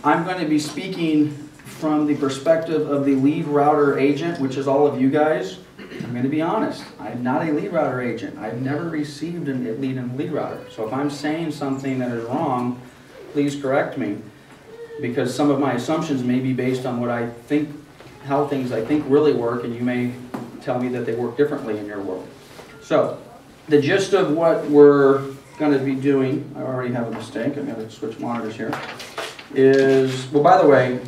I'm going to be speaking from the perspective of the Leadrouter agent, which is all of you guys. I'm going to be honest. I'm not a Leadrouter agent. I've never received a lead in Leadrouter. So if I'm saying something that is wrong, please correct me, because some of my assumptions may be based on what I think, how things I think really work, and you may tell me that they work differently in your world. So the gist of what we're going to be doing, I already have a mistake, I'm going to switch monitors here, is, well, by the way,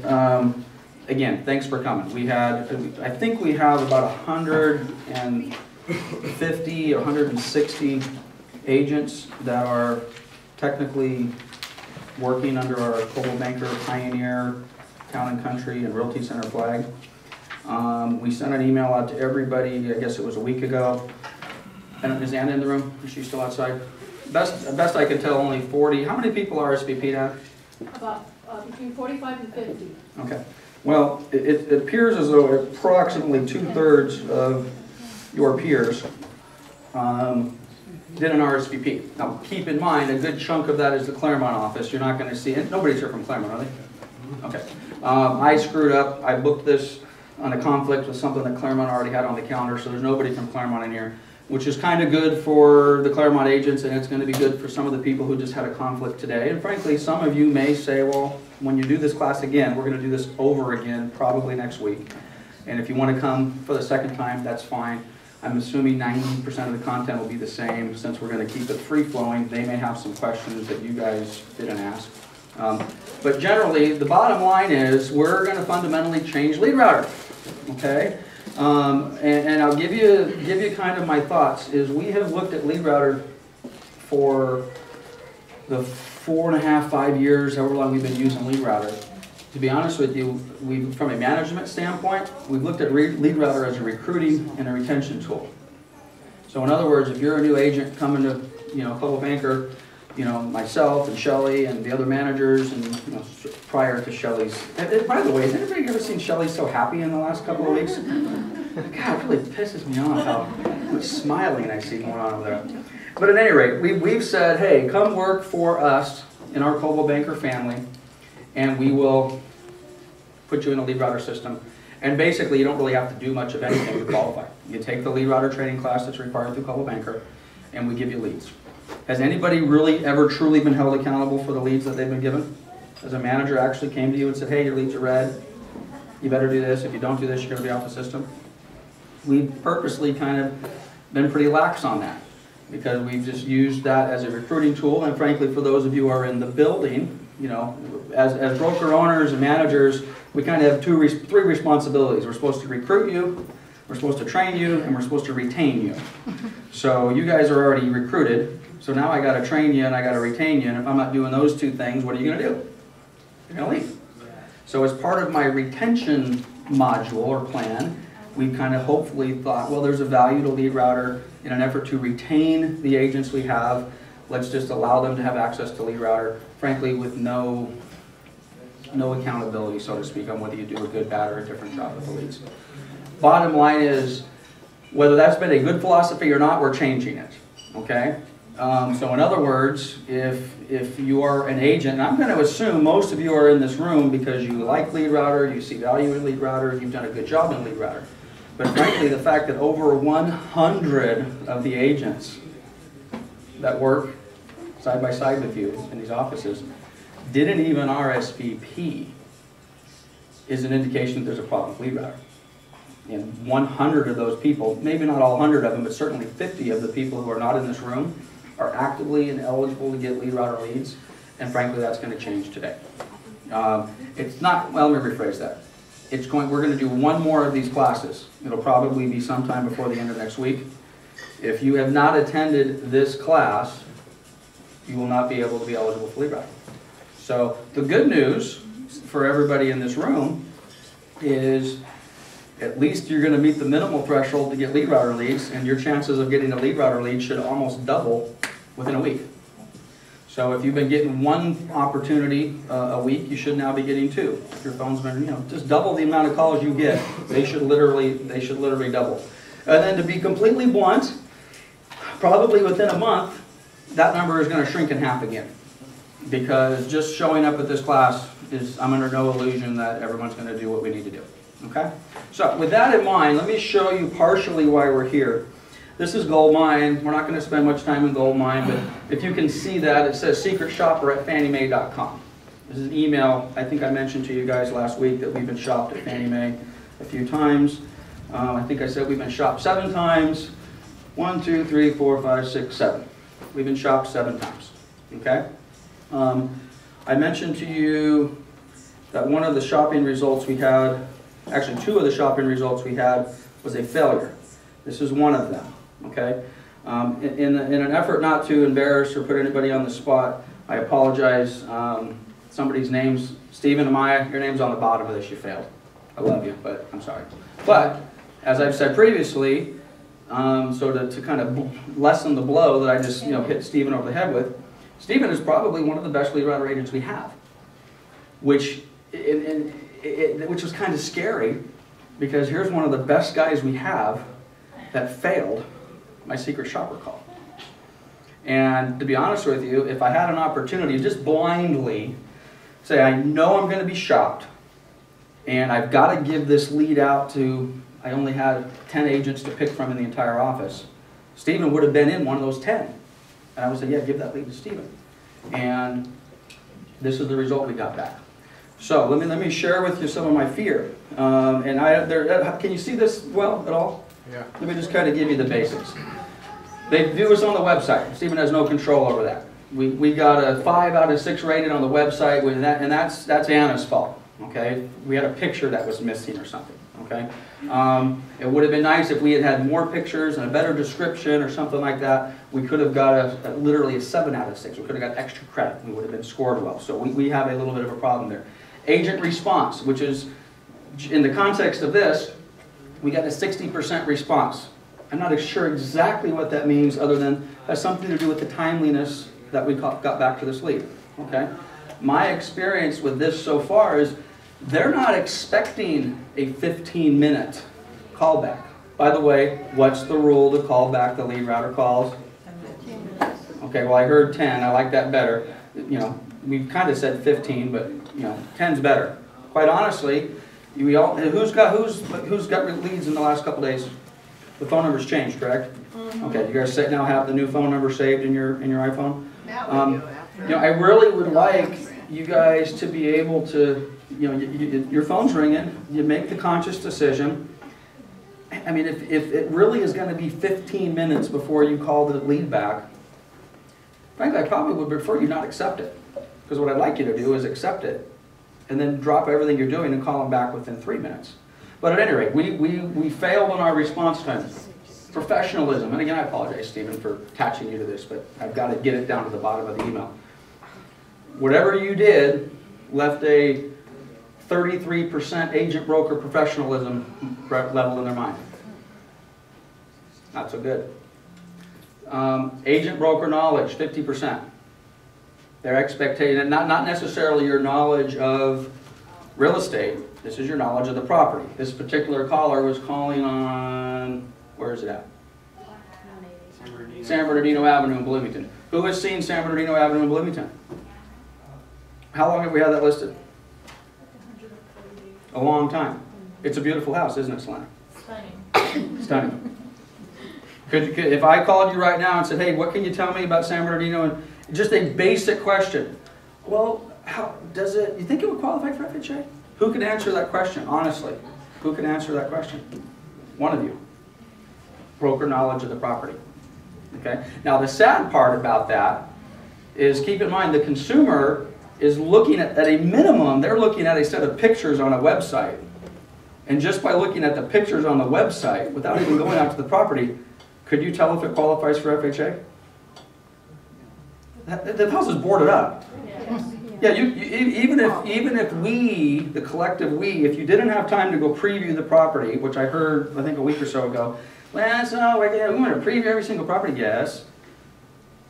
again, thanks for coming. We had, I think we have about 150 or 160 agents that are technically working under our Coldwell Banker Pioneer, Town & Country, and Realty Center flag. We sent an email out to everybody, I guess it was a week ago. And is Anna in the room? Is she still outside? Best I can tell, only 40. How many people are RSVP'd at? About between 45 and 50. Okay. Well, it appears as though approximately 2/3 of your peers did an RSVP. Now, keep in mind, a good chunk of that is the Claremont office. You're not going to see it. Nobody's here from Claremont, are they? Okay. I screwed up. I booked this on a conflict with something that Claremont already had on the calendar, so there's nobody from Claremont in here, which is kind of good for the Claremont agents, and it's going to be good for some of the people who just had a conflict today. And frankly, some of you may say, well, when you do this class again, we're going to do this over again, probably next week. And if you want to come for the second time, that's fine. I'm assuming 90% of the content will be the same. Since we're going to keep it free-flowing, they may have some questions that you guys didn't ask. But generally, the bottom line is we're going to fundamentally change Leadrouter, okay? And I'll give you kind of my thoughts. Is we have looked at Leadrouter for the 4.5, 5 years, however long we've been using Leadrouter. To be honest with you, from a management standpoint, we've looked at Leadrouter as a recruiting and a retention tool. So in other words, if you're a new agent coming to, Coldwell Banker, myself and Shelly and the other managers, and prior to Shelly's. And by the way, has anybody ever seen Shelly so happy in the last couple of weeks? God, it really pisses me off how much smiling I see going on over there. But at any rate, we've said, hey, come work for us in our Coldwell Banker family, and we will put you in a Leadrouter system. And basically, you don't really have to do much of anything to qualify. You take the Leadrouter training class that's required through Coldwell Banker, and we give you leads. Has anybody really ever truly been held accountable for the leads that they've been given? As a manager actually came to you and said, hey, your leads are red. You better do this. If you don't do this, you're going to be off the system. We've purposely kind of been pretty lax on that because we've just used that as a recruiting tool. And frankly, for those of you who are in the building, as broker owners and managers, we kind of have three responsibilities. We're supposed to recruit you, we're supposed to train you, and we're supposed to retain you. So you guys are already recruited. So now I got to train you and I got to retain you. And if I'm not doing those two things, what are you going to do? You're going to leave. So as part of my retention module or plan, we kind of hopefully thought, well, there's a value to Leadrouter in an effort to retain the agents we have. Let's just allow them to have access to Leadrouter, frankly, with no accountability, so to speak, on whether you do a good, bad, or a different job with the leads. Bottom line is, whether that's been a good philosophy or not, we're changing it, okay? So in other words, if you are an agent, and I'm going to assume most of you are in this room because you like Leadrouter, you see value in Leadrouter, you've done a good job in Leadrouter. But frankly, the fact that over 100 of the agents that work side by side with you in these offices didn't even RSVP is an indication that there's a problem with Leadrouter. And 100 of those people, maybe not all 100 of them, but certainly 50 of the people who are not in this room are actively and eligible to get Leadrouter leads, and frankly, that's going to change today. It's not, well, let me rephrase that. We're going to do one more of these classes. It'll probably be sometime before the end of next week. If you have not attended this class, you will not be able to be eligible for Leadrouter. So the good news for everybody in this room is at least you're going to meet the minimal threshold to get Leadrouter leads, and your chances of getting a Leadrouter lead should almost double within a week. So if you've been getting one opportunity a week, you should now be getting two. If your phone's been, just double the amount of calls you get, they should literally double. And then to be completely blunt, probably within a month, that number is going to shrink in half again. because just showing up at this class is, I'm under no illusion that everyone's going to do what we need to do. Okay? So with that in mind, let me show you partially why we're here. This is Gold Mine. We're not going to spend much time in Gold Mine, but if you can see that, it says secretshopper@fanniemae.com. This is an email. I think I mentioned to you guys last week that we've been shopped at Fannie Mae a few times. I think I said we've been shopped 7 times. 1, 2, 3, 4, 5, 6, 7. We've been shopped 7 times. Okay? I mentioned to you that one of the shopping results we had, actually 2 of the shopping results we had, was a failure. This is one of them. Okay? In an effort not to embarrass or put anybody on the spot, I apologize. Somebody's name's Stephen Amaya. Your name's on the bottom of this. You failed. I love you, but I'm sorry. But as I've said previously, so to kind of lessen the blow that I just hit Stephen over the head with, Stephen is probably one of the best Leadrouter agents we have, which was kind of scary, because here's one of the best guys we have that failed my secret shopper call. And to be honest with you, if I had an opportunity, just blindly say, I know I'm going to be shopped, and I've got to give this lead out to, I only had 10 agents to pick from in the entire office. Stephen would have been in one of those 10. And I would say, yeah, give that lead to Stephen. And this is the result we got back. So let me share with you some of my fear. Can you see this well at all? Yeah. Let me just kind of give you the basics. They do us on the website. Stephen has no control over that. We got a 5 out of 6 rated on the website, and that's Anna's fault. Okay, we had a picture that was missing or something. Okay, it would have been nice if we had had more pictures and a better description or something like that. We could have got literally a 7 out of 6. We could have got extra credit. We would have been scored well. So we have a little bit of a problem there. Agent response, which is, in the context of this, we got a 60% response. I'm not sure exactly what that means, other than it has something to do with the timeliness that we got back to this lead. Okay, my experience with this so far is they're not expecting a 15-minute callback. By the way, what's the rule to call back the Leadrouter calls? Okay, well, I heard 10. I like that better. We kind of said 15, but 10's better. Quite honestly, who's got leads in the last couple days? The phone number's changed, correct? Okay, you guys now have the new phone number saved in your iPhone. I really would like you guys to be able to, your phone's ringing, you make the conscious decision. I mean, if it really is going to be 15 minutes before you call the lead back, frankly, I probably would prefer you not accept it. Because what I'd like you to do is accept it, and then drop everything you're doing and call them back within 3 minutes. But at any rate, we failed on our response time. Professionalism, and again, I apologize, Stephen, for attaching you to this, but I've got to get it down to the bottom of the email. Whatever you did left a 33% agent broker professionalism level in their mind. Not so good. Agent broker knowledge, 50%. Their expectation, not necessarily your knowledge of real estate, this is your knowledge of the property. This particular caller was calling on, where is it at? San Bernardino Avenue in Bloomington. Who has seen San Bernardino Avenue in Bloomington? How long have we had that listed? A long time. It's a beautiful house, isn't it, Selena? Stunning. Stunning. If I called you right now and said, hey, what can you tell me about San Bernardino? And just a basic question. Well, how does it, you think it would qualify for FHA? Who can answer that question, honestly? Who can answer that question? One of you. Broker knowledge of the property. Okay? Now, the sad part about that is, keep in mind, the consumer is looking at a minimum, they're looking at a set of pictures on a website. And just by looking at the pictures on the website, without even going out to the property, could you tell if it qualifies for FHA? The house is boarded up. Yeah, even if we, the collective we, if you didn't have time to go preview the property, which I heard, I think a week or so ago, well, so we want to preview every single property, yes.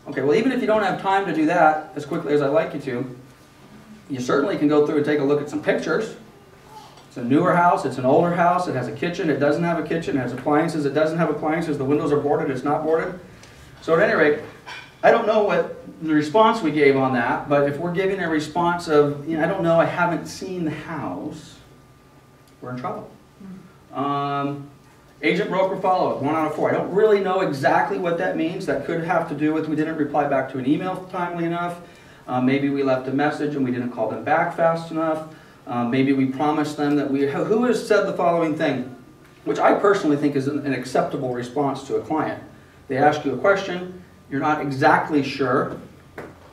Okay, well, even if you don't have time to do that as quickly as I'd like you to, you certainly can go through and take a look at some pictures. It's a newer house, it's an older house, it has a kitchen, it doesn't have a kitchen, it has appliances, it doesn't have appliances, the windows are boarded, it's not boarded. So at any rate, I don't know what the response we gave on that, but if we're giving a response of, I don't know, I haven't seen the house, we're in trouble. Agent broker follow-up, 1 out of 4. I don't really know exactly what that means. That could have to do with we didn't reply back to an email timely enough. Maybe we left a message and we didn't call them back fast enough. Maybe we promised them that who has said the following thing, which I personally think is an acceptable response to a client. They ask you a question, you're not exactly sure,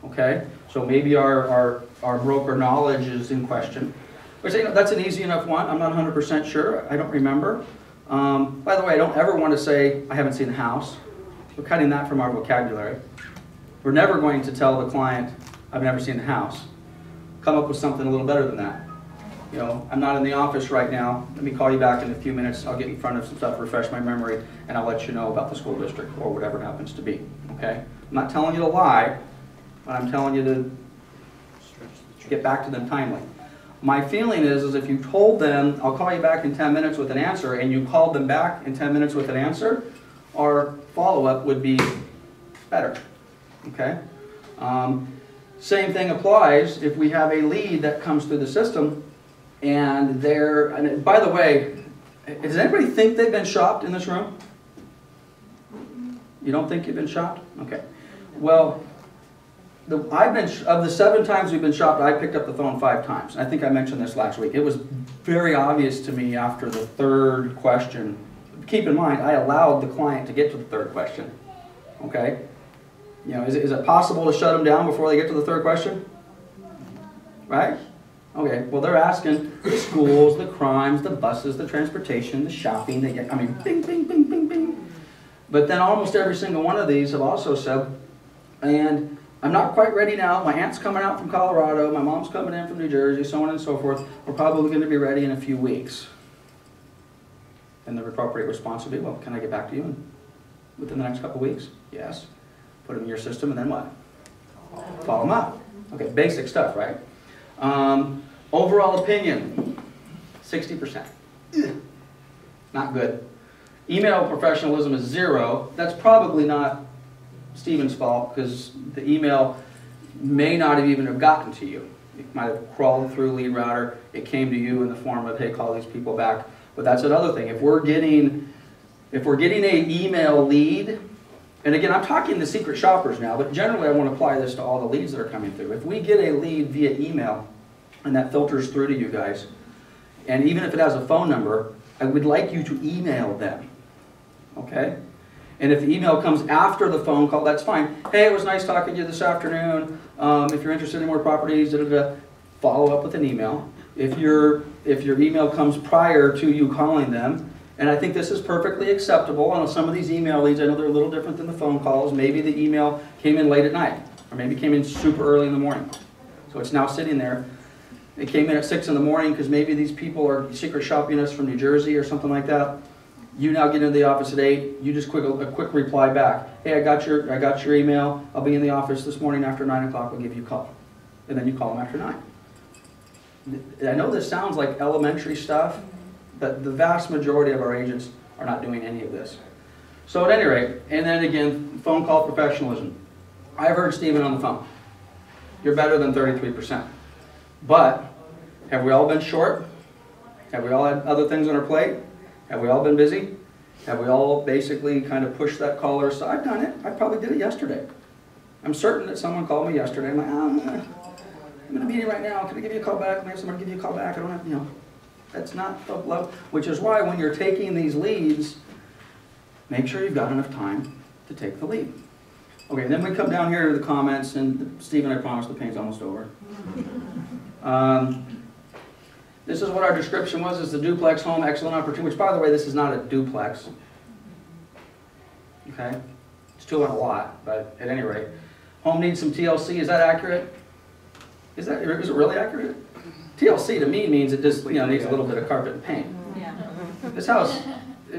okay? So maybe our broker knowledge is in question. We say, that's an easy enough one. I'm not 100% sure. I don't remember. By the way, I don't ever want to say, I haven't seen the house. We're cutting that from our vocabulary. We're never going to tell the client, I've never seen the house. Come up with something a little better than that. I'm not in the office right now. Let me call you back in a few minutes. I'll get in front of some stuff, refresh my memory, and I'll let you know about the school district or whatever it happens to be. Okay? I'm not telling you to lie, but I'm telling you to get back to them timely. My feeling is if you told them, I'll call you back in 10 minutes with an answer, and you called them back in 10 minutes with an answer, our follow-up would be better. Okay? Same thing applies if we have a lead that comes through the system, and by the way, does anybody think they've been shopped in this room? You don't think you've been shopped? Okay. Well, of the 7 times we've been shopped, I picked up the phone 5 times. I think I mentioned this last week. It was very obvious to me after the 3rd question. Keep in mind, I allowed the client to get to the 3rd question. Okay? Is it possible to shut them down before they get to the 3rd question? Right? Okay, well they're asking the schools, the crimes, the buses, the transportation, the shopping, bing, bing, bing, bing, bing. But then almost every single one of these have also said, and I'm not quite ready now, my aunt's coming out from Colorado, my mom's coming in from New Jersey, so on and so forth, we're probably going to be ready in a few weeks. And the appropriate response would be, well, can I get back to you within the next couple of weeks? Yes. Put them in your system, and then what? Follow them up. Okay, basic stuff, right? Overall opinion, 60%. Not good. Email professionalism is 0. That's probably not Stephen's fault, because the email may not have even have gotten to you. It might have crawled through Leadrouter. It came to you in the form of, hey, call these people back. But that's another thing. If we're getting an email lead, and again, I'm talking to secret shoppers now, but generally I want to apply this to all the leads that are coming through. If we get a lead via email, and that filters through to you guys, and even if it has a phone number, I would like you to email them, okay? And if the email comes after the phone call, that's fine. Hey, it was nice talking to you this afternoon. If you're interested in more properties, follow up with an email. If your email comes prior to you calling them, and I think this is perfectly acceptable. On some of these email leads, I know they're a little different than the phone calls. Maybe the email came in late at night, or maybe came in super early in the morning. So it's now sitting there. It came in at 6 in the morning because maybe these people are secret shopping us from New Jersey or something like that. You now get into the office at 8. You just a quick reply back. Hey, I got your email. I'll be in the office this morning after 9 o'clock. I'll give you a call, and then you call them after 9. I know this sounds like elementary stuff, but the vast majority of our agents are not doing any of this. So at any rate, and then again, phone call professionalism. I've heard Stephen on the phone. You're better than 33%. But have we all been short? Have we all had other things on our plate? Have we all been busy? Have we all basically kind of pushed that caller aside? I've done it. I probably did it yesterday. I'm certain that someone called me yesterday. I'm like, I'm in a meeting right now. Can I give you a call back? Can I have somebody give you a call back? I don't have, that's not the love. Which is why when you're taking these leads, make sure you've got enough time to take the lead. Okay, then we come down here to the comments, and Stephen, I promise the pain's almost over. This is what our description was, is the duplex home, excellent opportunity, which by the way, this is not a duplex. Okay, it's 2 on a lot, but at any rate. Home needs some TLC, is that accurate? Is it really accurate? TLC to me means it just needs a little bit of carpet and paint. Yeah. This house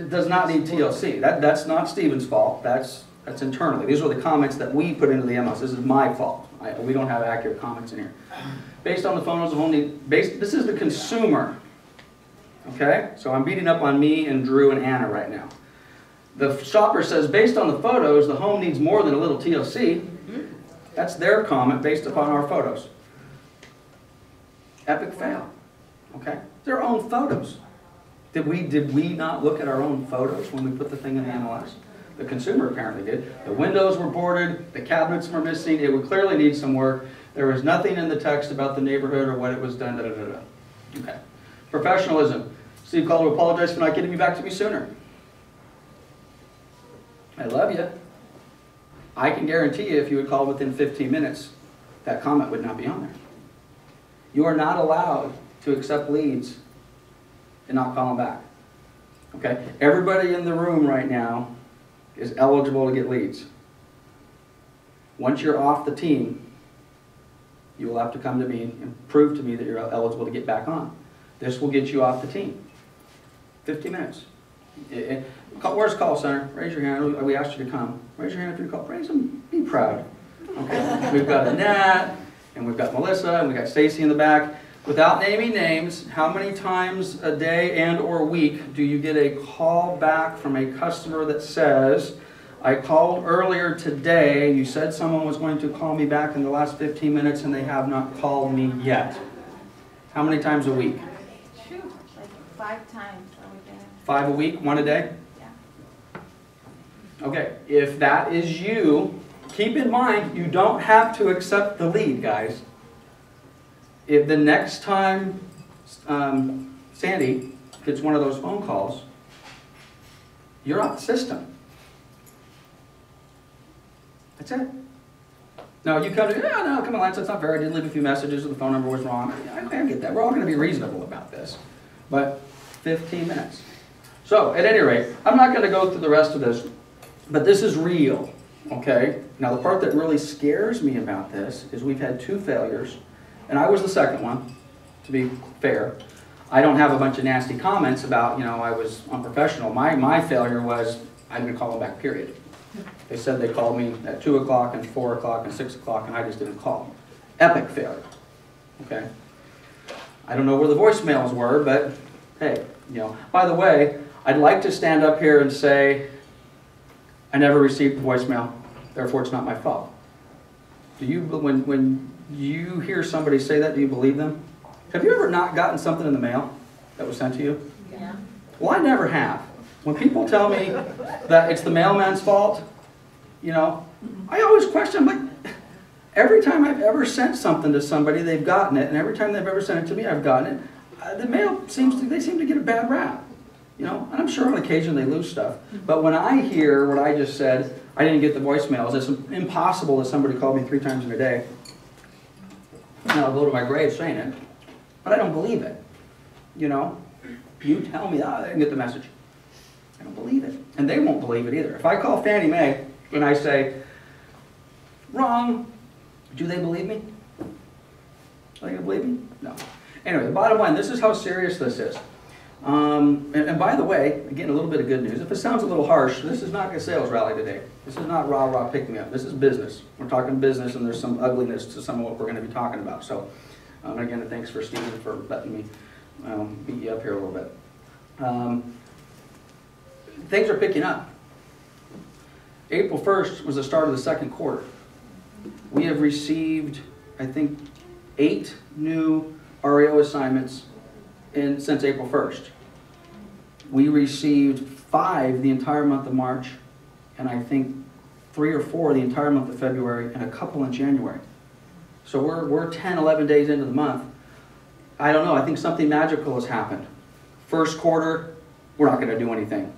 does not need TLC. That's not Stephen's fault, that's internally. These are the comments that we put into the MLS. This is my fault. We don't have accurate comments in here. Based on the photos, the home need, this is the consumer. Okay? So I'm beating up on me and Drew and Anna right now. The shopper says, based on the photos, the home needs more than a little TLC. That's their comment based upon our photos. Epic fail. Okay? Their own photos. Did we not look at our own photos when we put the thing in the MLS? The consumer apparently did. The windows were boarded, the cabinets were missing, it would clearly need some work. There was nothing in the text about the neighborhood or what it was done, Okay. Professionalism. Steve called to apologize for not getting me back to me sooner. I love you. I can guarantee you if you would call within 15 minutes, that comment would not be on there. You are not allowed to accept leads and not call them back. Okay? Everybody in the room right now is eligible to get leads. Once you're off the team, you will have to come to me and prove to me that you're eligible to get back on. This will get you off the team. 50 minutes. Where's call center? Raise your hand. We asked you to come. Raise your hand if you call. Raise them. Be proud. Okay. We've got Annette, and we've got Melissa, and we've got Stacy in the back. Without naming names, how many times a day and or week do you get a call back from a customer that says, I called earlier today, you said someone was going to call me back in the last 15 minutes and they have not called me yet? How many times a week? Like 5 times a week. 5 a week, 1 a day? Yeah. Okay, if that is you, keep in mind you don't have to accept the lead, guys. If the next time Sandy gets one of those phone calls, you're off the system. That's it. No, you come to, no, come on, that's not fair. I did leave a few messages, the phone number was wrong. I get that. We're all going to be reasonable about this. But 15 minutes. So, at any rate, I'm not going to go through the rest of this, but this is real, okay? Now, the part that really scares me about this is we've had 2 failures, and I was the second one, to be fair. I don't have a bunch of nasty comments about, I was unprofessional. My failure was I didn't call them back, period. They said they called me at 2 o'clock and 4 o'clock and 6 o'clock, and I just didn't call. Epic failure, okay? I don't know where the voicemails were, but hey, By the way, I'd like to stand up here and say, I never received the voicemail, therefore it's not my fault. Do you, when you hear somebody say that, do you believe them? Have you ever not gotten something in the mail that was sent to you? Yeah. Well, I never have. When people tell me that it's the mailman's fault, I always question, like, every time I've ever sent something to somebody, they've gotten it, and every time they've ever sent it to me, I've gotten it. The mail they seem to get a bad rap, and I'm sure on occasion they lose stuff. But when I hear what I just said, I didn't get the voicemails, it's impossible that somebody called me 3 times in a day. And I'll go to my grave saying it, but I don't believe it. You tell me, I didn't get the message. I don't believe it. And they won't believe it either. If I call Fannie Mae and I say, wrong, do they believe me? Are they going to believe me? No. Anyway, the bottom line, this is how serious this is. And by the way, again, a little bit of good news. If it sounds a little harsh, this is not a sales rally today. This is not rah-rah pick-me-up. This is business. We're talking business, and there's some ugliness to some of what we're going to be talking about. So, again, thanks for Stephen for letting me beat you up here a little bit. Things are picking up. April 1st was the start of the second quarter. We have received, I think, 8 new REO assignments since April 1st. We received 5 the entire month of March, and I think 3 or 4 the entire month of February, and a couple in January. So we're 10, 11 days into the month. I don't know, I think something magical has happened. First quarter, we're not going to do anything.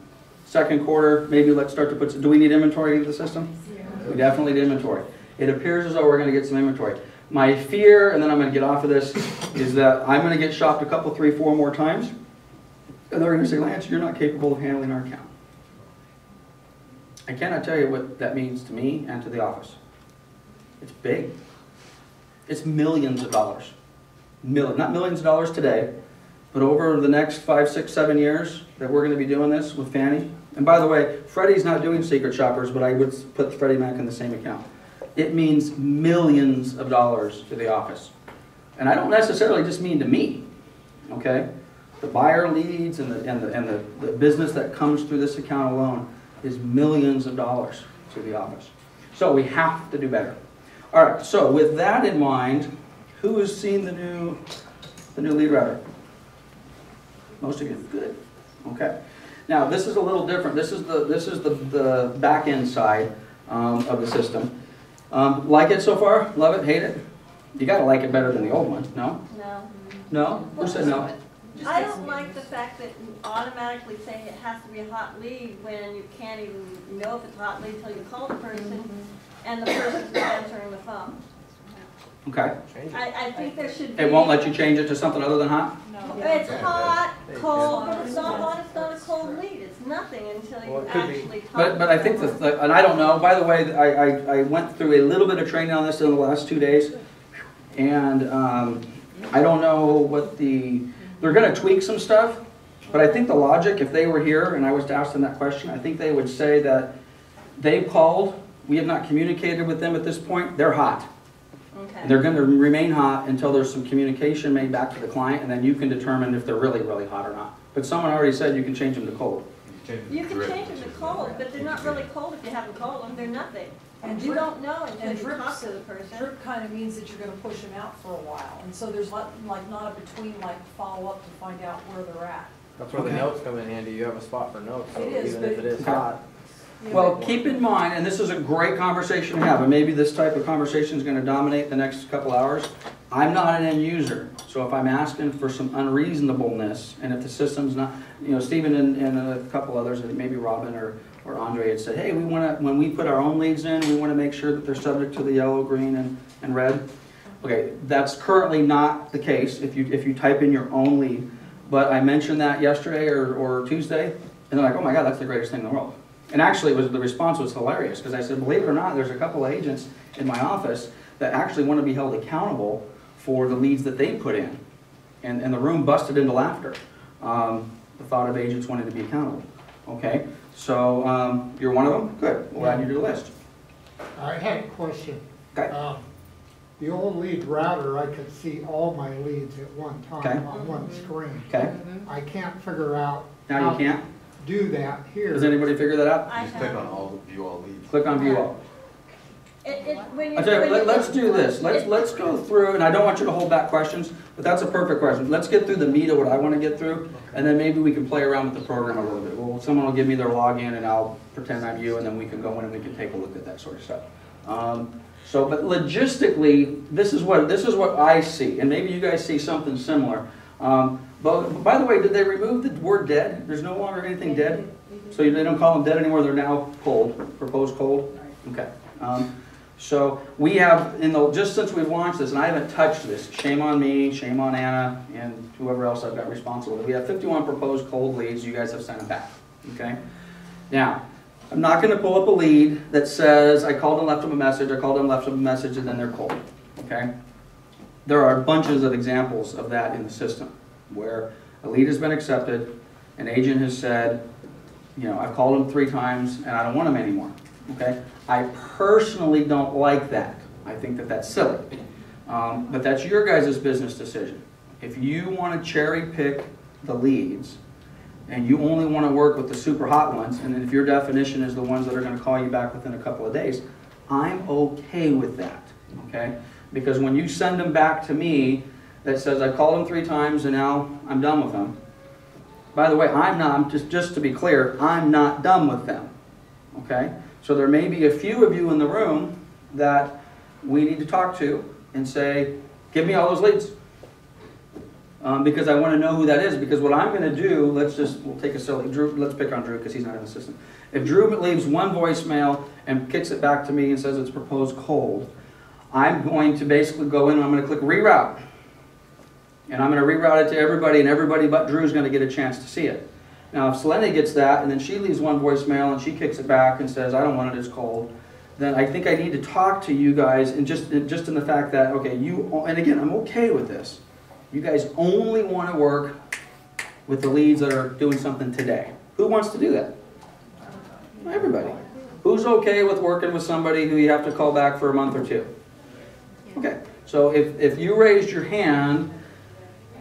Second quarter, maybe let's start to put, do we need inventory into the system? Yeah. We definitely need inventory. It appears as though we're going to get some inventory. My fear, and then I'm going to get off of this, is that I'm going to get shopped a couple, 3, 4 more times, and they're going to say, Lance, you're not capable of handling our account. I cannot tell you what that means to me and to the office. It's big. It's millions of dollars. Not millions of dollars today, but over the next 5, 6, 7 years that we're going to be doing this with Fannie. And by the way, Freddie's not doing secret shoppers, but I would put Freddie Mac in the same account. It means millions of dollars to the office. And I don't necessarily just mean to me, okay? The buyer leads and the business that comes through this account alone is millions of dollars to the office. So we have to do better. All right, so with that in mind, who has seen the new Leadrouter? Most of you, good. Okay. Now this is a little different. This is the back end side of the system. Like it so far? Love it? Hate it? You got to like it better than the old one. No? No. No? Who said no? I don't like the fact that you automatically say it has to be a hot lead when you can't even know if it's a hot lead until you call the person and the person's not answering the phone. Okay. I think there should be. It won't let you change it to something other than hot? It's hot, cold, but it's not hot, it's not a cold lead. It's nothing until you actually talk. But I think and I don't know, by the way, I went through a little bit of training on this in the last 2 days, and I don't know what they're going to tweak some stuff, but I think the logic, if they were here and I was to ask them that question, I think they would say that they've called, we have not communicated with them at this point, they're hot. Okay. They're going to remain hot until there's some communication made back to the client, and then you can determine if they're really, really hot or not. But someone already said you can change them to cold. You can change them to cold, but they're not really cold if you haven't called them. They're nothing. And You drip, don't know until and you drip, talk to the person. drip kind of means that you're gonna push them out for a while, and so there's like not a between, like follow-up to find out where they're at. That's where the notes come in handy. You have a spot for notes, so It is, even but if it is Okay. hot. Well, keep in mind, and this is a great conversation to have, and maybe this type of conversation is going to dominate the next couple hours. I'm not an end user, so if I'm asking for some unreasonableness, and if the system's not, Stephen and a couple others, maybe Robin or Andre had said, hey, we want to, when we put our own leads in, we want to make sure that they're subject to the yellow, green, and red. Okay, that's currently not the case if you type in your own lead, but I mentioned that yesterday or Tuesday, and they're like, oh my God, that's the greatest thing in the world. And actually, the response was hilarious, because I said, believe it or not, there's a couple of agents in my office that actually want to be held accountable for the leads that they put in. And the room busted into laughter. The thought of agents wanting to be accountable. Okay, so you're one of them? Good, we'll add you to the list. I had a question. Okay. The old Leadrouter, I could see all my leads at one Okay. time on one screen. Okay, I can't figure out now how you can't? to do that here. Does anybody figure that out? I Just click have. on all, view all leads. Click on view all. When you, I tell you, when you- let's do this. Let's go through, and I don't want you to hold back questions, but that's a perfect question. Let's get through the meat of what I want to get through, and then maybe we can play around with the program a little bit. Well, someone will give me their login, and I'll pretend I'm you, and then we can go in and we can take a look at that sort of stuff. But logistically, this is what I see, and maybe you guys see something similar. But by the way, did they remove the word dead? There's no longer anything dead? So they don't call them dead anymore, they're now cold, proposed cold? Okay. So we have, just since we've launched this, and I haven't touched this, shame on me, shame on Anna, and whoever else I've got responsible, we have 51 proposed cold leads, you guys have sent them back, okay? Now, I'm not gonna pull up a lead that says, I called and left them a message, I called and left them a message, and then they're cold, okay? There are bunches of examples of that in the system, where a lead has been accepted, an agent has said, I've called them 3 times, and I don't want them anymore, okay? I personally don't like that. I think that that's silly. But that's your guys' business decision. If you want to cherry pick the leads, and you only want to work with the super hot ones, and if your definition is the ones that are going to call you back within a couple of days, I'm okay with that, okay? Because when you send them back to me that says, I called them 3 times and now I'm done with them. By the way, just to be clear, I'm not done with them, okay? So there may be a few of you in the room that we need to talk to and say, give me all those leads. Because I want to know who that is. Because what I'm going to do, we'll take a silly, Drew, let's pick on Drew because he's not in the system. If Drew leaves one voicemail and kicks it back to me and says it's proposed cold, I'm going to basically go in and I'm going to click reroute. And I'm going to reroute it to everybody, and everybody but Drew is going to get a chance to see it. Now, if Selene gets that, and then she leaves one voicemail, and she kicks it back and says, I don't want it, it's cold, then I think I need to talk to you guys, and just in the fact that, okay, and again, I'm okay with this. You guys only want to work with the leads that are doing something today. Who wants to do that? Everybody. Who's okay with working with somebody who you have to call back for a month or 2? Okay, so if you raised your hand,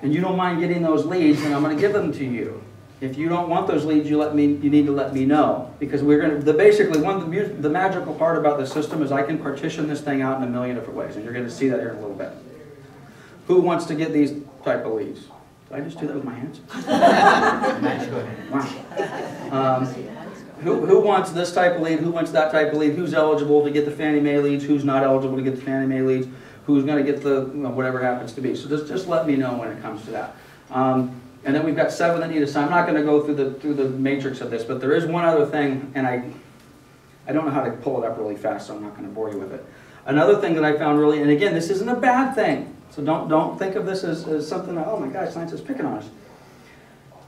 and you don't mind getting those leads, then I'm going to give them to you. If you don't want those leads, you need to let me know, because we're going to, basically the magical part about the system is I can partition this thing out in a million different ways, and you're going to see that here in a little bit. Who wants to get these type of leads? Did I just do that with my hands? Wow. Who wants this type of lead? Who wants that type of lead? Who's eligible to get the Fannie Mae leads? Who's not eligible to get the Fannie Mae leads? Who's going to get the, whatever happens to be? So just let me know when it comes to that. And then we've got 7 that need to sign. I'm not going to go through the matrix of this, but there is one other thing, and I don't know how to pull it up really fast, so I'm not going to bore you with it. Another thing that I found really, and again, this isn't a bad thing, so don't think of this as something that, oh my gosh, science is picking on us.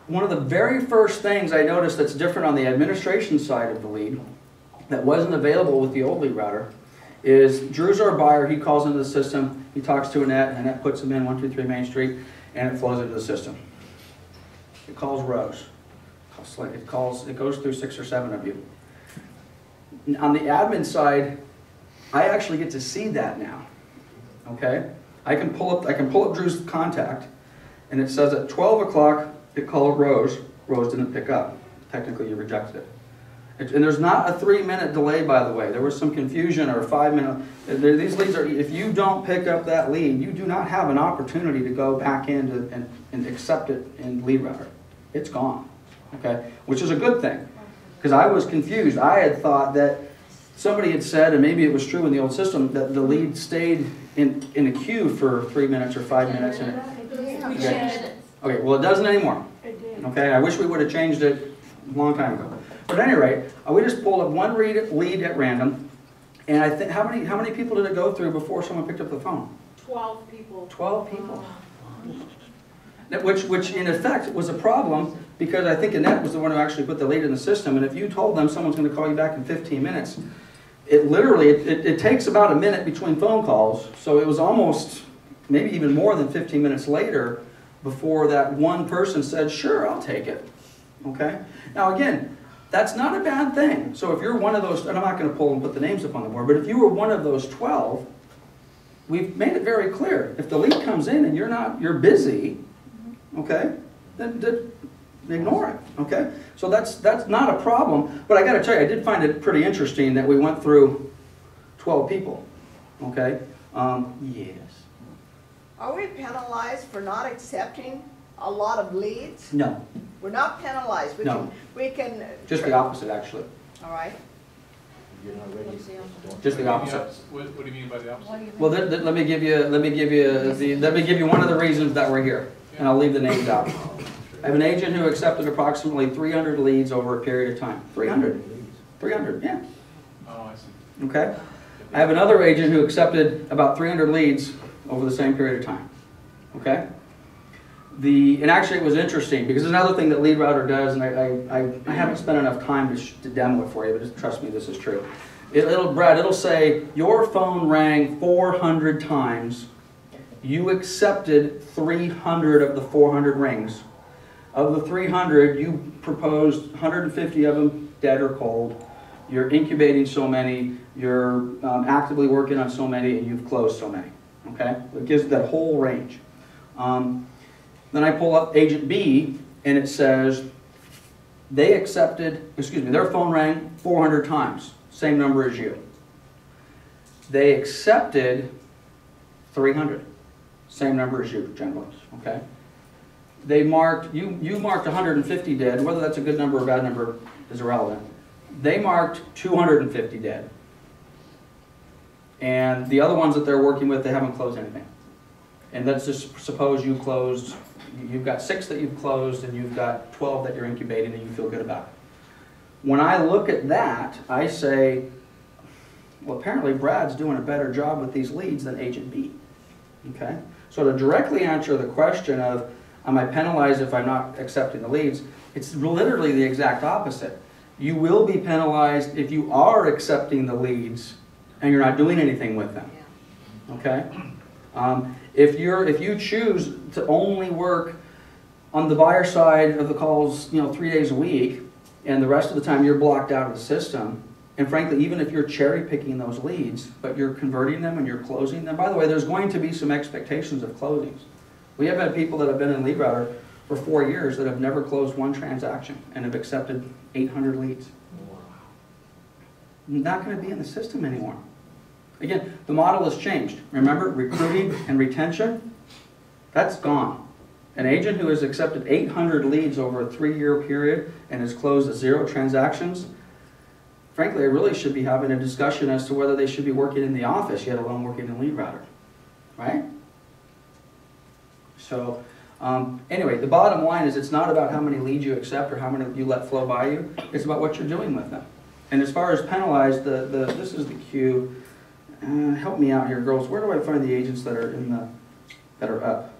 One of the very first things I noticed that's different on the administration side of the lead that wasn't available with the old Leadrouter is Drew's our buyer. He calls into the system, he talks to Annette, and Annette puts him in 123 Main Street, and it flows into the system. It calls rows. It goes through 6 or 7 of you. On the admin side, I actually get to see that now. Okay? I can pull up Drew's contact, and it says at 12 o'clock it called Rose. Rose didn't pick up. Technically, you rejected it. And there's not a 3-minute delay, by the way. There was some confusion, or a 5-minute. These leads are, if you don't pick up that lead, you do not have an opportunity to go back in and accept it in Leadrouter. It's gone, okay? Which is a good thing, because I was confused. I had thought that somebody had said, and maybe it was true in the old system, that the lead stayed in a queue for 3 minutes or 5 minutes. Okay, well, it doesn't anymore. Okay, I wish we would have changed it a long time ago. But at any rate, we just pulled up one lead at random, and I think how many people did it go through before someone picked up the phone? 12 people. 12 people. Which in effect was a problem, because I think Annette was the one who actually put the lead in the system, and if you told them someone's going to call you back in 15 minutes, it literally, it takes about a minute between phone calls, so it was almost, maybe even more than 15 minutes later before that one person said, sure, I'll take it. Okay? Now again, that's not a bad thing. So if you're one of those, and I'm not going to pull and put the names up on the board, but if you were one of those 12, we've made it very clear. If the lead comes in and you're busy, okay, then ignore it, okay? So that's not a problem, but I got to tell you, I did find it pretty interesting that we went through 12 people, okay? Yes. Are we penalized for not accepting a lot of leads? No, We're not penalized. No. We can. just the opposite, actually. All right. Just the opposite. What do you mean by the opposite? Well, let me give you one of the reasons that we're here, and I'll leave the names out. I have an agent who accepted approximately 300 leads over a period of time. 300. 300, yeah. Oh, I see. Okay? I have another agent who accepted about 300 leads over the same period of time. Okay? And actually it was interesting, because there's another thing that Leadrouter does, and I haven't spent enough time to demo it for you, but just trust me, this is true. It'll say, your phone rang 400 times. You accepted 300 of the 400 rings. Of the 300, you proposed 150 of them dead or cold. You're incubating so many, you're actively working on so many, and you've closed so many. Okay? It gives that whole range. Then I pull up agent B, and it says they accepted, their phone rang 400 times, same number as you. They accepted 300, same number as you generally, okay? They marked, you marked 150 dead, whether that's a good number or bad number is irrelevant. They marked 250 dead. And the other ones that they're working with, they haven't closed anything. And let's just suppose you've got 6 that you've closed, and you've got 12 that you're incubating, and you feel good about it. When I look at that, I say, well, apparently Brad's doing a better job with these leads than agent B. Okay? So to directly answer the question of, am I penalized if I'm not accepting the leads, it's literally the exact opposite. You will be penalized if you are accepting the leads and you're not doing anything with them. Okay? If you choose to only work on the buyer side of the calls, 3 days a week, and the rest of the time you're blocked out of the system, and frankly, even if you're cherry picking those leads, but you're converting them and you're closing them, by the way, there's going to be some expectations of closings. We have had people that have been in Leadrouter for 4 years that have never closed one transaction and have accepted 800 leads. Not going to be in the system anymore. Again, the model has changed. Remember, recruiting and retention, that's gone. An agent who has accepted 800 leads over a 3-year period and has closed 0 transactions, frankly, I really should be having a discussion as to whether they should be working in the office, yet alone working in Leadrouter, right? So, anyway, the bottom line is it's not about how many leads you accept or how many you let flow by you. It's about what you're doing with them. And as far as penalized, this is the queue. Help me out here, girls. Where do I find the agents that are that are up?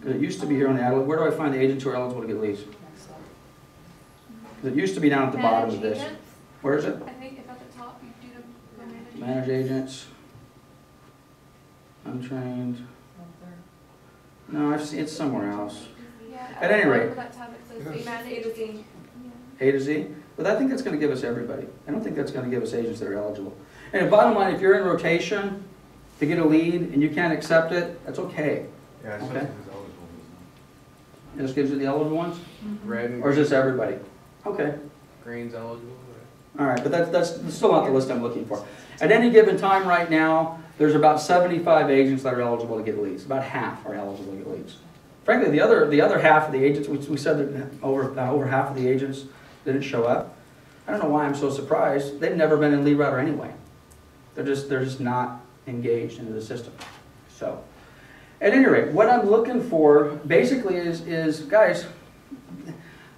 It used to be here on the adult. Where do I find the agents who are eligible to get leads? It used to be down at the bottom of this. Where is it? I think if at the top you do the Manage agents. Untrained. No, I've seen it's somewhere else. Yeah. At any rate. That tab it says manage agent. A to Z. But I think that's going to give us everybody. I don't think that's going to give us agents that are eligible. And the bottom line, if you're in rotation to get a lead and you can't accept it, that's okay. Yeah, it's Okay. eligible, isn't This gives you the eligible ones? Red and Or is this everybody? Okay. green's eligible. All right, but that's still not the list I'm looking for. At any given time right now, there's about 75 agents that are eligible to get leads. About half are eligible to get leads. Frankly, the other half of the agents, we said that over half of the agents didn't show up. I don't know why I'm so surprised. They've never been in Leadrouter anyway. They're just not engaged into the system. So, at any rate, what I'm looking for basically is guys,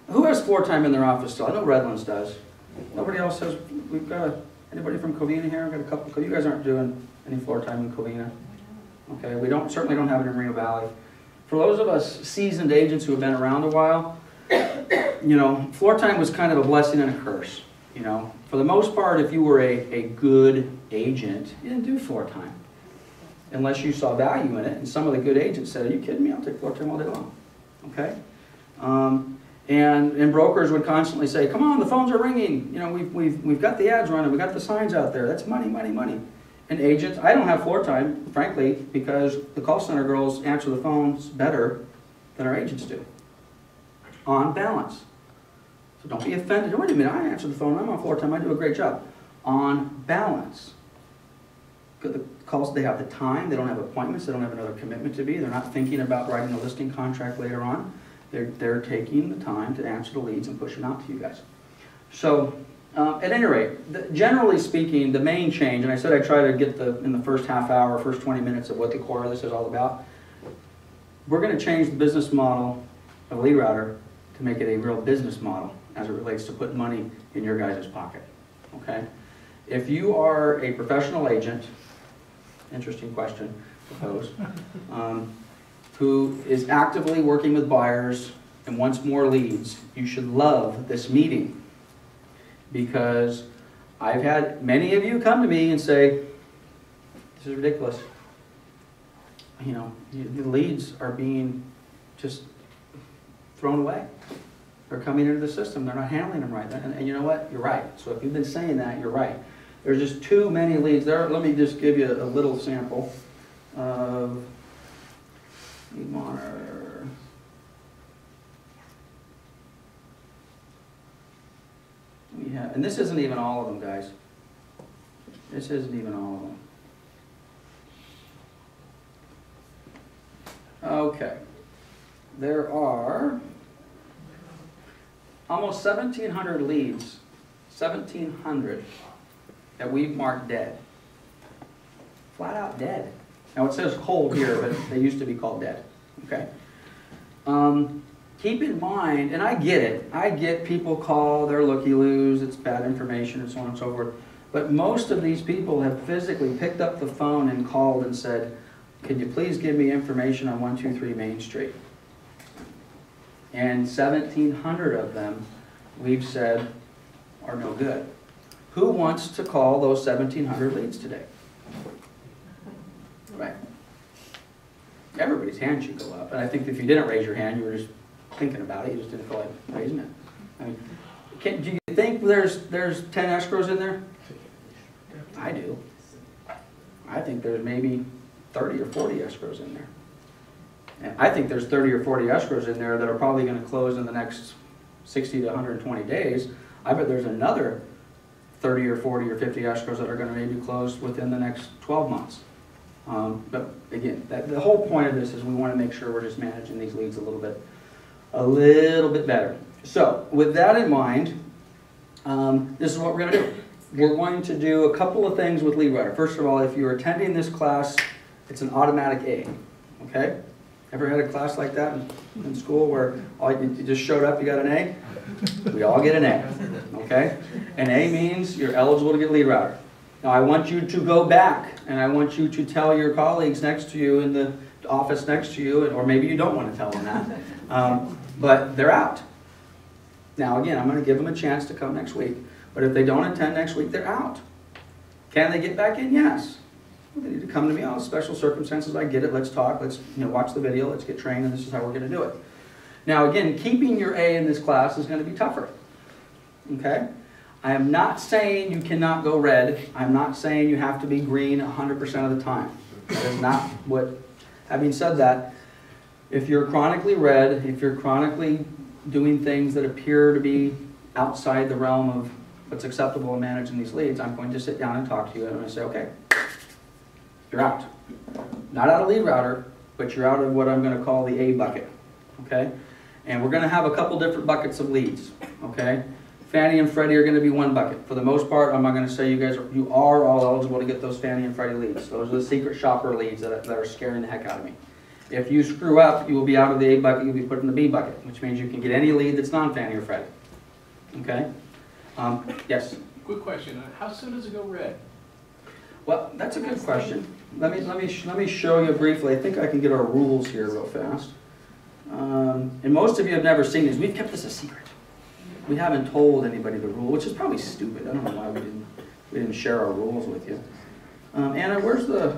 who has floor time in their office still? I know Redlands does. Nobody else has. We've got anybody from Covina here? I've got a couple. You guys aren't doing any floor time in Covina. Okay, we certainly don't have it in Rio Valley. For those of us seasoned agents who have been around a while, you know, floor time was kind of a blessing and a curse. You know, for the most part, if you were a good agent, you didn't do floor time unless you saw value in it. And some of the good agents said, "Are you kidding me? I'll take floor time all day long." Okay. And brokers would constantly say, "Come on, the phones are ringing. You know, we've got the ads running. We got the signs out there. That's money, money, money." And agents, I don't have floor time, frankly, because the call center girls answer the phones better than our agents do, on balance. So don't be offended. Wait a minute, I answer the phone. I'm on floor time. I do a great job. On balance. The calls, they have the time. They don't have appointments. They don't have another commitment to be. They're not thinking about writing a listing contract later on. They're taking the time to answer the leads and push them out to you guys. So, at any rate, generally speaking, the main change, and I said I try to get in the first half hour, first 20 minutes of what the core of this is all about. We're going to change the business model of Leadrouter to make it a real business model as it relates to putting money in your guys' pocket. Okay? If you are a professional agent, interesting question to pose, who is actively working with buyers and wants more leads, you should love this meeting, because I've had many of you come to me and say, "This is ridiculous. You know, the leads are being just thrown away. They're coming into the system. They're not handling them right." And you know what? You're right. So if you've been saying that, you're right. There's just too many leads there. Let me just give you a little sample of lead monitor. We have, and this isn't even all of them, guys. This isn't even all of them. Okay. There are almost 1,700 leads, 1,700 that we've marked dead. Flat out dead. Now it says cold here, but they used to be called dead. Okay. Keep in mind, and I get it. I get people call, they're looky-loos, it's bad information, and so on and so forth. But most of these people have physically picked up the phone and called and said, "Can you please give me information on 123 Main Street?" And 1,700 of them, we've said, are no good. Who wants to call those 1,700 leads today? Right. Everybody's hand should go up. And I think if you didn't raise your hand, you were just thinking about it. You just didn't feel like raising it. I mean, do you think there's 10 escrows in there? I do. I think there's maybe 30 or 40 escrows in there. And I think there's 30 or 40 escrows in there that are probably gonna close in the next 60 to 120 days. I bet there's another 30 or 40 or 50 escrows that are gonna maybe close within the next 12 months. But again, the whole point of this is we wanna make sure we're just managing these leads a little bit better. So with that in mind, this is what we're gonna do. We're going to do a couple of things with Leadrouter. First of all, if you're attending this class, it's an automatic A, okay? Ever had a class like that in school where you just showed up, you got an A? We all get an A, okay? An A means you're eligible to get Leadrouter. Now I want you to go back and I want you to tell your colleagues next to you in the office next to you, or maybe you don't want to tell them that, but they're out. Now again, I'm going to give them a chance to come next week, but if they don't attend next week, they're out. Can they get back in? Yes. They need to come to me. Oh, special circumstances, I get it. Let's talk. Let's watch the video. Let's get trained, and this is how we're going to do it. Now, again, keeping your A in this class is going to be tougher. Okay? I am not saying you cannot go red. I'm not saying you have to be green 100% of the time. That is not what. Having said that, if you're chronically red, if you're chronically doing things that appear to be outside the realm of what's acceptable in managing these leads, I'm going to sit down and talk to you, and I'm going to say, okay, you're out. Not out of Leadrouter, but you're out of what I'm going to call the A bucket, okay? And we're going to have a couple different buckets of leads, okay? Fannie and Freddie are going to be one bucket. For the most part, I'm not going to say you are all eligible to get those Fannie and Freddie leads. Those are the secret shopper leads that are scaring the heck out of me. If you screw up, you will be out of the A bucket, you'll be put in the B bucket, which means you can get any lead that's non-Fannie or Freddie, okay? Yes? Quick question, how soon does it go red? Well, that's a good question. Let me show you briefly. I think I can get our rules here real fast. And most of you have never seen these. We've kept this a secret. We haven't told anybody the rule, which is probably stupid. I don't know why we didn't share our rules with you. Anna, where's the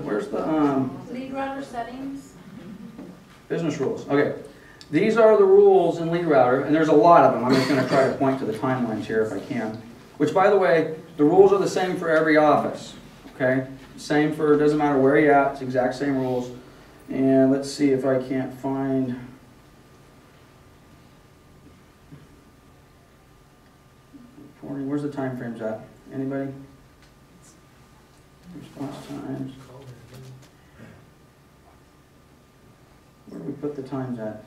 Leadrouter settings. business rules? Okay, these are the rules in Leadrouter, and there's a lot of them. I'm just going to try to point to the timelines here if I can. Which, by the way, the rules are the same for every office. Okay, same for, it doesn't matter where you're at, it's the exact same rules. And let's see if I can't find. Reporting, where's the time frames at? Anybody? Response times. Where do we put the times at?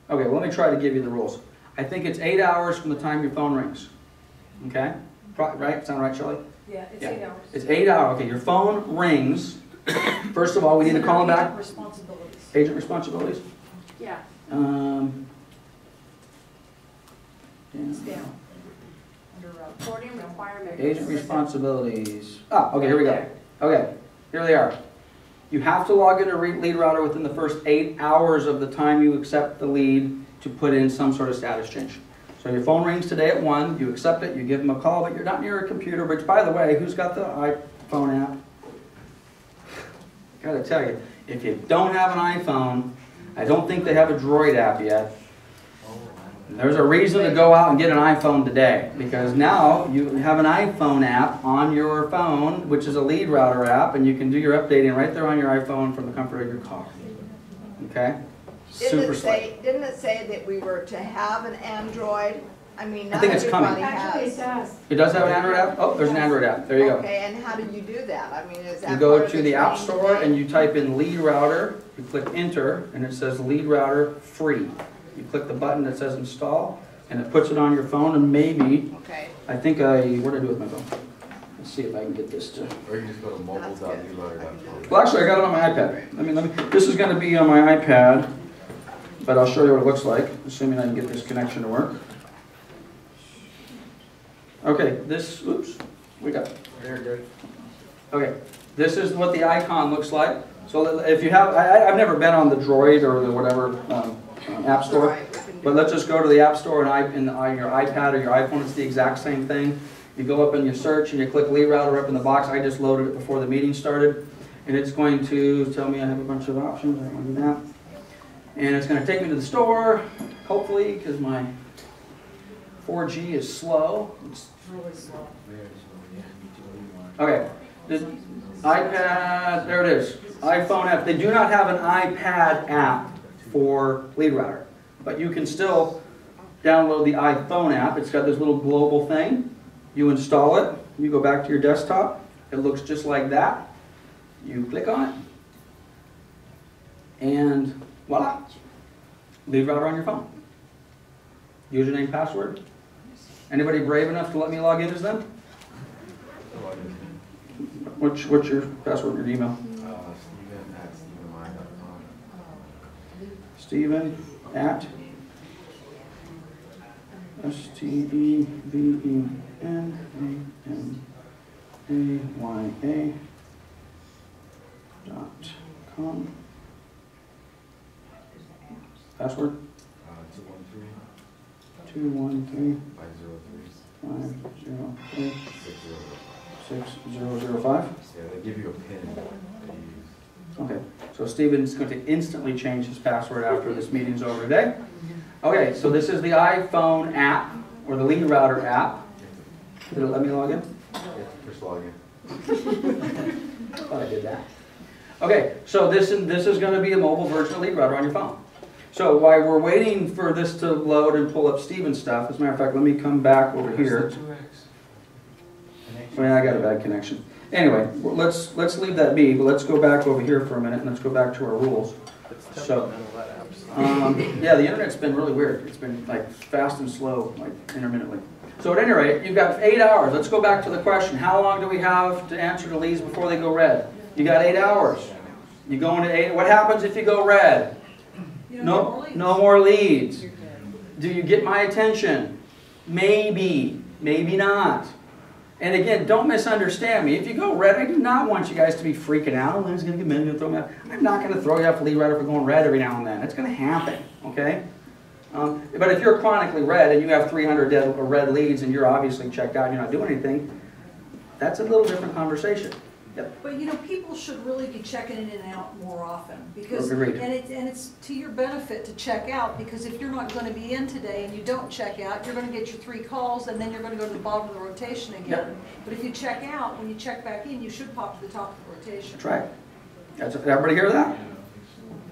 Okay, well, let me try to give you the rules. I think it's 8 hours from the time your phone rings. Okay? Right? Sound right, Shelley? Yeah, it's 8 hours. It's 8 hours. Okay, your phone rings. First of all, we need to call them back. Agent responsibilities. Agent responsibilities? Yeah. It's down. Under Reporting requirements. Agent responsibilities. Ah, okay, here we go. Okay, here they are. You have to log into Leadrouter within the first 8 hours of the time you accept the lead to put in some sort of status change. So your phone rings today at 1, you accept it, you give them a call, but you're not near a computer, which, by the way, who's got the iPhone app? Gotta tell you, if you don't have an iPhone, I don't think they have a Droid app yet. There's a reason to go out and get an iPhone today, because now you have an iPhone app on your phone, which is a Leadrouter app, and you can do your updating right there on your iPhone from the comfort of your car. Okay? Super slick. Didn't it say that we were to have an Android? I mean, I not think it's coming. everybody Actually, it has. does. It does have an Android app? Oh, there's an Android app. There you go. Okay, and how do you do that? I mean, is that You go part of to the App training Store today? and you type in Leadrouter, you click enter, and it says Leadrouter free. You click the button that says install, and it puts it on your phone, and maybe, Okay, what did I do with my phone? Let's see if I can get this to. Or you can just go to mobile.leadrouter.com. Well, actually, I got it on my iPad. This is going to be on my iPad, but I'll show you what it looks like, assuming I can get this connection to work. Okay, oops, we got it. Very good. Okay, this is what the icon looks like. So if you have, I've never been on the Droid or the whatever App Store, right, we can do but let's just go to the App Store and on your iPad or your iPhone, it's the exact same thing. You go up and you search and you click Leadrouter up in the box. I just loaded it before the meeting started, and it's going to tell me I have a bunch of options. I don't want to do that. And it's going to take me to the store, hopefully, because my 4G is slow. It's really slow. Okay, the iPad, there it is. iPhone app. They do not have an iPad app for Leadrouter, but you can still download the iPhone app. It's got this little global thing. You install it. You go back to your desktop. It looks just like that. You click on it, and voila, Leadrouter on your phone. Username, password. Anybody brave enough to let me log in as them? What's your password and your email? Steven at StevenAt StevenManaya.com. Password? 213 503 6005. Yeah, they give you a pin that you use. Okay, so Steven's going to instantly change his password after this meeting's over today. Okay, so this is the iPhone app, or the Leadrouter app. Did it let me log in? Yeah, just log in. Thought I did that. Okay, so this is going to be a mobile version of Leadrouter on your phone. So while we're waiting for this to load and pull up Steven's stuff, as a matter of fact, let me come back over here. I mean, I got a bad connection. Anyway, let's leave that be, but let's go back over here for a minute and let's go back to our rules. So, yeah, the internet's been really weird. It's been like fast and slow, like intermittently. So at any rate, you've got 8 hours. Let's go back to the question. How long do we have to answer the leads before they go red? You got 8 hours. You go into 8. What happens if you go red? No more leads. Do you get my attention? Maybe. Maybe not. And again, don't misunderstand me. If you go red, I do not want you guys to be freaking out. Oh, Lynn's going to get me to throw me out. I'm not going to throw you off the Leadrouter for going red every now and then. It's going to happen, okay? But if you're chronically red and you have 300 red leads and you're obviously checked out and you're not doing anything, that's a little different conversation. Yep. But you know, people should really be checking in and out more often because, Agreed. and it's to your benefit to check out, because if you're not going to be in today and you don't check out, you're going to get your 3 calls and then you're going to go to the bottom of the rotation again. Yep. But if you check out, when you check back in, you should pop to the top of the rotation. That's right. Everybody hear that?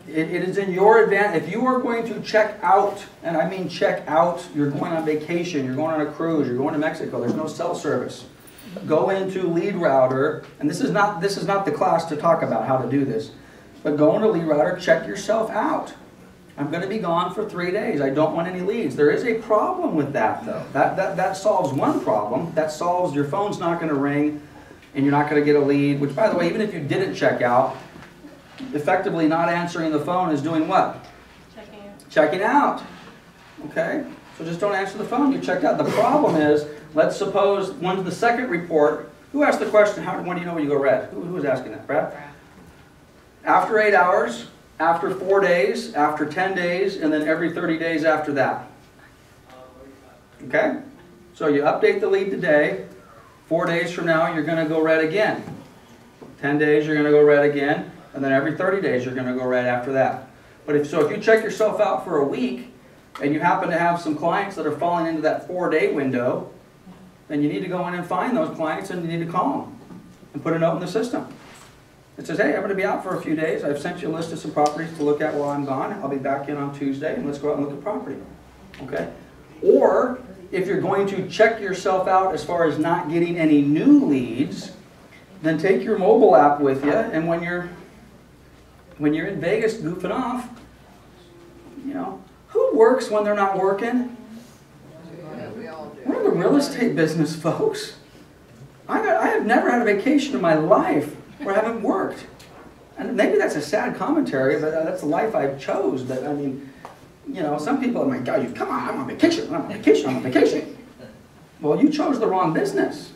It is in your advantage. If you are going to check out, and I mean check out, you're going on vacation, you're going on a cruise, you're going to Mexico, there's no cell service. Go into Leadrouter, and this is not the class to talk about how to do this, but go into Leadrouter, check yourself out. I'm going to be gone for 3 days. I don't want any leads. There is a problem with that, though. That solves one problem. That solves your phone's not going to ring, and you're not going to get a lead, which, by the way, even if you didn't check out, effectively not answering the phone is doing what? Checking out. Checking out. Okay? So just don't answer the phone. You checked out. The problem is, let's suppose when's the second report. Who asked the question, when do you know when you go red? Who was asking that? Brad? After 8 hours, after 4 days, after 10 days, and then every 30 days after that. Okay? So you update the lead today. 4 days from now, you're going to go red again. 10 days, you're going to go red again. And then every 30 days, you're going to go red after that. But if you check yourself out for a week, and you happen to have some clients that are falling into that 4-day window, then you need to go in and find those clients and you need to call them and put a note in the system. It says, hey, I'm going to be out for a few days. I've sent you a list of some properties to look at while I'm gone. I'll be back in on Tuesday and let's go out and look at property. Okay? Or if you're going to check yourself out as far as not getting any new leads, then take your mobile app with you, and when you're in Vegas goofing off, you know, who works when they're not working? We're in the real estate business, folks. I have never had a vacation in my life where I haven't worked. And maybe that's a sad commentary, but that's the life I chose. But I mean, you know, some people are like, God, come on, I'm on vacation, I'm on vacation, I'm on vacation. Well, you chose the wrong business.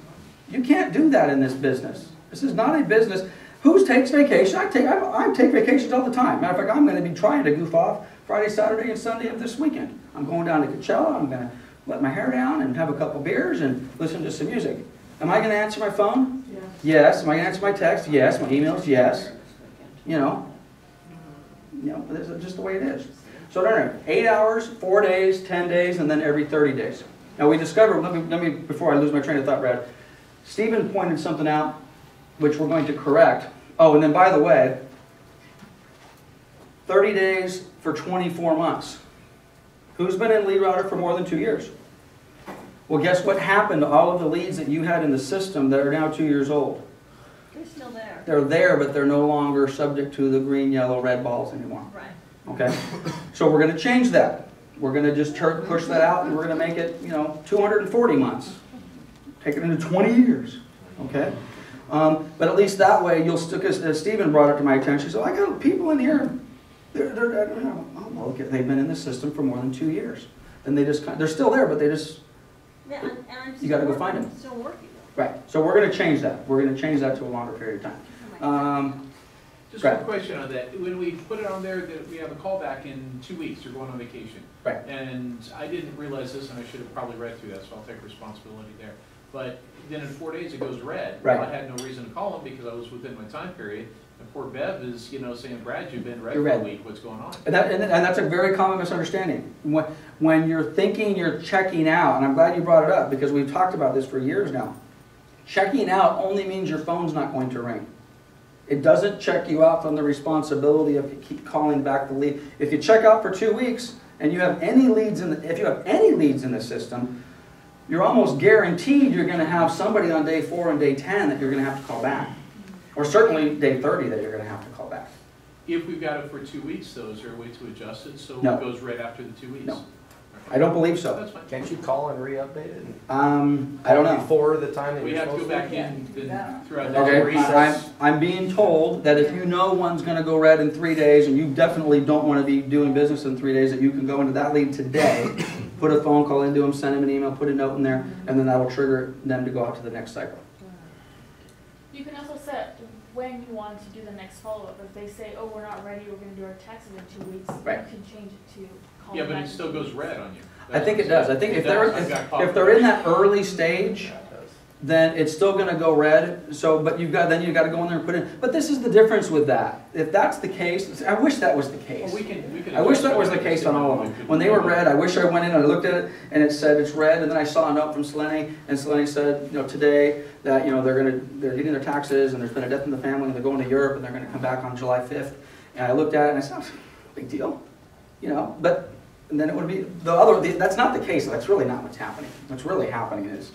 You can't do that in this business. This is not a business. Who takes vacation? I take vacations all the time. Matter of fact, I'm going to be trying to goof off Friday, Saturday, and Sunday of this weekend. I'm going down to Coachella. I'm going to let my hair down and have a couple beers and listen to some music. Am I going to answer my phone? Yeah. Yes. Am I going to answer my text? Yes. My emails? Yes. You know, this is just the way it is. So anyway, 8 hours, 4 days, 10 days, and then every 30 days. Now we discovered, let me before I lose my train of thought, Brad, Stephen pointed something out which we're going to correct. Oh, and then by the way, 30 days for 24 months. Who's been in Leadrouter for more than 2 years? Well, guess what happened to all of the leads that you had in the system that are now 2 years old? They're still there. They're there, but they're no longer subject to the green, yellow, red balls anymore. Right. Okay? So we're going to change that. We're going to just push that out, and we're going to make it, 240 months. Take it into 20 years. Okay? But at least that way, you'll still, because Stephen brought it to my attention, so I got people in here, they've been in the system for more than 2 years. And they're still there, but they just, Yeah, and I'm you gotta go still find working, them. still working. right. So we're going to change that. We're going to change that to a longer period of time. Just Right. one question on that. When we put it on there that we have a callback in 2 weeks, you're going on vacation. Right. And I didn't realize this, and I should have probably read through that, so I'll take responsibility there. But then in 4 days, it goes red. Right. Well, I had no reason to call him because I was within my time period. And poor Bev is, saying, Brad, you've been red You're for a red. week. What's going on? And that's a very common misunderstanding. When you're thinking you're checking out, and I'm glad you brought it up because we've talked about this for years now. Checking out only means your phone's not going to ring. It doesn't check you out from the responsibility of you keep calling back the lead. If you check out for 2 weeks and you have any leads if you have any leads in the system, you're almost guaranteed you're going to have somebody on day 4 and day 10 that you're going to have to call back. Or certainly day 30 that you're going to have to call back. If we've got it for 2 weeks, though, is there a way to adjust it so No. it goes red after the 2 weeks? No. Okay. I don't believe so. That's fine. Can't you call and re-update it? I don't know. Before the time that We you're have to go supposed to? back in then throughout And the then Okay, recess. I'm being told that if you know one's going to go red in 3 days and you definitely don't want to be doing business in 3 days, that you can go into that lead today, put a phone call into them, send them an email, put a note in there, and then that'll trigger them to go out to the next cycle. You can also set when you want to do the next follow-up. If they say, oh, we're not ready, we're gonna do our taxes in 2 weeks, Right. you can change it to call Yeah, them but back it still in 2 goes weeks. red on you. I think it does. I think if It does. they're I've got caught if they're in that early stage, Yeah, it does. then it's still going to go red. So, but you've got to go in there and put in. But this is the difference with that. If that's the case, I wish that was the case. Well, we can I wish adjust that was it. the case on all of them. When they were red, I wish I went in and I looked at it and it said it's red, and then I saw a note from Selene, and Selene said, today that they're getting their taxes and there's been a death in the family and they're going to Europe and they're going to come back on July 5th. And I looked at it and I said, oh, big deal, But and then it would be that's not the case. That's really not what's happening. What's really happening is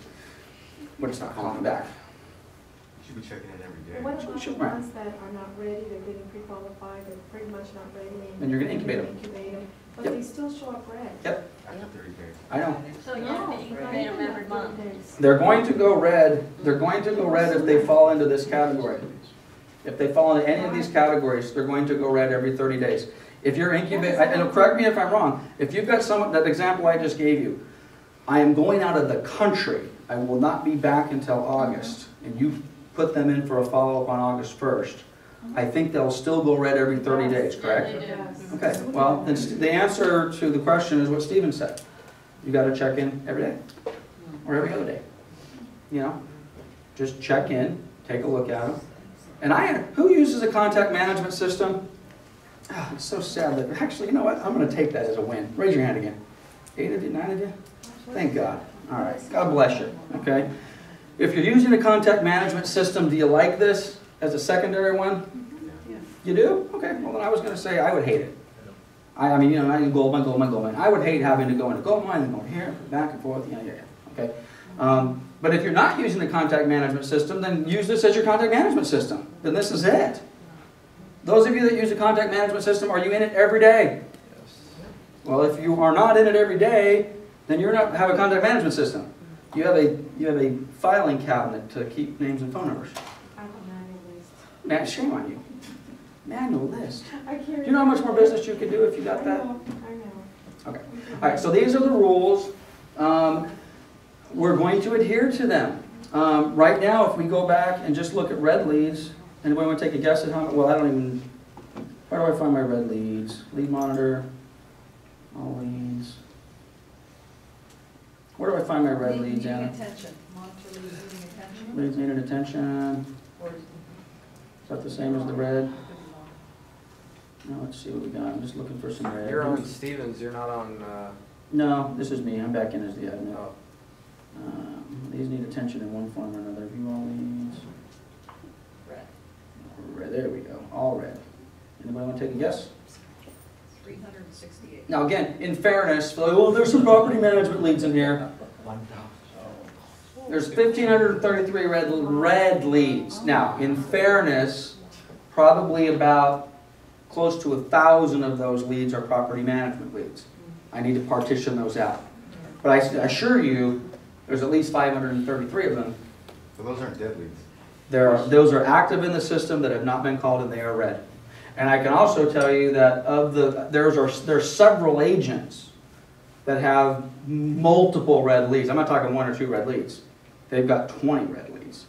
we're just not calling them back. You should be checking in every day. What about the Sure. ones that are not ready, they're getting pre-qualified, they're pretty much not ready? And you're gonna incubate them. Incubate them, but Yep. they still show up red. Yep, After 30 days. I know. So you have to incubate them every month. They're going to go red. They're going to go red if they fall into this category. If they fall into any of these categories, they're going to go red every 30 days. If you're incubating, and correct me if I'm wrong, if you've got someone, that example I just gave you, I am going out of the country, I will not be back until August, and you put them in for a follow-up on August 1st, I think they'll still go red every 30 days, correct? Yes. Okay, well, then the answer to the question is what Stephen said. You got to check in every day, or every other day. Just check in, take a look at them. And who uses a contact management system? Oh, it's so sad that, actually, you know what? I'm going to take that as a win. Raise your hand again. 8 of you, 9 of you? Thank God. All right, God bless you, okay? If you're using a contact management system, do you like this as a secondary one? You do? Okay, well then I was going to say I would hate it. I mean, I need Goldman. I would hate having to go into Goldman and go here, back and forth, okay? But if you're not using a contact management system, then use this as your contact management system. Then this is it. Those of you that use a contact management system, are you in it every day? Well, if you are not in it every day, then you don't have a contact management system. You have a filing cabinet to keep names and phone numbers. I have a manual list. Man, shame on you. Manual list. I carry. Do you know how much more business you could do if you got that? I know. Okay. All right, so these are the rules. We're going to adhere to them. Right now, if we go back and just look at red leads, anybody want to take a guess at how, well, I don't even, where do I find my red leads? Lead monitor, all leads. Where do I find my red leads, Anna? Attention, monitor leads needing attention. Leads needed attention. Is that the same as the red? No, let's see what we got. I'm just looking for some red. You're on Stevens, you're not on, No, this is me. I'm back in as the admin. oh. These need attention in one form or another. View all leads. Red. There we go. All red. Anybody want to take a guess? 368. Now again, in fairness, like, well, there's some property management leads in here. There's 1,533 red leads. Now, in fairness, probably about close to 1,000 of those leads are property management leads. I need to partition those out. But I assure you, there's at least 533 of them. So those aren't dead leads. Those are active in the system that have not been called, and they are red. And I can also tell you that there's several agents that have multiple red leads. I'm not talking 1 or 2 red leads. They've got 20 red leads.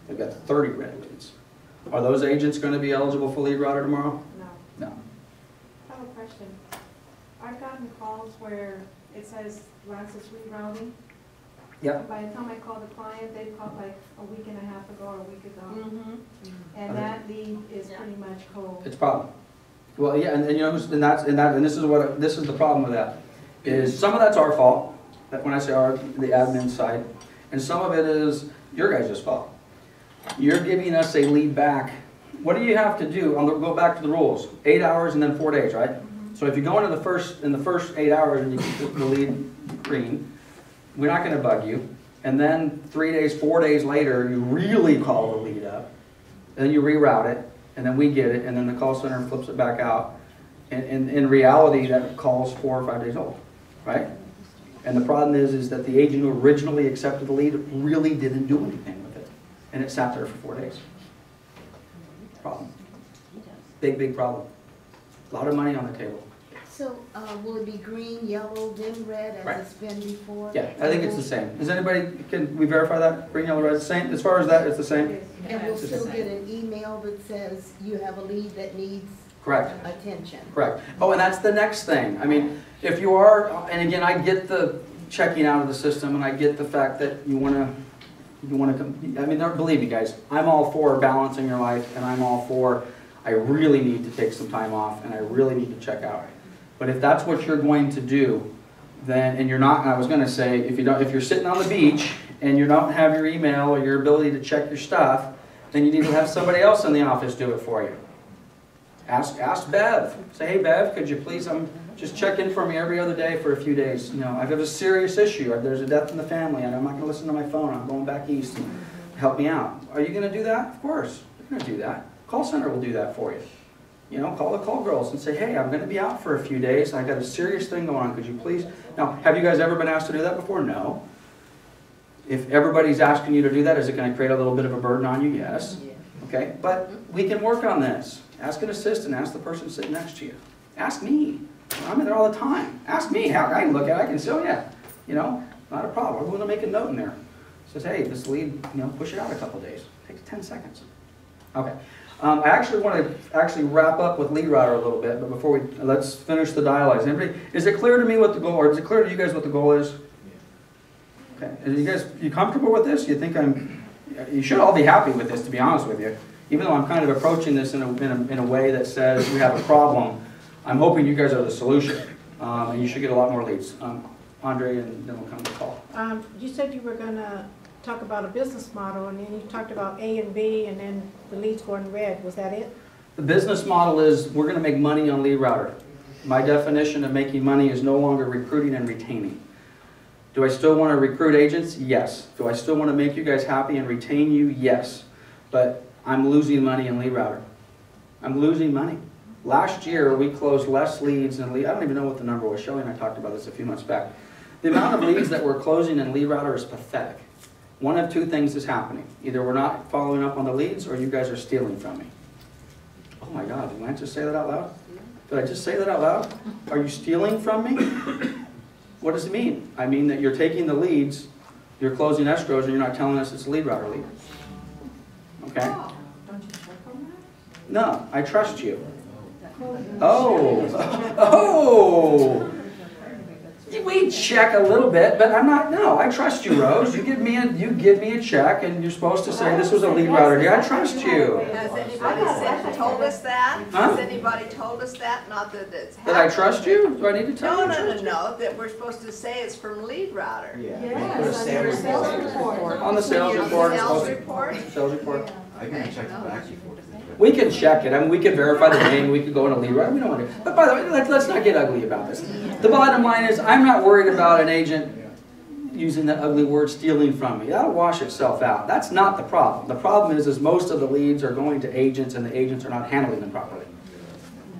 They've got 30 red leads. Are those agents going to be eligible for Leadrouter tomorrow? No. No. I have a question. I've gotten calls where it says Lance's rerouting. Yep. By the time I call the client, they've called like a week and a half ago or a week ago. Mm-hmm. And that lead is Yeah. pretty much cold. It's a problem. Well, yeah, and you know, and this is the problem with that. Is some of that's our fault. That when I say our, the admin side, and some of it is your guys' fault. You're giving us a lead back. What do you have to do? Go back to the rules. 8 hours and then 4 days, right? So if you go into the first 8 hours and you keep the lead green, we're not going to bug you. And then 3 days, 4 days later, you really call the lead up. And then you reroute it, and then we get it, and then the call center flips it back out. And in reality, that call's 4 or 5 days old, right? And the problem is that the agent who originally accepted the lead really didn't do anything with it. And it sat there for 4 days. Problem. Big, big problem. A lot of money on the table. So, will it be green, yellow, then red as Right. it's been before? Yeah, I think it's the same. Is anybody, can we verify that? Green, yellow, red, same? As far as that, it's the same? And we'll still get an email that says you have a lead that needs Correct. attention. Correct. Oh, and that's the next thing. I mean, if you are, and again, I get the checking out of the system, and I get the fact that you want to, I mean, believe me guys, I'm all for balancing your life, and I'm all for, I really need to take some time off, and I really need to check out. But if that's what you're going to do, then, and you're not, I was going to say, if you're sitting on the beach, and you don't have your email or your ability to check your stuff, then you need to have somebody else in the office do it for you. Ask Bev. Say, hey Bev, could you please just check in for me every other day for a few days. You know, I have a serious issue. There's a death in the family, and I'm not going to listen to my phone. I'm going back east. And help me out. Are you going to do that? Of course. You're going to do that. Call center will do that for you. You know, call the call girls and say, hey, I'm going to be out for a few days. I got a serious thing going on. Could you please? Now, have you guys ever been asked to do that before? No. If everybody's asking you to do that, is it going to create a little bit of a burden on you? Yes. Okay. But we can work on this. Ask an assistant. Ask the person sitting next to you. Ask me. I'm in there all the time. Ask me. I can look at it. I can say, oh, yeah. You know, not a problem. We're going to make a note in there. It says, hey, this lead, you know, push it out a couple days. It takes 10 seconds. Okay. I actually want to wrap up with Leadrouter a little bit, but before let's finish the dialogues. Everybody, is it clear to me what the goal, or is it clear to you guys what the goal is? Okay. Are you comfortable with this? You think you should all be happy with this, to be honest with you. Even though I'm kind of approaching this in a way that says we have a problem, I'm hoping you guys are the solution, and you should get a lot more leads. Andre, and then we'll come to the call. You said you were going to talk about a business model, and then you talked about A and B, and then the leads going red. Was that it? The business model is we're going to make money on Leadrouter. My definition of making money is no longer recruiting and retaining. Do I still want to recruit agents? Yes. Do I still want to make you guys happy and retain you? Yes. But I'm losing money in Leadrouter. I'm losing money. Last year, we closed less leads than I don't even know what the number was. Shelley and I talked about this a few months back. The amount of leads that we're closing in Leadrouter is pathetic. One of two things is happening. Either we're not following up on the leads, or you guys are stealing from me. Oh my God, did I just say that out loud? Did I just say that out loud? Are you stealing from me? What does it mean? I mean that you're taking the leads, you're closing escrows, and you're not telling us it's a Leadrouter lead. Okay? Don't you check on that? No, I trust you. Oh, oh! We check a little bit, but I'm not. No, I trust you, Rose. You give me a check, and you're supposed to say this was a Leadrouter deal. I trust you. Has anybody told us that? Huh? Has anybody told us that? Not that it's happened. Did I trust you? Do I need to tell No, you? no, that we're supposed to say it's from Leadrouter. Yeah. Yes, on your sales report. On the sales report. Sales report? Sales report. I can check it back before. We can check it. I mean, we can verify the name. We could go in a lead router. We don't want to. But by the way, let's not get ugly about this. The bottom line is, I'm not worried about an agent using that ugly word stealing from me. That'll wash itself out. That's not the problem. The problem is most of the leads are going to agents and the agents are not handling them properly.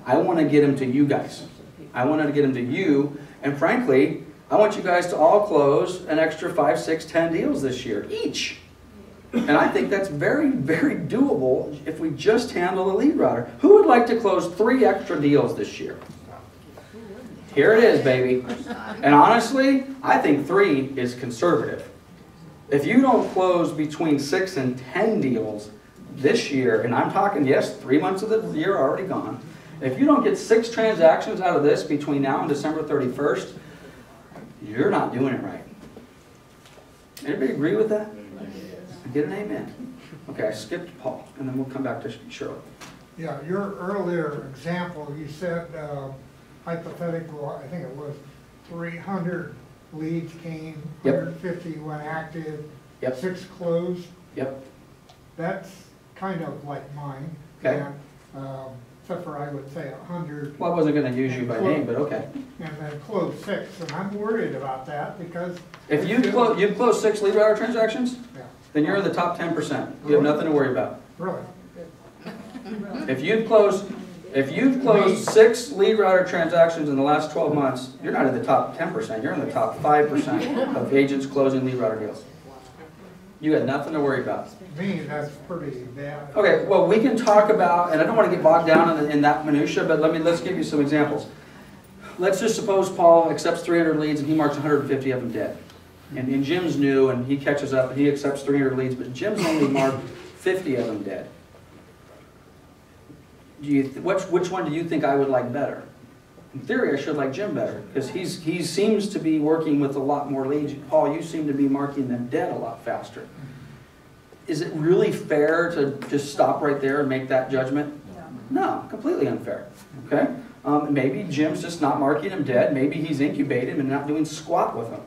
I want to get them to you guys. I want to get them to you, and frankly, I want you guys to all close an extra 5, 6, 10 deals this year, each. And I think that's very, very doable if we just handle the lead router. Who would like to close 3 extra deals this year? Here it is, baby. And honestly, I think 3 is conservative. If you don't close between 6 and 10 deals this year, and I'm talking, yes, 3 months of the year are already gone. If you don't get 6 transactions out of this between now and December 31st, you're not doing it right. Anybody agree with that? Get an amen. Okay, I skipped Paul, and then we'll come back to Shirley. Yeah, your earlier example, you said hypothetical, I think it was 300 leads came, Yep. 150 went active, Yep. 6 closed. Yep. That's kind of like mine. Okay. And, except for I would say 100. Well, I wasn't going to use you by name, but okay. And then close 6, and I'm worried about that because. If you've closed 6 lead router transactions, Yeah, then you're in the top 10%. You have nothing to worry about. really. If you've closed 6 lead router transactions in the last 12 months, you're not in the top 10%. You're in the top 5% of agents closing lead router deals. You got nothing to worry about. To me, that's pretty bad. Okay, well, we can talk about, and I don't want to get bogged down in that minutia, but let's give you some examples. Let's just suppose Paul accepts 300 leads and he marks 150 of them dead. And Jim's new and he catches up and he accepts 300 leads, but Jim's only marked 50 of them dead. Which one do you think I would like better? In theory, I should like Jim better because he seems to be working with a lot more leads. Paul, you seem to be marking them dead a lot faster. Is it really fair to just stop right there and make that judgment? No, completely unfair. Okay? Maybe Jim's just not marking them dead. Maybe he's incubated and not doing squat with them.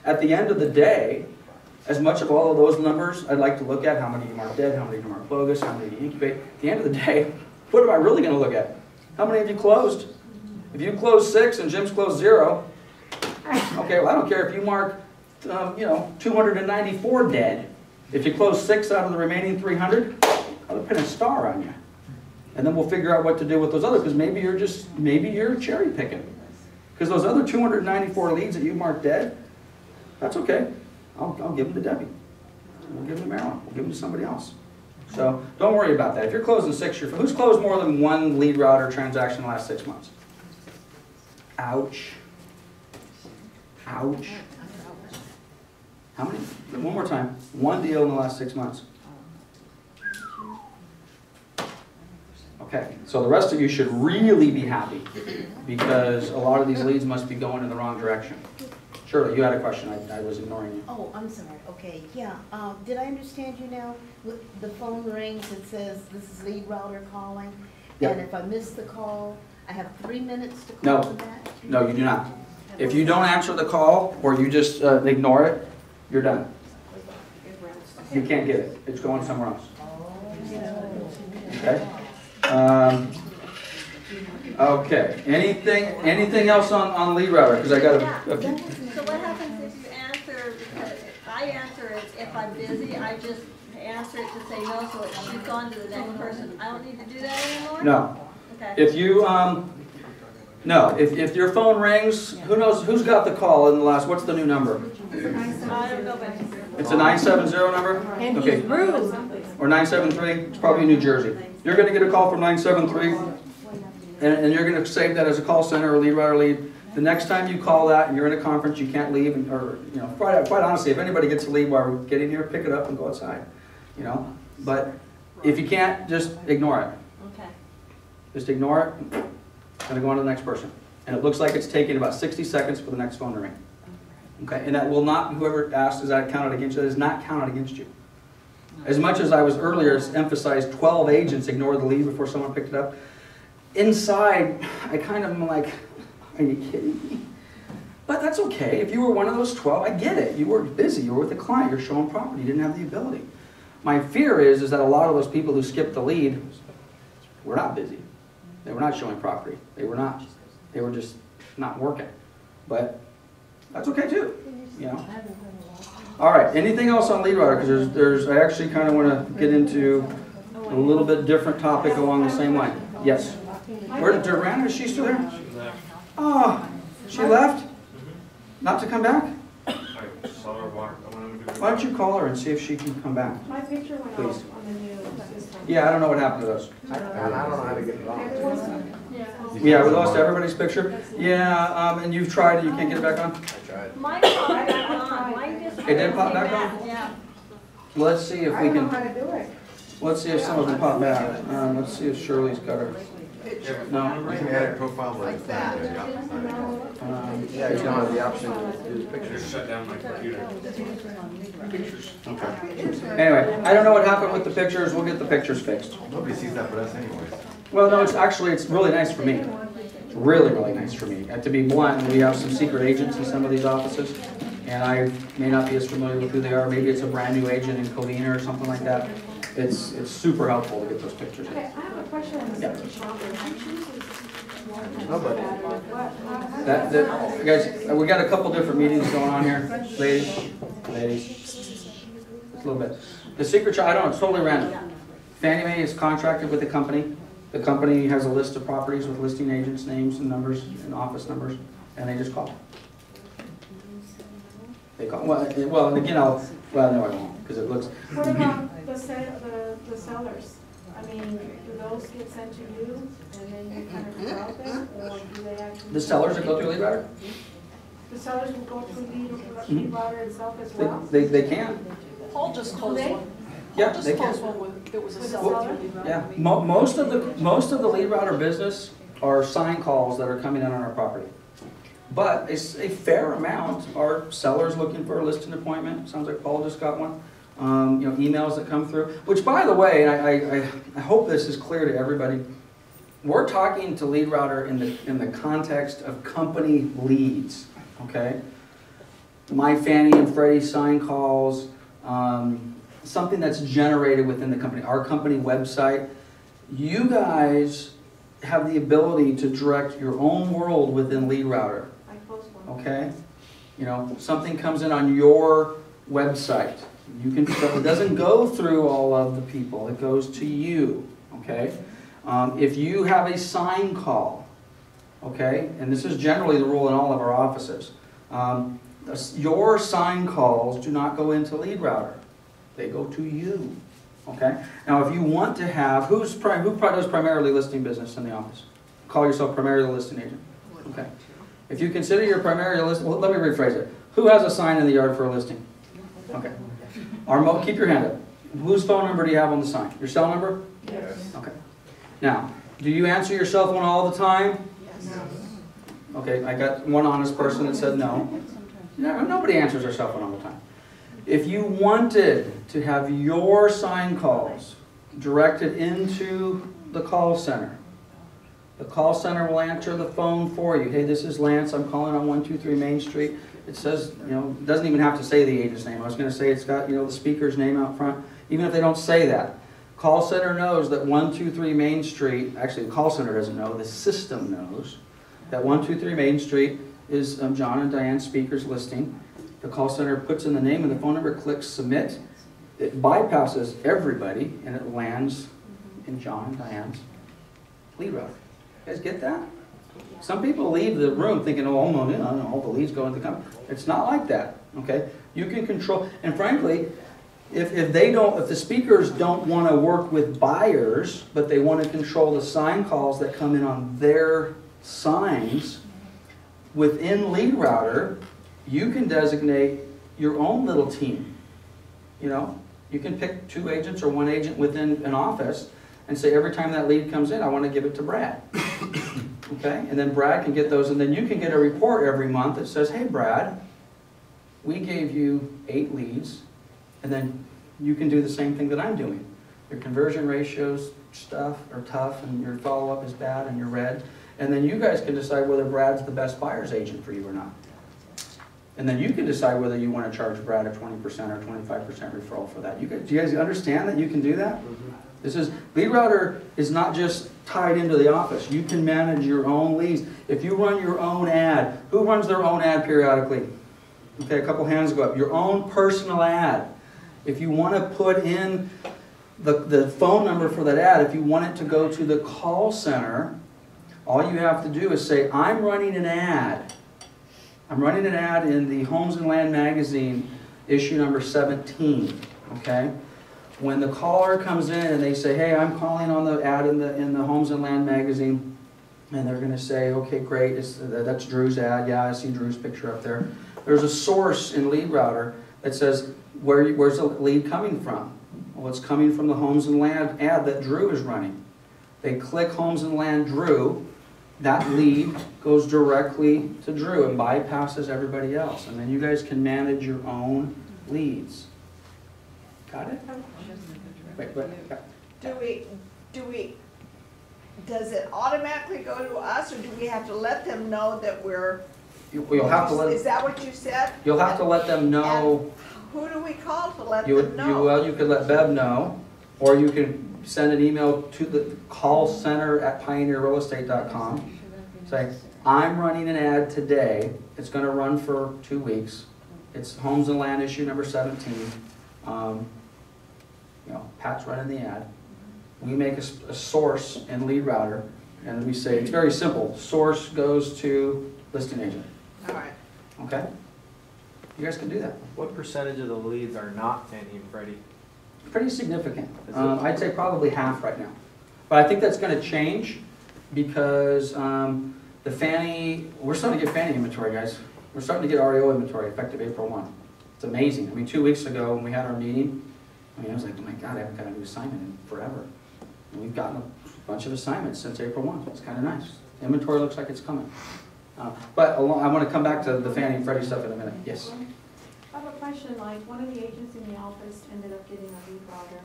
At the end of the day, as much of all of those numbers I'd like to look at, how many you mark dead, how many you mark bogus, how many you incubate, at the end of the day, what am I really going to look at? How many have you closed? If you close 6 and Jim's closed 0, okay, well, I don't care if you mark, 294 dead. If you close 6 out of the remaining 300, I'll pin a star on you. And then we'll figure out what to do with those others, because maybe you're cherry picking. Because those other 294 leads that you marked dead, that's okay. I'll give them to Debbie. We'll give them to Marilyn. We'll give them to somebody else. So don't worry about that. If you're closing 6, who's closed more than 1 lead router transaction in the last 6 months? Ouch. Ouch. How many? One more time. 1 deal in the last 6 months. Okay, so the rest of you should really be happy because a lot of these leads must be going in the wrong direction. Shirley, you had a question. I was ignoring you. Oh, I'm sorry. Okay, yeah. Did I understand you now? The phone rings, it says this is lead router calling. Yep. And if I miss the call, I have 3 minutes to call No. them back? No, you do not. If you don't answer the call or you just ignore it, you're done. You can't get it. It's going somewhere else. Okay? Okay. Anything else on lead router? Because I got a few. So what happens if you answer, because I answer it if I'm busy, I just answer it to say no, so it shoots on to the next person. I don't need to do that anymore? No. Okay. If you, no, if your phone rings, who knows, who's got the call in the last, what's the new number? I don't know, but. It's a 970 number? And Okay. he's rude. Or 973, it's probably New Jersey. You're going to get a call from 973, and you're going to save that as a call center or lead router lead. The next time you call that and you're in a conference, you can't leave, or quite honestly, if anybody gets a lead while we're getting here, pick it up and go outside. But if you can't, just ignore it. Okay. Just ignore it, and go on to the next person. And it looks like it's taking about 60 seconds for the next phone to ring. Okay, and that will not, whoever asked, is that counted against you? That is not counted against you. As much as I was earlier emphasized 12 agents ignored the lead before someone picked it up, inside, I kind of am like, are you kidding me? But that's okay. If you were one of those 12, I get it. You were busy. You were with a client. You're showing property. You didn't have the ability. My fear is that a lot of those people who skipped the lead were not busy. They were not showing property. They were not. They were just not working. But that's okay too, you know. All right, anything else on Leadrouter? Because I actually kind of want to get into a little bit different topic along the same line. Yes. Where did Duran? Is she still there? She left. Oh, she left? Not to come back? I saw her walk. I went over to Why don't you call her and see if she can come back? My picture went Please. off on the news this time. Yeah, I don't know what happened to those. And I don't know how to get it on. Yeah, we lost everybody's picture. Yeah, and you've tried and you can't get it back on? I tried. Mine popped back on, mine just. It did pop back came on? Yeah. Let's see if I we don't know can, how to do it. let's see if some of them pop back. Let's see if Shirley's got her. No? You can add a profile like that. Yeah, you don't have the option to do the pictures. Just shut down my computer. Okay. Anyway, I don't know what happened with the pictures. We'll get the pictures fixed. Nobody sees that but us anyways. Well, no, it's really nice for me. It's really, really nice for me. To be blunt, we have some secret agents in some of these offices, and I may not be as familiar with who they are. Maybe it's a brand new agent in Covina or something like that. It's super helpful to get those pictures Okay, I in. have a question on the Yeah. city shopper. Who chooses one? Nobody. Guys, we got a couple different meetings going on here. Ladies. Just a little bit. The secret shop, I don't know, it's totally random. Fannie Mae is contracted with the company. The company has a list of properties with listing agents' names and numbers and office numbers, and they just call. They call, well, and again, no, I won't, because it looks. What about the sellers? I mean, do those get sent to you and then you kind of route them, or do they actually? The sellers that go through Leadrouter? The sellers will go through Leadrouter itself as well? They can. Paul just closed They- one. Yeah, Paul they just closed can. one with, there was a With a seller. seller? Yeah, most of the Leadrouter business are sign calls that are coming in on our property. But a fair amount are sellers looking for a listing appointment. Sounds like Paul just got one. You know, emails that come through. Which, by the way, I hope this is clear to everybody. We're talking to Leadrouter in the context of company leads. Okay, my Fannie and Freddie sign calls. Something that's generated within the company, our company website. You guys have the ability to direct your own world within Leadrouter. I closed one. Okay, you know, something comes in on your website. You can, so it doesn't go through all of the people, it goes to you, okay? If you have a sign call, okay, and this is generally the rule in all of our offices, your sign calls do not go into Leadrouter, they go to you, okay? Now, if you want to have, who does primarily listing business in the office? Call yourself primarily listing agent, okay? If you consider your primary listing, well, let me rephrase it. Who has a sign in the yard for a listing? Okay. Keep your hand up. Whose phone number do you have on the sign? Your cell number? Yes. Okay. Now, do you answer your cell phone all the time? Yes. Okay, I got one honest person that said no. Nobody answers their cell phone all the time. If you wanted to have your sign calls directed into the call center, the call center will answer the phone for you. Hey, this is Lance. I'm calling on 123 Main Street. It says, you know, it doesn't even have to say the agent's name. I was going to say it's got, you know, the speaker's name out front. Even if they don't say that. Call center knows that 123 Main Street, actually the call center doesn't know, the system knows that 123 Main Street is John and Diane Speaker's listing. The call center puts in the name and the phone number, clicks submit. It bypasses everybody and it lands in John and Diane's Leadrouter. You guys get that? Some people leave the room thinking, oh, all the leads go into the company. It's not like that, okay? You can control, and frankly, if the speakers don't want to work with buyers, but they want to control the sign calls that come in on their signs, within Leadrouter, you can designate your own little team. You know, you can pick 2 agents or 1 agent within an office and say every time that lead comes in, I want to give it to Brad. Okay, and then Brad can get those, and then you can get a report every month that says, hey Brad, we gave you 8 leads, and then you can do the same thing that I'm doing. Your conversion ratios stuff are tough, and your follow-up is bad, and you're red, and then you guys can decide whether Brad's the best buyer's agent for you or not. And then you can decide whether you want to charge Brad a 20% or 25% referral for that. Do you guys understand that you can do that? This is, Leadrouter is not just tied into the office. You can manage your own leads. If you run your own ad, who runs their own ad periodically? Okay, a couple hands go up. Your own personal ad. If you want to put in the phone number for that ad, if you want it to go to the call center, all you have to do is say, I'm running an ad. I'm running an ad in the Homes and Land magazine, issue number 17, okay? When the caller comes in and they say, hey, I'm calling on the ad in the Homes and Land magazine, and they're going to say, okay, great, that's Drew's ad. Yeah, I see Drew's picture up there. There's a source in Leadrouter that says, where's the lead coming from? Well, it's coming from the Homes and Land ad that Drew is running. They click Homes and Land Drew, that lead goes directly to Drew and bypasses everybody else. And then you guys can manage your own leads. Got it? Wait. Does it automatically go to us, or do we have to let them know that we're? You'll have to let. Is that what you said? You'll have to let them know. And who do we call to let them know? Well, you could let Bev know, or you could send an email to the call center at pioneerrealestate.com. Say, I'm running an ad today. It's going to run for 2 weeks. It's Homes and Land issue number 17. Pat's running the ad. We make a source in Leadrouter, and we say, it's very simple. Source goes to listing agent. All right. Okay? You guys can do that. What percentage of the leads are not Fannie and Freddie? Pretty significant. I'd say probably half right now. But I think that's going to change because the Fannie, we're starting to get Fannie inventory, guys. We're starting to get REO inventory effective April 1. It's amazing. I mean, 2 weeks ago when we had our meeting, I was like, oh my God, I haven't got a new assignment in forever. And we've gotten a bunch of assignments since April 1. It's kind of nice. Inventory looks like it's coming. But I want to come back to the Fannie and Freddie stuff in a minute. Yes? I have a question, like one of the agents in the office ended up getting a Leadrouter.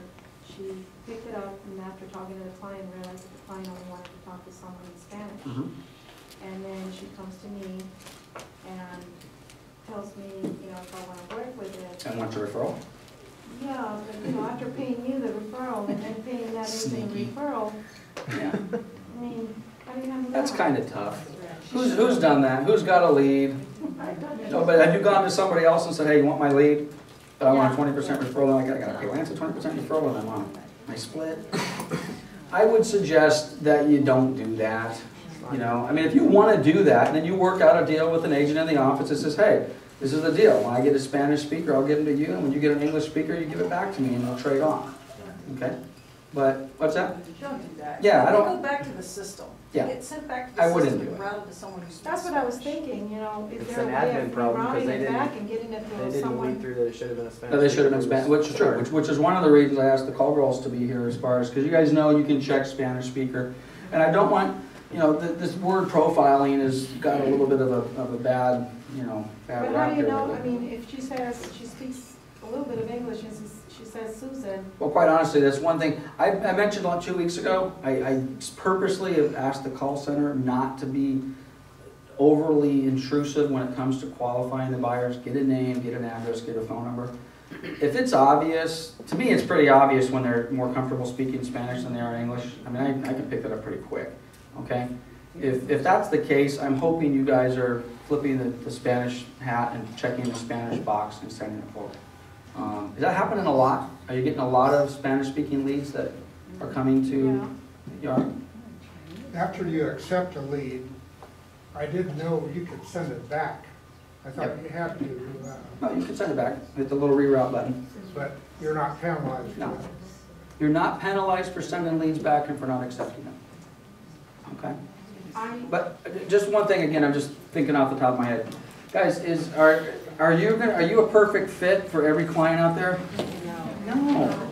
She picked it up and after talking to the client realized that the client only wanted to talk to someone in Spanish. And then she comes to me and tells me, if I want to work with it. And wants a referral? Yeah, but after paying you the referral and then paying that agent the referral, Yeah. I mean, how do you handle that? That's kind of tough. Who's done that? Who's got a lead? No, but have you gone to somebody else and said, hey, you want my lead? But I want a 20% referral, and I got to pay Lance a 20% referral, and I want my split. I would suggest that you don't do that. I mean, if you want to do that, then you work out a deal with an agent in the office that says, hey, this is the deal. When I get a Spanish speaker, I'll give them to you, and when you get an English speaker, you give it back to me, and we'll trade off. Okay? But, what's that? Don't do that. Yeah, I don't. Go back to the system. Yeah. Get sent back to I the wouldn't system do and it. routed to someone who speaks That's what I was Spanish. thinking, is It's there a an way admin of problem because rerouting they it didn't- back and getting it They to didn't read someone? through that it should have been a Spanish. No, they should have been speaker. Spanish, which is true, which is one of the reasons I asked the call girls to be here as far as, because you guys know you can check Spanish speaker. And I don't want, this word profiling has got a little bit of a bad, bad But how rap do you here know, lately. I mean, if she speaks a little bit of English and she says Susan, Well, quite honestly, that's one thing. I mentioned 2 weeks ago, I purposely have asked the call center not to be overly intrusive when it comes to qualifying the buyers. Get a name, get an address, get a phone number. If it's obvious, to me it's pretty obvious when they're more comfortable speaking Spanish than they are English. I mean, I can pick that up pretty quick, okay? If that's the case, I'm hoping you guys are flipping the Spanish hat and checking the Spanish box and sending it forward. Is that happening a lot? Are you getting a lot of Spanish-speaking leads that are coming to your? After you accept a lead, I didn't know you could send it back. I thought you had to, No, you can send it back. Hit the little reroute button. but you're not penalized for No. that. You're not penalized for sending leads back and for not accepting them. Okay? But just one thing, again, I'm just thinking off the top of my head. Guys, are you a perfect fit for every client out there? No.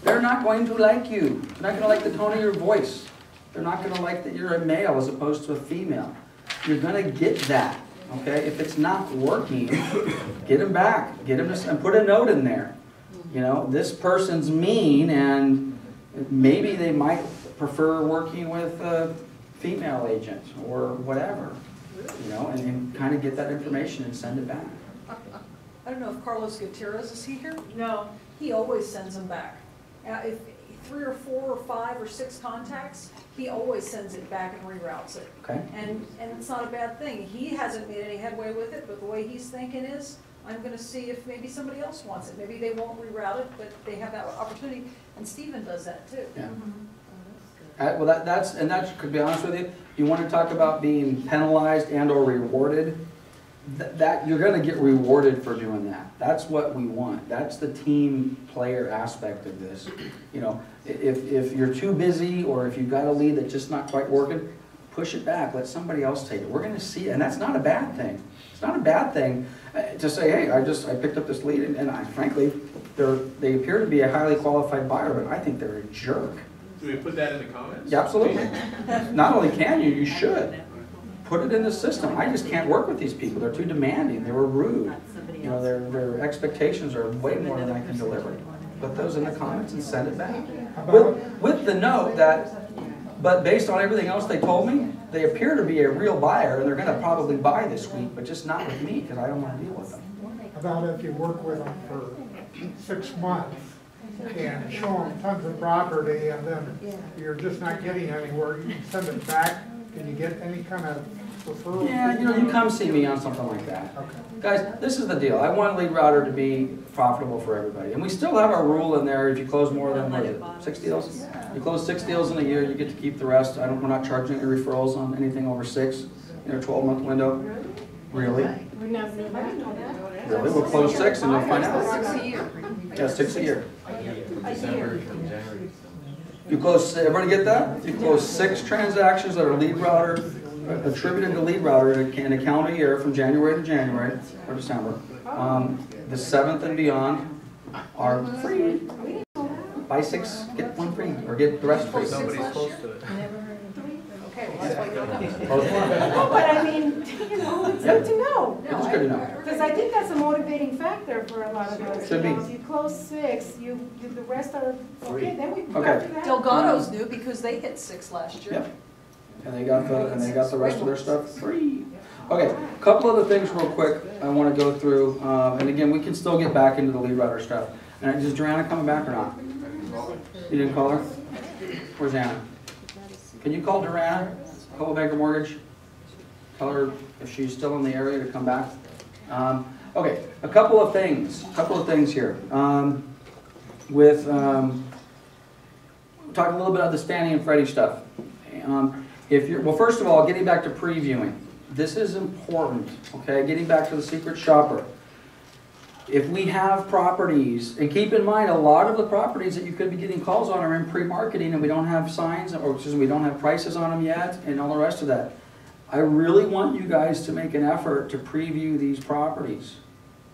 They're not going to like you. They're not going to like the tone of your voice. They're not going to like that you're a male as opposed to a female. You're going to get that. Okay? If it's not working, get them back. Get them and put a note in there. This person's mean, and maybe they might prefer working with a female agent or whatever. And kind of get that information and send it back. I don't know if Carlos Gutierrez is he here? No. He always sends them back. If 3 or 4 or 5 or 6 contacts, he always sends it back and reroutes it. Okay. And it's not a bad thing. He hasn't made any headway with it, but the way he's thinking is, I'm gonna see if maybe somebody else wants it. Maybe they won't reroute it, but they have that opportunity, and Stephen does that too. Yeah. Well, that's, and that, to be honest with you, you want to talk about being penalized and or rewarded, that, you're gonna get rewarded for doing that. That's what we want. That's the team player aspect of this. You know, if you're too busy, or if you've got a lead that's just not quite working, push it back, let somebody else take it. We're gonna see it, and that's not a bad thing. It's not a bad thing to say, hey, I picked up this lead, and I, frankly, they appear to be a highly qualified buyer, but I think they're a jerk. Do we put that in the comments? Yeah, absolutely. Not only can you, you should. Put it in the system. I just can't work with these people. They're too demanding. They were rude. You know, their expectations are way more than I can deliver. Put those in the comments and send it back. With the note that, but based on everything else they told me, they appear to be a real buyer, and they're going to probably buy this week, but just not with me, because I don't want to deal with them. About if you work with them for 6 months and show them tons of property, and then you're just not getting anywhere, you can send it back. Can you get any kind of referral? Yeah, you know, you come see me on something like that. Okay. Guys, this is the deal. I want Leadrouter to be profitable for everybody. And we still have our rule in there, if you close more than, what is it, 6 deals? You close 6 deals in a year, you get to keep the rest. We're not charging any referrals on anything over 6 in a 12-month window. Really? We never knew that. Really? We'll close 6 and you'll find out. 6 a year. Yeah, 6 a year. December from January. You close, everybody get that? You close 6 transactions that are Leadrouter, attributed to Leadrouter in a calendar year from January to January, or December. The 7th and beyond are free. Buy 6, get 1 free, or get the rest free. Somebody's close to it. Okay, well, that's why you don't know. Close one. No, but I mean, you know, it's good to know. It's good to know. Because I think that's a motivating factor for a lot of us. Should be. You know, if you close 6, the rest are, okay, then we Okay. after that. Delgado's new because they hit 6 last year. Yep. And they got the rest of their stuff free. Okay, a couple other things real quick I want to go through. And again, we can still get back into the Leadrouter stuff. And is Joanna coming back or not? You didn't call her? Where's Anna? Can you call Joanna, Coldwell Banker Mortgage? Tell her if she's still in the area to come back. Okay, a couple of things here. Talk a little bit about this Fannie and Freddie stuff. Well, first of all, getting back to previewing. This is important, okay? Getting back to the secret shopper. If we have properties, and keep in mind, a lot of the properties that you could be getting calls on are in pre-marketing, and we don't have signs, or excuse me, we don't have prices on them yet, and all the rest of that. I really want you guys to make an effort to preview these properties.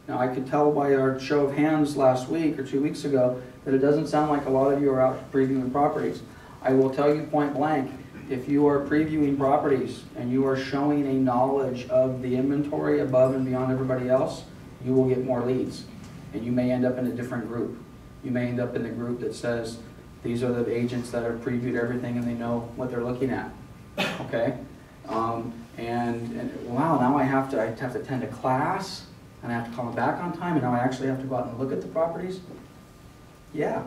Now, I could tell by our show of hands last week or 2 weeks ago that it doesn't sound like a lot of you are out previewing properties. I will tell you point blank, if you are previewing properties and you are showing a knowledge of the inventory above and beyond everybody else, you will get more leads. And you may end up in a different group. You may end up in the group that says, these are the agents that have previewed everything and they know what they're looking at. Okay? And wow, now I have to attend a class, and I have to call them back on time, and now I actually have to go out and look at the properties? Yeah.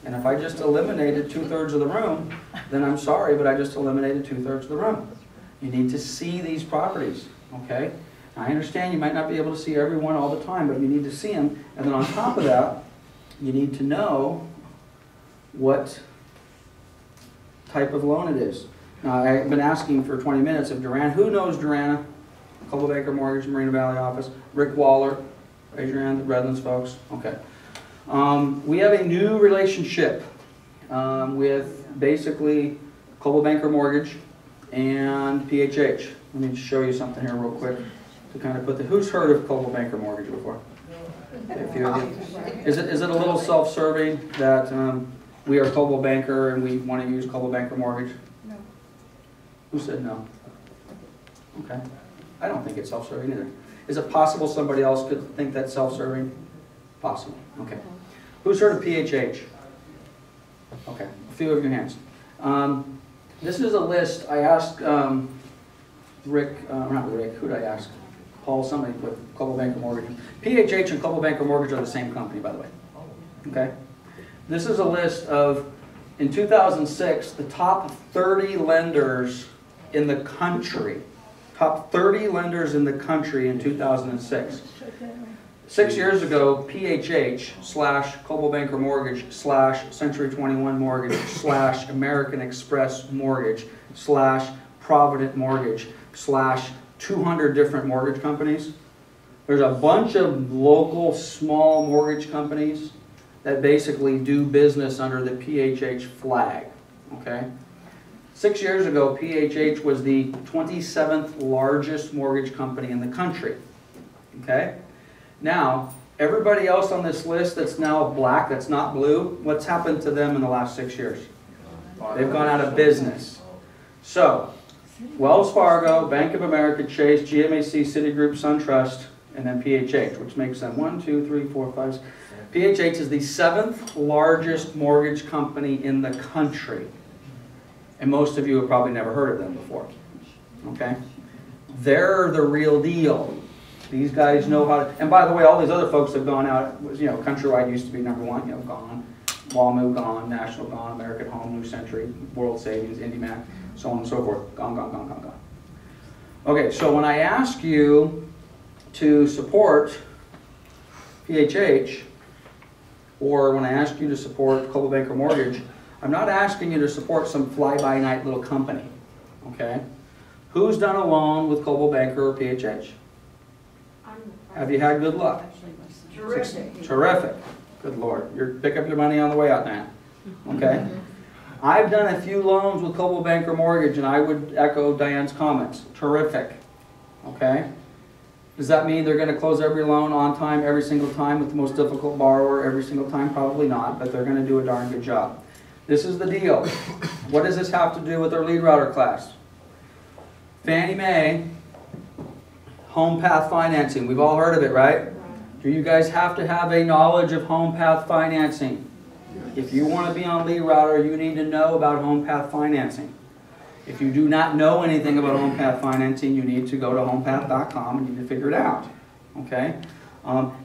And if I just eliminated 2/3 of the room, then I'm sorry, but I just eliminated 2/3 of the room. You need to see these properties, okay? Now, I understand you might not be able to see everyone all the time, but you need to see them. And then on top of that, you need to know what type of loan it is. Now, I've been asking for 20 minutes of Duran. Who knows Durana? Coldwell Banker Mortgage, Marina Valley office. Rick Waller. Raise your hand, the Redlands folks. Okay. We have a new relationship with basically Coldwell Banker Mortgage and PHH. Let me just show you something here real quick to kind of put the, who's heard of Coldwell Banker Mortgage before? A few of you. Is it a little self-serving that we are Coldwell Banker and we want to use Coldwell Banker Mortgage? No. Who said no? Okay. I don't think it's self-serving either. Is it possible somebody else could think that's self-serving? Possible. Okay. Who's heard of PHH? Okay. A few of your hands. This is a list. I asked Rick, not Rick, who did I ask? Paul, somebody with Coldwell Banker Mortgage. PHH and Coldwell Banker Mortgage are the same company, by the way. Okay? This is a list of In 2006, the top 30 lenders in the country, top 30 lenders in the country in 2006. 6 years ago, PHH / Coldwell Banker Mortgage / Century 21 Mortgage / American Express Mortgage / Provident Mortgage / 200 different mortgage companies. There's a bunch of local small mortgage companies that basically do business under the PHH flag, okay? 6 years ago, PHH was the 27th largest mortgage company in the country, okay? Now, everybody else on this list that's now black, that's not blue, what's happened to them in the last 6 years? They've gone out of business. So, Wells Fargo, Bank of America, Chase, GMAC, Citigroup, SunTrust, and then PHH, which makes them 1, 2, 3, 4, 5, 6. PHH is the 7th largest mortgage company in the country. And most of you have probably never heard of them before. Okay? They're the real deal. These guys know how to, and by the way, all these other folks have gone out, you know, Countrywide used to be #1, you know, gone. Walmart gone, National gone, American Home, New Century, World Savings, IndyMac, so on and so forth. Gone, gone, gone, gone, gone. Okay, so when I ask you to support PHH, or when I ask you to support Coldwell Banker Mortgage, I'm not asking you to support some fly-by-night little company, okay? Who's done a loan with Coldwell Banker or PHH? Have you had good luck? Terrific. Terrific. Good Lord. You pick up your money on the way out now. Okay? I've done a few loans with Coldwell Banker Mortgage, and I would echo Diane's comments. Terrific. Okay? Does that mean they're going to close every loan on time, every single time, with the most difficult borrower every single time? Probably not, but they're going to do a darn good job. This is the deal. What does this have to do with our Leadrouter class? Fannie Mae Home Path Financing. We've all heard of it, right? Do you guys have to have a knowledge of Home Path Financing? If you want to be on Leadrouter, you need to know about Home Path Financing. If you do not know anything about Home Path Financing, you need to go to homepath.com and you need to figure it out. Okay?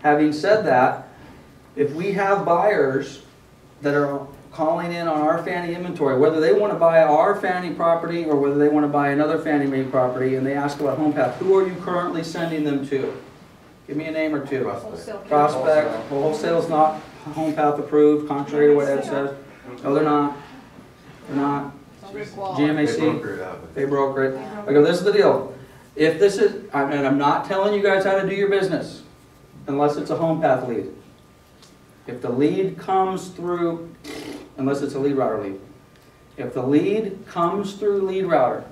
Having said that, if we have buyers that are calling in on our Fannie inventory, whether they want to buy our Fannie property or whether they want to buy another Fannie Mae property, and they ask about Home Path, who are you currently sending them to? Give me a name or two. Wholesale. Prospect. Well, wholesale's not Home Path approved, contrary to what Ed says. No, they're not. They're not. GMAC. They broker it. Okay, this is the deal. If this is, and I'm not telling you guys how to do your business, unless it's a Home Path lead. If the lead comes through, unless it's a Leadrouter lead. If the lead comes through Leadrouter,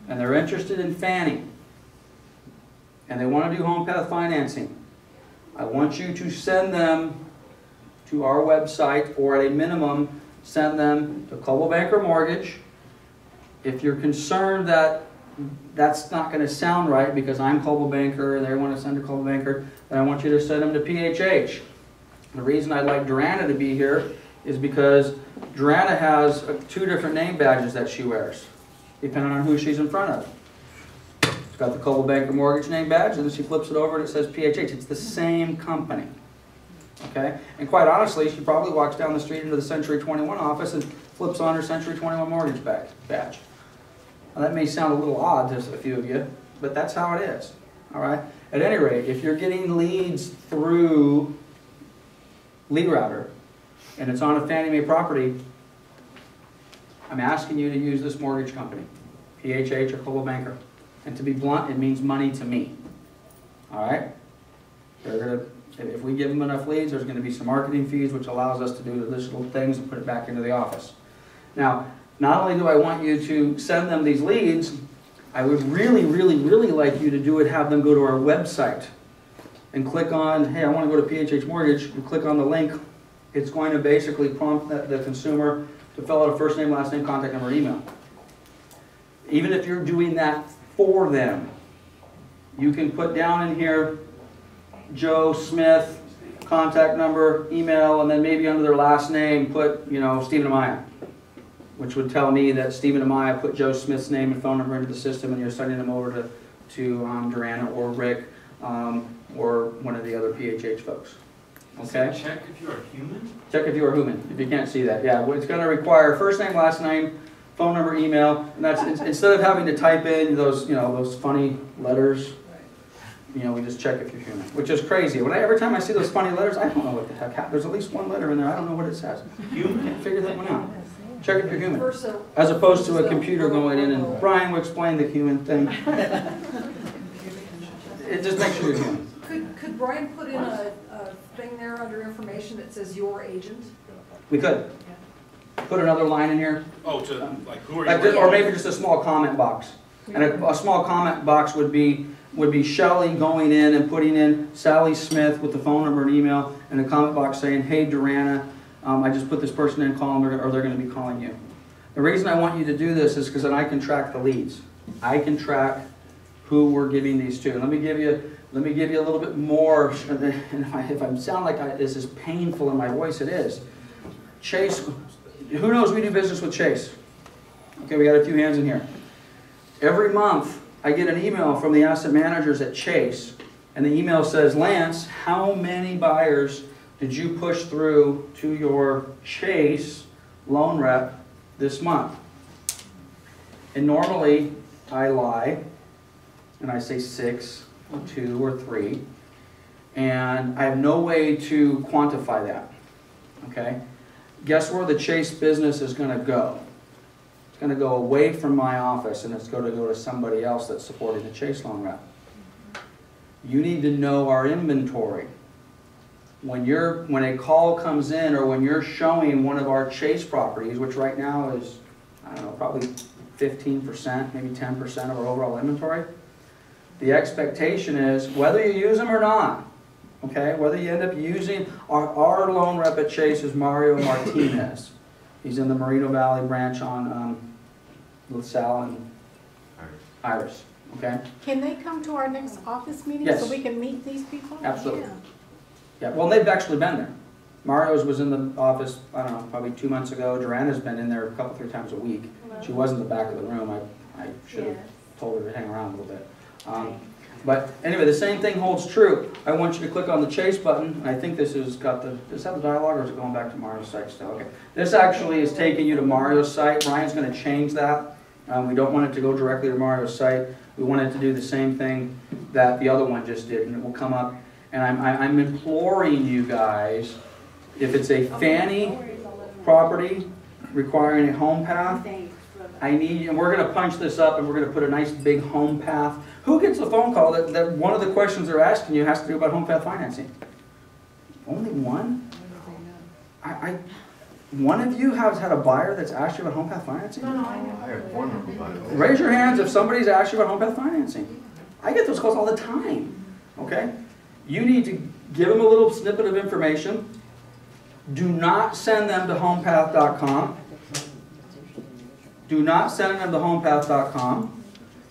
and they're interested in Fannie, and they want to do Home Path Financing, I want you to send them to our website, or at a minimum, send them to Coldwell Banker Mortgage. If you're concerned that that's not going to sound right because I'm Coldwell Banker and they want to send to Coldwell Banker, then I want you to send them to PHH. The reason I'd like Durana to be here is because Durana has 2 different name badges that she wears, depending on who she's in front of. She's got the Coldwell Banker Mortgage name badge, and then she flips it over and it says PHH. It's the same company. Okay? And quite honestly, she probably walks down the street into the Century 21 office and flips on her Century 21 mortgage badge. Now, that may sound a little odd to a few of you, but that's how it is. All right? At any rate, if you're getting leads through Leadrouter and it's on a Fannie Mae property, I'm asking you to use this mortgage company, PHH or Coldwell Banker. And to be blunt, it means money to me. All right? They're gonna, if we give them enough leads, there's going to be some marketing fees, which allows us to do additional things and put it back into the office. Now, not only do I want you to send them these leads, I would really, really, really like you to do it, have them go to our website and click on, hey, I want to go to PHH Mortgage. You click on the link. It's going to basically prompt the consumer to fill out a first name, last name, contact number, email. Even if you're doing that for them, you can put down in here Joe Smith, contact number, email, and then maybe under their last name put, you know, Stephen Amaya, which would tell me that Stephen Amaya put Joe Smith's name and phone number into the system, and you're sending them over to Durana or Rick or one of the other PHH folks. Okay? Check if you are human? Check if you are human, if you can't see that. Yeah, well, it's gonna require first name, last name, phone number, email, and that's, instead of having to type in those, you know, those funny letters, you know, we just check if you're human, which is crazy. Every time I see those funny letters, I don't know what the heck, there's at least one letter in there, I don't know what it says. Human, can't figure that one out. Check if you're human. As opposed to a computer going in and, Brian will explain the human thing. It just makes sure you're human. Could Brian put in a thing there under information that says your agent? We could. Put another line in here. Oh, to, like, who are Like you? this, or maybe just a small comment box. And a small comment box would be Shelley going in and putting in Sally Smith with the phone number and email, and a comment box saying, hey, Durana, I just put this person in, call them, or they're going to be calling you. The reason I want you to do this is because then I can track the leads. I can track who we're giving these to. And let me give you a little bit more, and if I sound like this is painful in my voice, it is. Chase, who knows we do business with Chase? Okay, we got a few hands in here. Every month, I get an email from the asset managers at Chase, and the email says, Lance, how many buyers did you push through to your Chase loan rep this month? And normally, I lie, and I say 6, or 2, or 3, and I have no way to quantify that, okay? Guess where the Chase business is going to go? It's going to go away from my office, and it's going to go to somebody else that's supporting the Chase loan rep. You need to know our inventory. When a call comes in, or when you're showing one of our Chase properties, which right now is, I don't know, probably 15%, maybe 10% of our overall inventory, the expectation is, whether you use them or not, okay, whether you end up using, our loan rep at Chase is Mario Martinez. He's in the Moreno Valley branch on LaSalle and Iris, okay? Can they come to our next office meeting Yes. so we can meet these people? Absolutely. Yeah, well, they've actually been there. Mario's was in the office, I don't know, probably 2 months ago. Durana's been in there a couple, 3 times a week. She was in the back of the room. I should have told her to hang around a little bit. But anyway, the same thing holds true. I want you to click on the Chase button, and I think this has got the, does it have the dialogue, or is it going back to Mario's site still? Okay. This actually is taking you to Mario's site. Ryan's going to change that. We don't want it to go directly to Mario's site. We want it to do the same thing that the other one just did, and it will come up. And I'm imploring you guys, if it's a Fannie property requiring a home path, I need, and we're going to punch this up, and we're going to put a nice big home path. Who gets the phone call that one of the questions they're asking you has to do about home path financing? Only one? One of you has had a buyer that's asked you about home path financing? I have one of them. Raise your hands if somebody's asked you about home path financing. I get those calls all the time, okay? You need to give them a little snippet of information. Do not send them to homepath.com. Do not send them to homepath.com.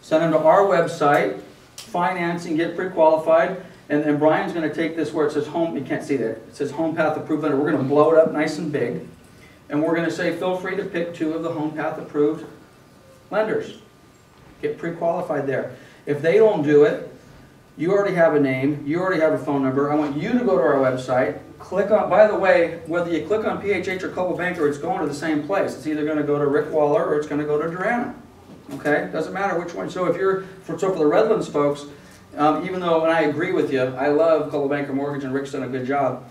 Send them to our website, financing, get pre-qualified, and Brian's going to take this where it says home, you can't see that, it says Home Path Approved Lender. We're going to blow it up nice and big, and we're going to say feel free to pick 2 of the Home Path Approved lenders. Get pre-qualified there. If they don't do it, you already have a name, you already have a phone number. I want you to go to our website, click on, by the way, whether you click on PHH or Coldwell Banker, it's going to the same place. It's either going to go to Rick Waller or it's going to go to Durana. Okay, doesn't matter which one. So if you're, so for the Redlands folks, even though, and I agree with you, I love Coldwell Banker Mortgage and Rick's done a good job.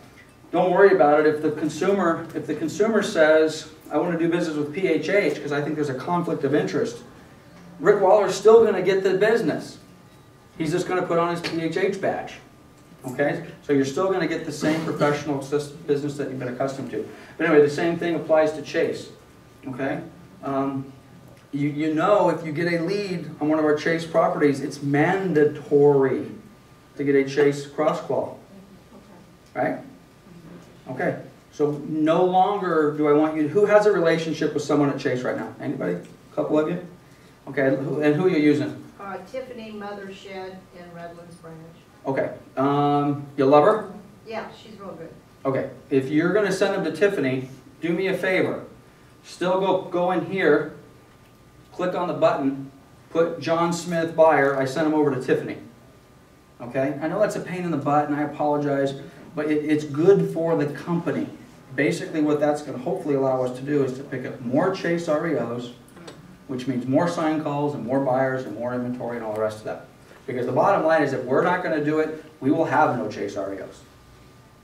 Don't worry about it. If the consumer says, I want to do business with PHH because I think there's a conflict of interest, Rick Waller's still going to get the business. He's just going to put on his PHH badge. Okay, so you're still going to get the same professional business that you've been accustomed to. But anyway, the same thing applies to Chase. Okay. You know, if you get a lead on one of our Chase properties, it's mandatory to get a Chase cross-qual. Right? Okay. So no longer do I want you, who has a relationship with someone at Chase right now? Anybody? A couple of you? Okay, and who are you using? Tiffany Mothershed in Redlands Branch. Okay. You love her? Yeah, she's real good. Okay. If you're going to send them to Tiffany, do me a favor. Still go in here, click on the button, put John Smith buyer. I sent him over to Tiffany. Okay? I know that's a pain in the butt, and I apologize. but it's good for the company. Basically what that's going to hopefully allow us to do is to pick up more Chase REOs, which means more sign calls and more buyers and more inventory and all the rest of that. Because the bottom line is if we're not going to do it, we will have no Chase REOs.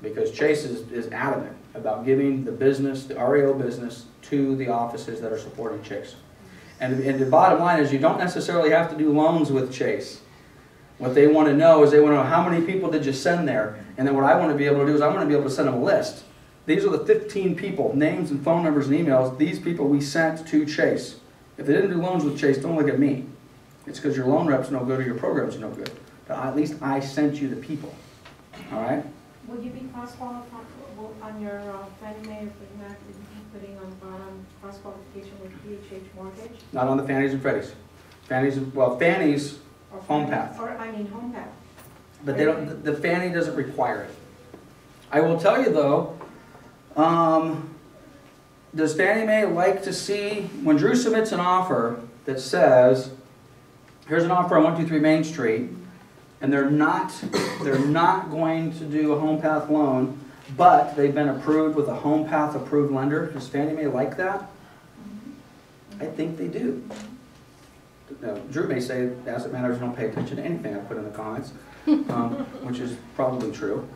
Because Chase is adamant about giving the business, the REO business, to the offices that are supporting Chase. And the bottom line is you don't necessarily have to do loans with Chase. What they want to know is they want to know how many people did you send there. And then what I want to be able to do is I want to be able to send them a list. These are the 15 people, names and phone numbers and emails, these people we sent to Chase. If they didn't do loans with Chase, don't look at me. It's because your loan rep's no good or your program's no good. But at least I sent you the people. All right? Will you be cross-qualified on your Fannie Mae or Freddie Mac, will you be putting on the bottom cross-qualification with PHH mortgage? Not on the Fannies and Freddies. Fannies, well, Fannies, Or home Fannie- path. Or, I mean, home path. But they don't, the Fannie doesn't require it. I will tell you though, does Fannie Mae like to see, when Drew submits an offer that says, here's an offer on 123 Main Street, and they're not going to do a home path loan, but they've been approved with a home path approved lender, does Fannie Mae like that? I think they do. Now, Drew may say asset managers don't pay attention to anything I put in the comments, which is probably true.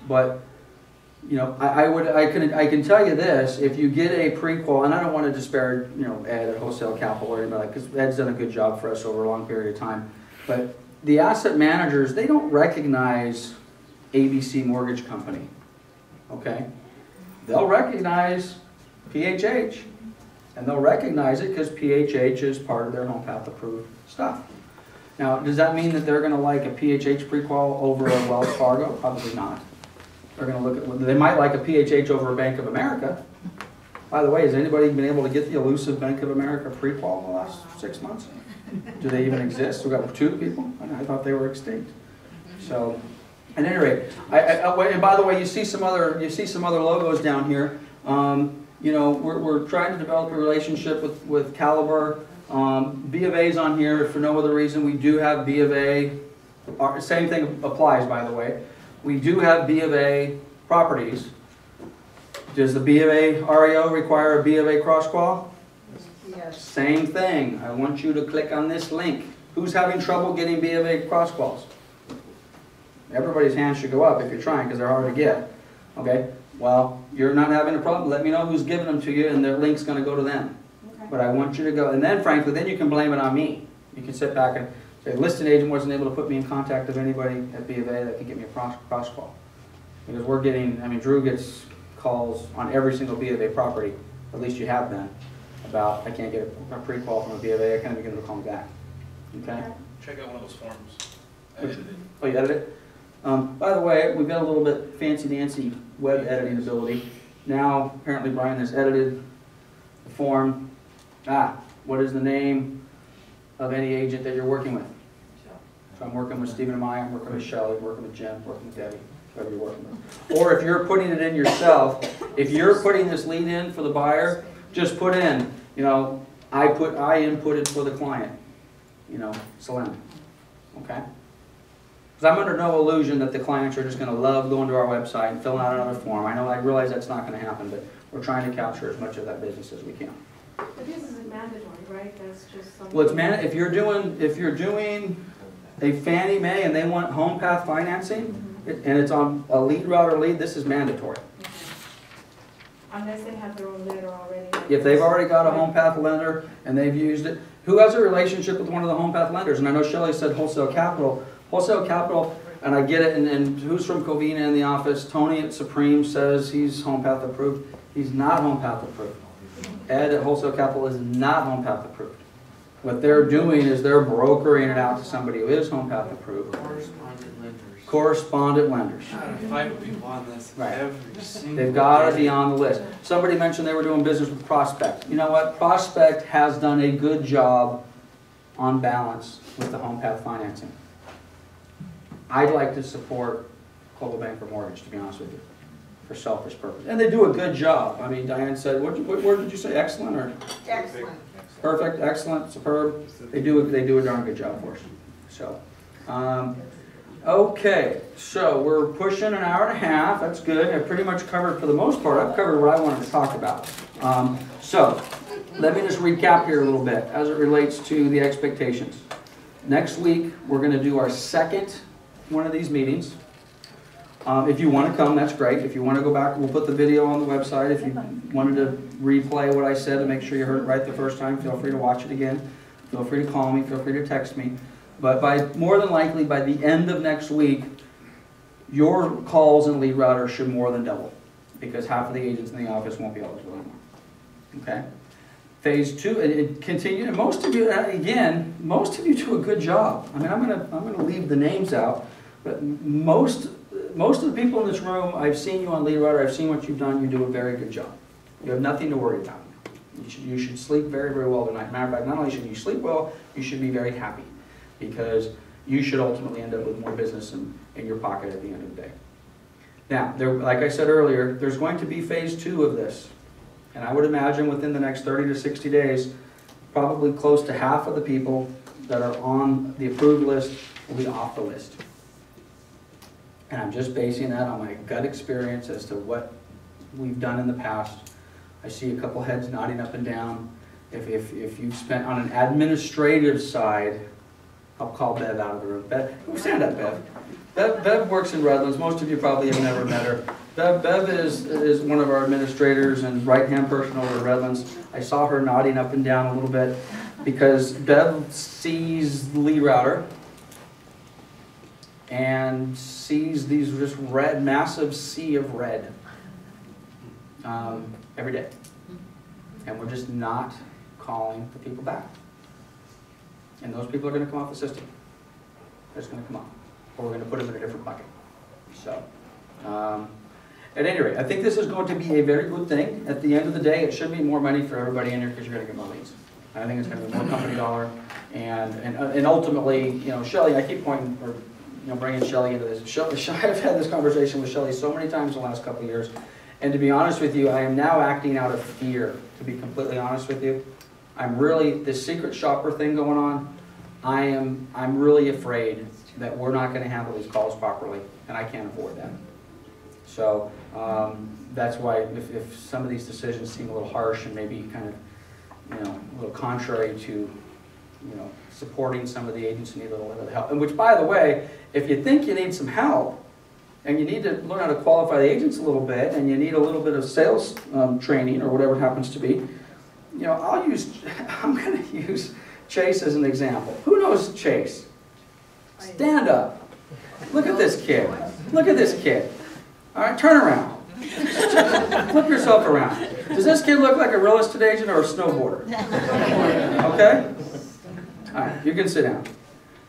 But you know, I can tell you this: if you get a pre-qual, and I don't want to disparage Ed at Wholesale Capital or anybody, because Ed's done a good job for us over a long period of time. But the asset managers, they don't recognize ABC Mortgage Company. Okay, they'll recognize PHH. And they'll recognize it because PHH is part of their home path approved stuff. Now, does that mean that they're going to like a PHH pre-qual over a Wells Fargo? Probably not. They're going to look at, they might like a PHH over a Bank of America. By the way, has anybody been able to get the elusive Bank of America pre-qual in the last 6 months? Do they even exist? We've got 2 people? I thought they were extinct. So, at any rate, and by the way, you see some other logos down here. You know, we're trying to develop a relationship with Caliber. B of A's on here for no other reason. We do have B of A. Same thing applies, by the way. We do have B of A properties. Does the B of A REO require a B of A cross-qual? Yes. Same thing. I want you to click on this link. Who's having trouble getting B of A cross-quals? Everybody's hands should go up if you're trying because they're hard to get. Okay? Well, you're not having a problem. Let me know who's giving them to you, and their link's going to go to them. Okay. But I want you to go, and then frankly, then you can blame it on me. You can sit back and say, the listing agent wasn't able to put me in contact with anybody at B of A that can get me a cross call. Because we're getting, I mean, Drew gets calls on every single B of A property, at least you have been, about I can't get a pre-qual from a B of A, I can't even get them to call me back. Okay? Check out one of those forms. I Which, edited it. oh, you edited it? By the way, we've got a little bit fancy-dancy web editing ability. Now, apparently Brian has edited the form. What is the name of any agent that you're working with? So I'm working with Stephen and Maya, I'm working with Shelley, I'm working with Jen, I'm working with Debbie, whoever you're working with. Or if you're putting it in yourself, if you're putting this lead in for the buyer, just put in, I inputted for the client, Selena, okay? Because I'm under no illusion that the clients are just going to love going to our website and filling out another form. I realize that's not going to happen, but we're trying to capture as much of that business as we can. But this isn't mandatory, right? That's just something. Well, it's if you're doing a Fannie Mae and they want home path financing, and it's on a Leadrouter lead, this is mandatory. Unless they have their own letter already. If they've already got a home path lender and they've used it, who has a relationship with one of the home path lenders? And I know Shelley said Wholesale Capital. Wholesale Capital, and I get it, and who's from Covina in the office? Tony at Supreme says he's home path approved. He's not home path approved. Ed at Wholesale Capital is not home path approved. What they're doing is they're brokering it out to somebody who is home path approved. Correspondent lenders. Correspondent lenders. 5 people on this. Right. Every single They've got to day. be on the list. Somebody mentioned they were doing business with Prospect. You know what? Prospect has done a good job on balance with the home path financing. I'd like to support Global Bank for Mortgage, to be honest with you, for selfish purposes. And they do a good job. I mean, Diane said, what word did you say? Excellent or? Excellent. Perfect, excellent, superb. They do a darn good job for us. So, Okay, so we're pushing an hour and a half. That's good. I pretty much covered, for the most part, I've covered what I wanted to talk about. So let me just recap here a little bit as it relates to the expectations. Next week, we're going to do our second one of these meetings. If you want to come, that's great. If you want to go back, we'll put the video on the website. If you wanted to replay what I said to make sure you heard it right the first time, feel free to watch it again. Feel free to call me. Feel free to text me. But more than likely, by the end of next week, your calls in Leadrouter should more than double, because half of the agents in the office won't be eligible anymore. Okay? Phase 2, it continued, and most of you, again, most of you do a good job. I mean, I'm gonna leave the names out, but most of the people in this room, I've seen you on Leadrouter, I've seen what you've done, you do a very good job. You have nothing to worry about. You should sleep very, very well tonight. Matter of fact, not only should you sleep well, you should be very happy, because you should ultimately end up with more business in your pocket at the end of the day. Now, like I said earlier, there's going to be phase 2 of this. And I would imagine within the next 30 to 60 days, probably close to half of the people that are on the approved list will be off the list. And I'm just basing that on my gut experience as to what we've done in the past. I see a couple heads nodding up and down. If you've spent on an administrative side, I'll call Bev out of the room. Bev, stand up, Bev. Bev works in Redlands. Most of you probably have never met her. Bev is one of our administrators and right-hand person over at Redlands. I saw her nodding up and down a little bit because Bev sees Leadrouter and sees these just red, massive sea of red every day. And we're just not calling the people back. And those people are going to come off the system. They're just going to come off. Or we're going to put them in a different bucket. So, at any rate, I think this is going to be a very good thing. At the end of the day, it should be more money for everybody in here because you're going to get more leads. I think it's going to be more company dollar. And ultimately, you know, Shelly, I keep pointing, or bringing Shelly into this. I've had this conversation with Shelly so many times in the last couple of years. And to be honest with you, I am now acting out of fear, to be completely honest with you. I'm really, this secret shopper thing going on, I'm really afraid that we're not going to handle these calls properly, and I can't afford that. So that's why if some of these decisions seem a little harsh and maybe kind of, a little contrary to, supporting some of the agents who need a little bit of help. And which, by the way, if you think you need some help, and you need to learn how to qualify the agents a little bit, and you need a little bit of sales training or whatever it happens to be, I'm going to use Chase as an example. Who knows Chase? Stand up. Look at this kid. Look at this kid. All right, turn around. Flip yourself around. Does this kid look like a real estate agent or a snowboarder? Okay? All right, you can sit down.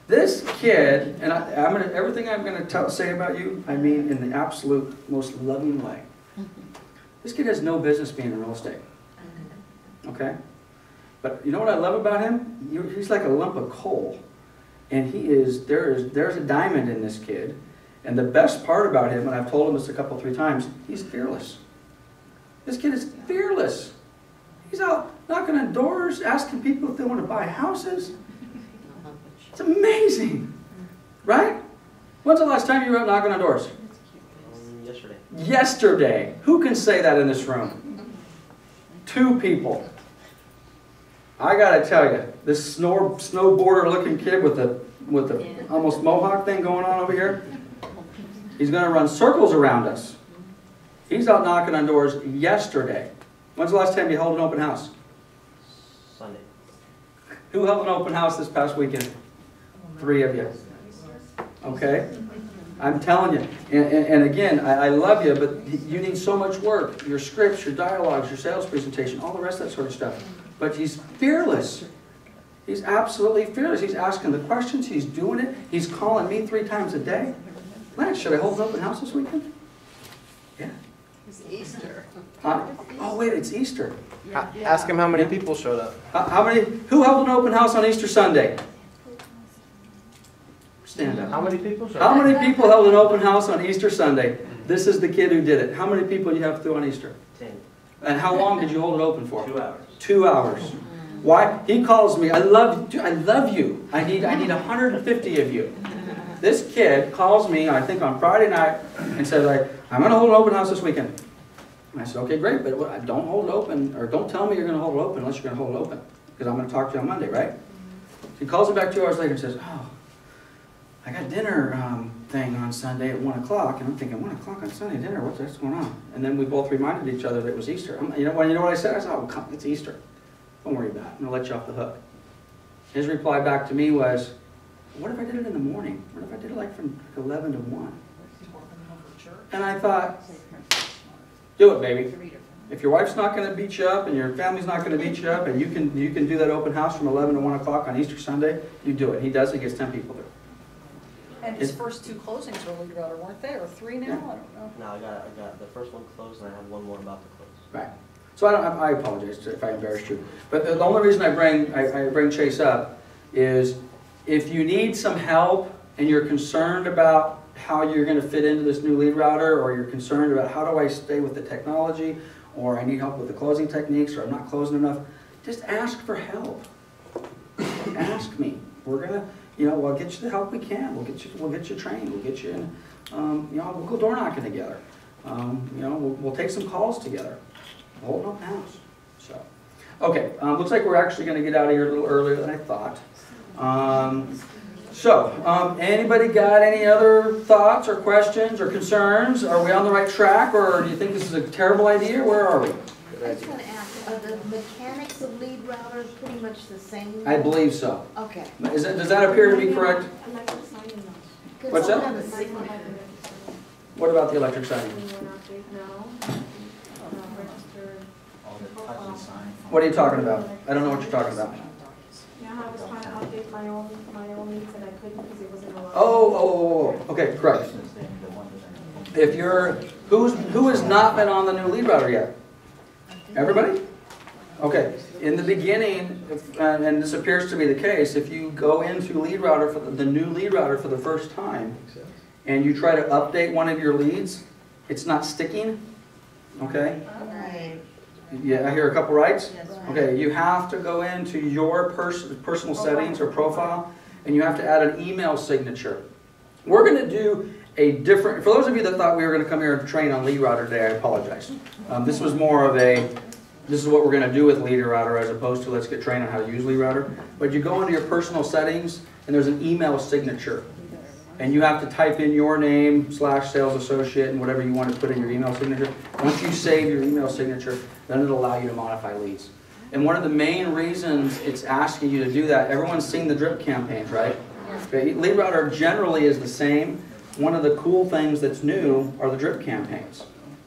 This kid, and everything I'm going to say about you, I mean in the absolute most loving way. This kid has no business being in real estate. Okay? But you know what I love about him? He's like a lump of coal. And there's a diamond in this kid. And the best part about him, and I've told him this a couple, 3 times, he's fearless. This kid is fearless. He's out knocking on doors, asking people if they want to buy houses. It's amazing, right? When's the last time you were out knocking on doors? Yesterday. Yesterday. Who can say that in this room? 2 people. I gotta tell you, this snowboarder-looking kid with the almost mohawk thing going on over here, he's gonna run circles around us. He's out knocking on doors yesterday. When's the last time you held an open house? Sunday. Who held an open house this past weekend? 3 of you. Okay? I'm telling you. And again, I love you, but you need so much work. Your scripts, your dialogues, your sales presentation, all the rest of that sort of stuff. But he's fearless. He's absolutely fearless. He's asking the questions. He's doing it. He's calling me 3 times a day. Lance, should I hold an open house this weekend? Yeah. It's Easter. Oh, wait, it's Easter. Ask him how many people showed up. Who held an open house on Easter Sunday? Stand up. How many people showed up? How many people held an open house on Easter Sunday? This is the kid who did it. How many people do you have through on Easter? 10. And how long did you hold it open for? 2 hours. 2 hours. Why? He calls me, I love you. I need 150 of you. This kid calls me, I think on Friday night, and says, I'm gonna hold an open house this weekend. And I said, okay, great, but don't hold it open, or don't tell me you're gonna hold it open unless you're gonna hold it open, because I'm gonna talk to you on Monday, right? He calls me back 2 hours later and says, oh, I got dinner thing on Sunday at 1 o'clock, and I'm thinking, 1 o'clock on Sunday dinner, what's going on? And then we both reminded each other that it was Easter. You know what I said? I said, oh, come, it's Easter. Don't worry about it. I'm gonna let you off the hook. His reply back to me was, what if I did it in the morning? What if I did it like from 11 to 1? And I thought, do it, baby. If your wife's not going to beat you up and your family's not going to beat you up, and you can do that open house from 11 to 1 o'clock on Easter Sunday, you do it. He does it, he gets 10 people there. And his first 2 closings were Leadrouter, weren't they, or 3 now? Yeah. I don't know. No, I got the first one closed, and I have one more about to close. Right. So I apologize if I embarrassed you. But the only reason I bring Chase up is if you need some help and you're concerned about how you're going to fit into this new Leadrouter, or you're concerned about how do I stay with the technology, or I need help with the closing techniques, or I'm not closing enough, just ask for help. Ask me. We're gonna, we'll get you the help we can. We'll get you trained. We'll get you in, we'll go door knocking together. We'll take some calls together. Hold up house. So, okay. Looks like we're actually going to get out of here a little earlier than I thought. Anybody got any other thoughts or questions or concerns? Are we on the right track, or do you think this is a terrible idea? Where are we? I just want to ask, are the mechanics of Leadrouter pretty much the same? I believe so. Okay. Does that appear to be correct? What's that? What about the electric signing? What are you talking about? I don't know what you're talking about. Yeah, I was trying to update my own needs and I couldn't because it wasn't allowed. Oh, okay, correct. If who has not been on the new Leadrouter yet? Everybody? Okay, in the beginning, and this appears to be the case, if you go into Leadrouter, for the new Leadrouter for the first time, and you try to update one of your leads, it's not sticking, okay? Right. Yeah, I hear a couple rights? Okay, you have to go into your personal settings or profile, and you have to add an email signature. We're going to do a different, for those of you that thought we were going to come here and train on Leadrouter today, I apologize. This was more of this is what we're going to do with Leadrouter as opposed to let's get trained on how to use Leadrouter. But you go into your personal settings, and there's an email signature. And you have to type in your name / sales associate and whatever you want to put in your email signature. Once you save your email signature, then it'll allow you to modify leads. And one of the main reasons it's asking you to do that, everyone's seen the drip campaigns, right? Okay, Leadrouter generally is the same. One of the cool things that's new are the drip campaigns.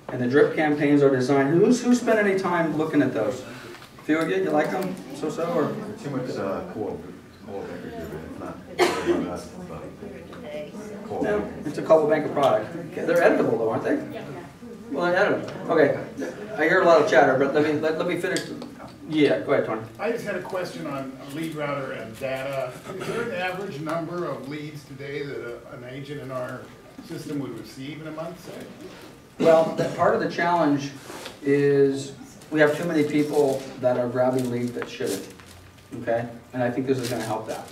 And the drip campaigns are designed, who's spent any time looking at those? A few of you like them? So-so? Or? Too much cool not. No, it's a couple bank of product. Okay, they're editable though, aren't they? Yeah. Well, they're editable. Okay, I hear a lot of chatter, but let me finish. Yeah, go ahead, Tony. I just had a question on Leadrouter and data. Is there an average number of leads today that an agent in our system would receive in a month, say? Well, part of the challenge is we have too many people that are grabbing leads that shouldn't. Okay, and I think this is going to help that.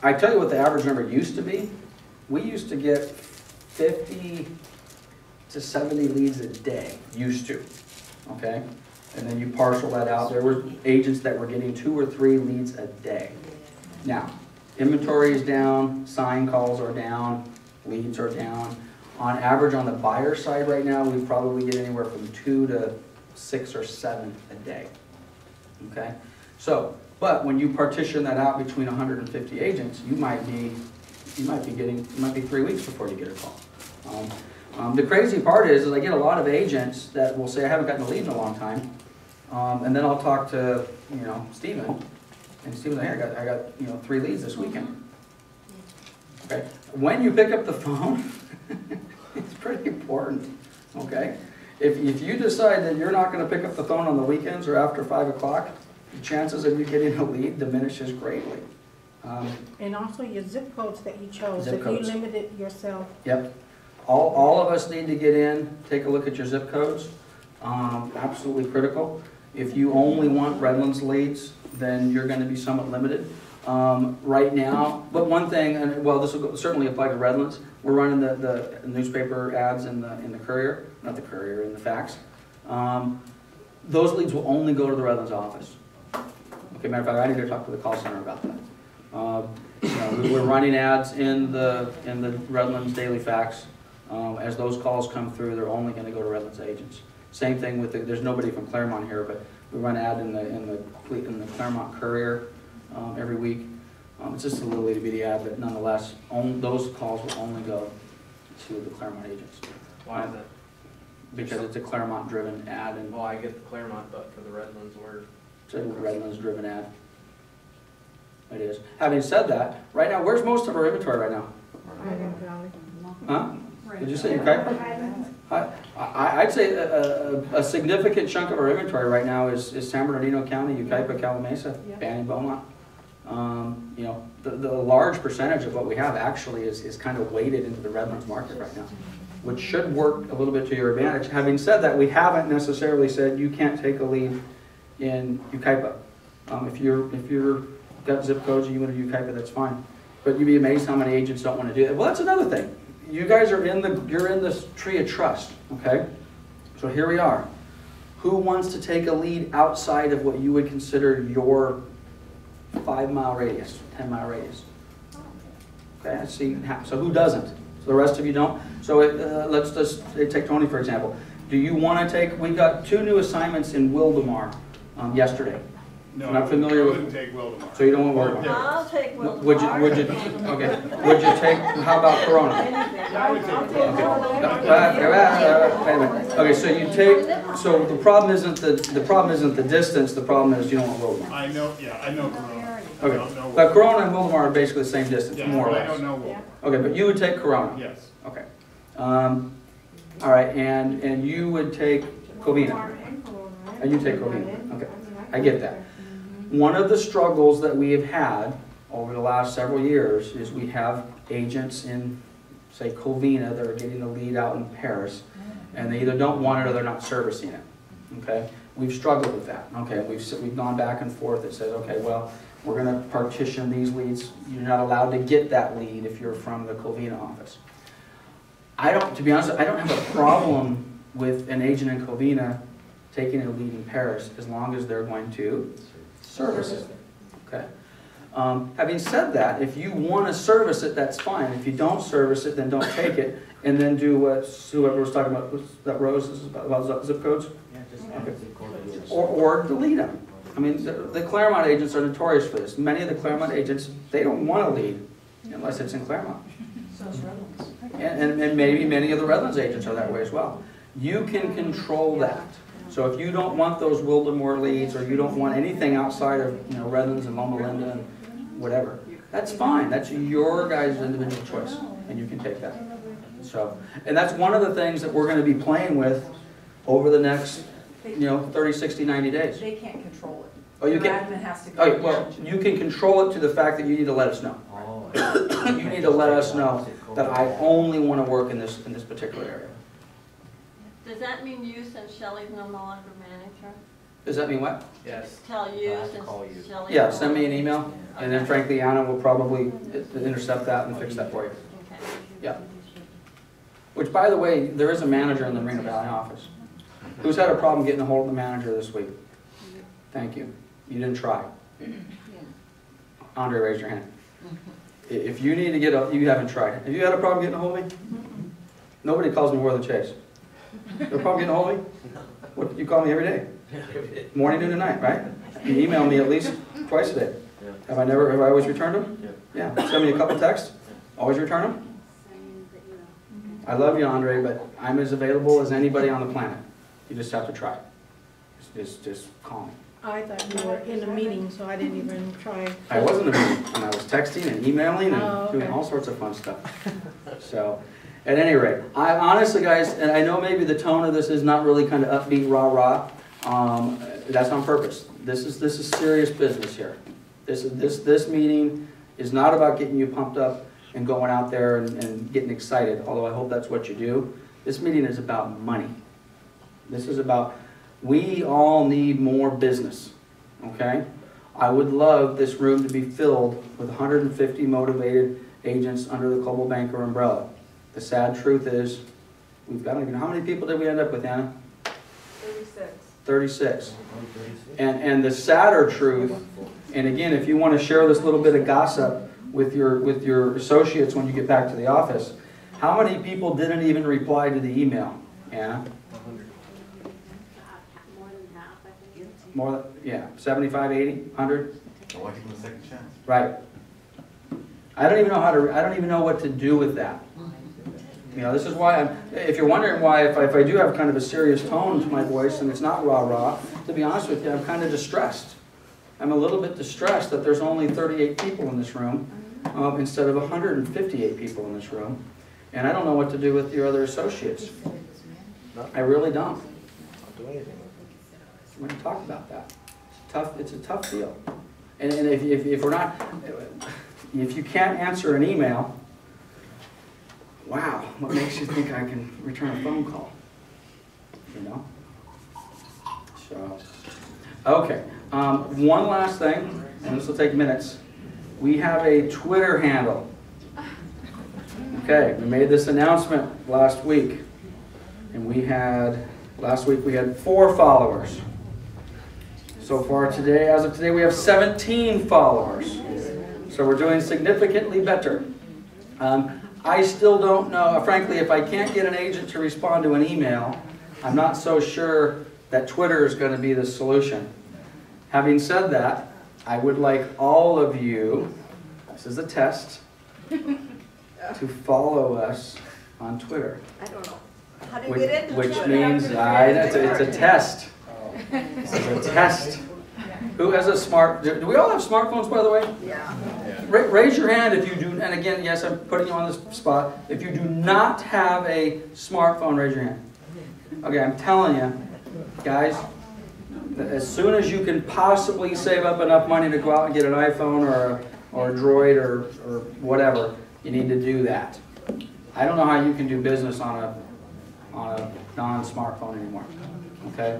I tell you what the average number used to be. We used to get 50 to 70 leads a day, used to, okay? And then you parcel that out. There were agents that were getting 2 or 3 leads a day. Now, inventory is down, sign calls are down, leads are down. On average, on the buyer side right now, we probably get anywhere from 2 to 6 or 7 a day, okay? So, but when you partition that out between 150 agents, you might be 3 weeks before you get a call. The crazy part is I get a lot of agents that will say, I haven't gotten a lead in a long time. And then I'll talk to, Stephen, and Stephen's like, hey, I got 3 leads this weekend. Okay. When you pick up the phone, it's pretty important, okay? If you decide that you're not going to pick up the phone on the weekends or after 5 o'clock, the chances of you getting a lead diminishes greatly. And also your zip codes that you chose, Zip if codes. you limited yourself. Yep. All of us need to get in, take a look at your zip codes. Absolutely critical. If you only want Redlands leads, then you're going to be somewhat limited. right now. But one thing, and well, this will certainly apply to Redlands. We're running the newspaper ads in the Courier, not the Courier, in the fax. Those leads will only go to the Redlands office. Okay, matter of fact, I need to talk to the call center about that. You know, we're running ads in the Redlands Daily Fax. As those calls come through, they're only going to go to Redlands agents. Same thing with there's nobody from Claremont here, but we run ad in the Claremont Courier every week. It's just a little itty bitty ad, but nonetheless, those calls will only go to the Claremont agents. Why is that? Because it's a Claremont-driven ad, and Well, I get the Claremont, but for the Redlands, we're... it's a Redlands-driven ad. It is. Having said that, right now, where's most of our inventory right now? Huh? Did you say Kuiper? I'd say a significant chunk of our inventory right now is San Bernardino County, Yucaipa, Calamasa, Banning, Beaumont. You know, the large percentage of what we have actually is kind of weighted into the Redlands market right now, which should work a little bit to your advantage. Having said that, we haven't necessarily said you can't take a lead in Yucaipa. If you're got zip codes and you want to do Yucaipa, that's fine. But you'd be amazed how many agents don't want to do it. Well, that's another thing. You guys are you're in this tree of trust, okay? So here we are. Who wants to take a lead outside of what you would consider your 5-mile radius, 10-mile radius? Okay, I see. So who doesn't? So the rest of you don't? So let's just take Tony, for example. Do you want to take, we got 2 new assignments in Wildemar yesterday. No, Not familiar with. I wouldn't take Wildemar. So you don't want Wildemar? I'll take Wildemar. Would you, okay, would you take, how about Corona? Yeah, I would take Okay, so you take, so the problem isn't the distance, the problem is you don't want Wildemar. I know Corona. I don't know Okay, but Corona and Wildemar are basically the same distance, Yeah, more or but less. I don't know Wildemar. Okay, but you would take Corona? Yes. Okay. All right, and you would take Covina? And you take Covina, okay. I get that. One of the struggles that we have had over the last several years is we have agents in, say, Covina that are getting the lead out in Paris, and they either don't want it or they're not servicing it, okay? We've struggled with that, okay? We've gone back and forth. It says, okay, well, we're going to partition these leads. You're not allowed to get that lead if you're from the Covina office. To be honest, I don't have a problem with an agent in Covina taking a lead in Paris as long as they're going to service it. Okay. Having said that, if you want to service it, that's fine. If you don't service it, then don't take it, and then do what whoever was talking about, that Rose is about zip codes. Yeah, just Okay. Or delete them. I mean, the Claremont agents are notorious for this. Many of the Claremont agents, they don't want to lead unless it's in Claremont. And maybe many of the Redlands agents are that way as well. You can control that. So if you don't want those Wildemar leads, or you don't want anything outside of Redlands and Loma Linda and whatever, that's fine. That's your guys' individual choice, and you can take that. So, and that's one of the things that we're going to be playing with over the next 30, 60, 90 days. They can't control it. Oh, you can. Admin has to go. Okay, well, you can control it to the fact that you need to let us know. You need to let us know that I only want to work in this particular area. Does that mean you, since Shelley's no longer manager? Does that mean what? Yes. Tell you I'll have to since call you. Shelley's Yeah, no send me an longer- email, and then frankly, Anna will probably intercept that and fix that for you. Okay. Yeah. Which, by the way, there is a manager in the Moreno Valley office. Who's had a problem getting a hold of the manager this week? Thank you. You didn't try. Andre, raise your hand. If you need to you haven't tried. Have you had a problem getting a hold of me? Nobody calls me more than Chase. You have a problem getting a hold of me? What, you call me every day? Morning, noon, and night, right? You email me at least twice a day. Have I always returned them? Yeah. Send me a couple texts. Always return them? I love you, Andre, but I'm as available as anybody on the planet. You just have to try. Just call me. I thought you were in a meeting, so I didn't even try. I wasn't a meeting, and I was texting and emailing and Oh, okay. doing all sorts of fun stuff. So, at any rate, I honestly, guys, and I know maybe the tone of this is not really kind of upbeat, rah-rah. That's on purpose. This is serious business here. This meeting is not about getting you pumped up and going out there and getting excited, although I hope that's what you do. This meeting is about money. This is about, we all need more business, okay? I would love this room to be filled with 150 motivated agents under the Coldwell Banker umbrella. The sad truth is, we've got, how many people did we end up with, Anna? 36. And the sadder truth, and again, if you want to share this little bit of gossip with your associates when you get back to the office, how many people didn't even reply to the email, Anna? More than half, I think. More than, yeah, 75, 80, 100? I want to give them a second chance. Right. I don't even know what to do with that. You know, this is why if you're wondering why, if I do have kind of a serious tone to my voice and it's not rah-rah, to be honest with you, I'm kind of distressed. I'm a little bit distressed that there's only 38 people in this room instead of 158 people in this room. And I don't know what to do with your other associates. I really don't. We're going to talk about that. It's a tough deal. And if we're not, if you can't answer an email, wow, what makes you think I can return a phone call? You know? So, okay. One last thing, and this will take minutes. We have a Twitter handle. Okay, we made this announcement last week. And last week we had 4 followers. So far today, as of today, we have 17 followers. So we're doing significantly better. I still don't know, frankly, if I can't get an agent to respond to an email, I'm not so sure that Twitter is going to be the solution. Having said that, I would like all of you, this is a test, to follow us on Twitter. I don't know. How do you get into Which Twitter? means it's a test. It's a test. Who has a do we all have smartphones, by the way? Yeah. Raise your hand if you do, and again, yes, I'm putting you on the spot. If you do not have a smartphone, raise your hand. Okay, I'm telling you, guys, as soon as you can possibly save up enough money to go out and get an iPhone or a Droid or whatever, you need to do that. I don't know how you can do business on a non-smartphone anymore. Okay?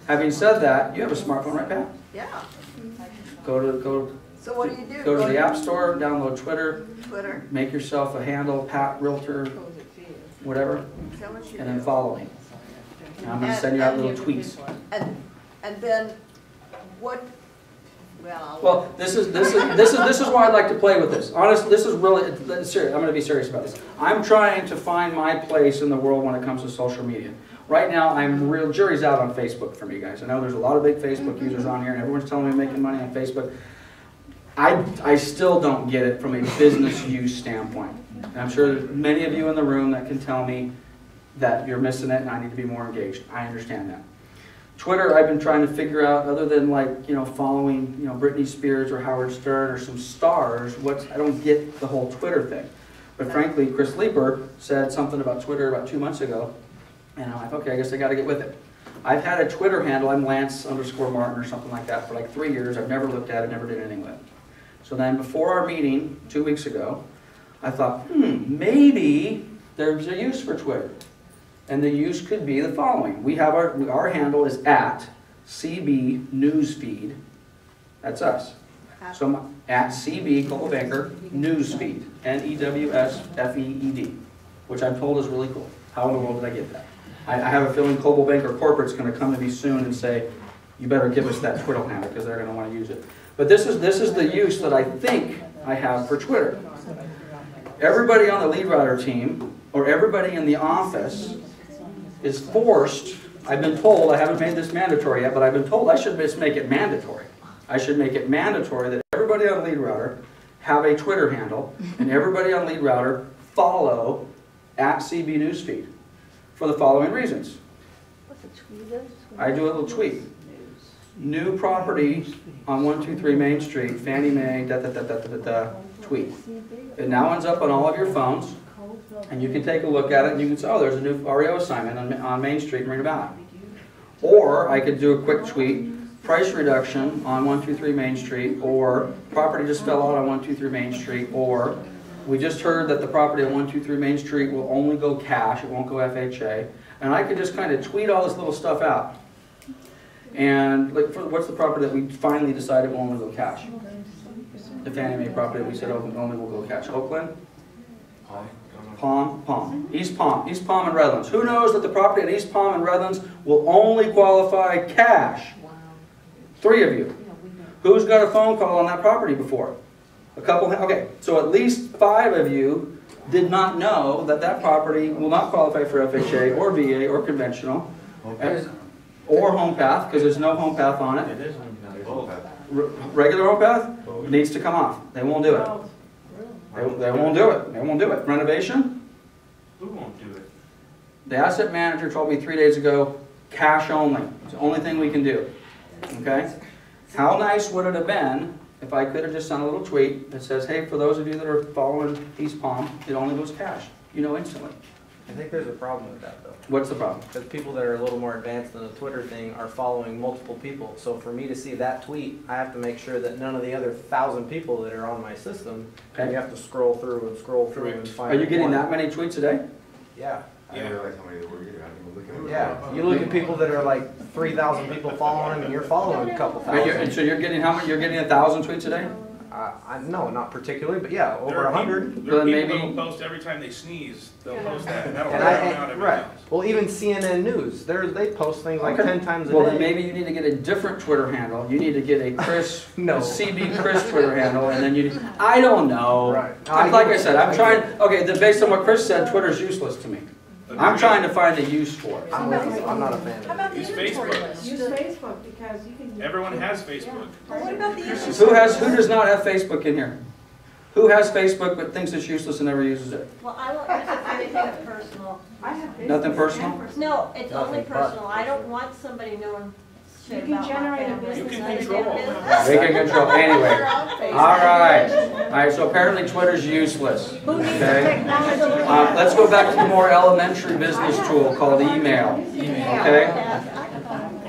Having said that, you have a smartphone, right, Pat? Yeah. So what do you do? Go to the App Store, download Twitter. Twitter. Make yourself a handle, Pat Realtor, whatever, and then follow me. And I'm going to send you out little tweets. And then what? Well, this is why I'd like to play with this. Honestly, this is really serious. I'm going to be serious about this. I'm trying to find my place in the world when it comes to social media. Right now, jury's out on Facebook for me, guys. I know there's a lot of big Facebook users on here, and everyone's telling me I'm making money on Facebook. I still don't get it from a business use standpoint. And I'm sure there's many of you in the room that can tell me that you're missing it and I need to be more engaged. I understand that. Twitter, I've been trying to figure out, other than following Britney Spears or Howard Stern or some stars, I don't get the whole Twitter thing. But frankly, Chris Leeper said something about Twitter about 2 months ago, and I'm like, okay, I guess I got to get with it. I've had a Twitter handle, I'm Lance_Martin or something like that, for like 3 years. I've never looked at it, never did anything with it. So then before our meeting 2 weeks ago, I thought, maybe there's a use for Twitter. And the use could be the following. We have our handle is @CB Newsfeed. That's us. So @CB Coldwell Banker Newsfeed. NEWSFEED. Which I'm told is really cool. How in the world did I get that? I have a feeling Coldwell Banker Corporate's going to come to me soon and say, you better give us that Twitter handle because they're going to want to use it. But this is the use that I think I have for Twitter. Everybody on the Leadrouter team, or everybody in the office, is forced, I've been told, I haven't made this mandatory yet, but I've been told I should just make it mandatory. I should make it mandatory that everybody on Leadrouter have a Twitter handle, and everybody on Leadrouter follow @CB Newsfeed for the following reasons. I do a little tweet. New property on 123 Main Street, Fannie Mae, tweet. It now ends up on all of your phones, and you can take a look at it, and you can say, oh, there's a new REO assignment on Main Street, Marina Valley. Or I could do a quick tweet, price reduction on 123 Main Street, or property just fell out on 123 Main Street, or we just heard that the property on 123 Main Street will only go cash, it won't go FHA. And I could just kind of tweet all this little stuff out. And like, what's the property that we finally decided we only go cash? The Fannie Mae property that we said only will go cash. Oakland? Palm. East Palm and Redlands. Who knows that the property at East Palm and Redlands will only qualify cash? 3 of you. Who's got a phone call on that property before? A couple, okay, so at least 5 of you did not know that that property will not qualify for FHA or VA or conventional. Or home path, because there's no home path on it. It is home path. Regular home path needs to come off. They won't do it. They won't do it. They won't do it. Renovation? Who won't do it? The asset manager told me 3 days ago, cash only. It's the only thing we can do. Okay? How nice would it have been if I could have just sent a little tweet that says, hey, for those of you that are following East Palm, it only goes cash. You know instantly. I think there's a problem with that, though. What's the problem? Because people that are a little more advanced than the Twitter thing are following multiple people. So for me to see that tweet, I have to make sure that none of the other 1,000 people that are on my system, Okay. you have to scroll through and find Are you getting one. that many tweets a day? Yeah. I didn't realize how many there were either. I didn't even look at it. Yeah. You look at people that are like 3,000 people following, and you're following a couple And thousand. so you're getting how many? You're getting 1,000 tweets a day? No, not particularly, but yeah, over 100. There are Then people maybe- that'll post every time they sneeze, they'll post that, and that'll And drown out everything right. else. Well, even CNN News, they post things like Okay. 10 times a Well, day. then maybe you need to get a different Twitter handle. You need to get a Chris, No. a CB Chris Twitter handle, and then I don't know. Right. Like I said, I'm trying, okay, based on what Chris said, Twitter's useless to me. I'm trying to find a use for it. I'm not a fan of it. How about the Use inventory Facebook. list? Use Facebook because you can. Everyone has Facebook. Well, what about the inventory? Who does not have Facebook in here? Who has Facebook but thinks it's useless and never uses it? Well, I don't use anything personal. I have Facebook. Nothing personal? No, it's only Nothing but personal. I don't want somebody knowing You shit can about my generate a family. business You can I control. do business. They can control, anyway. All right, so apparently Twitter's useless. Who needs the Okay. technology? Let's go back to the more elementary business tool called email. Okay?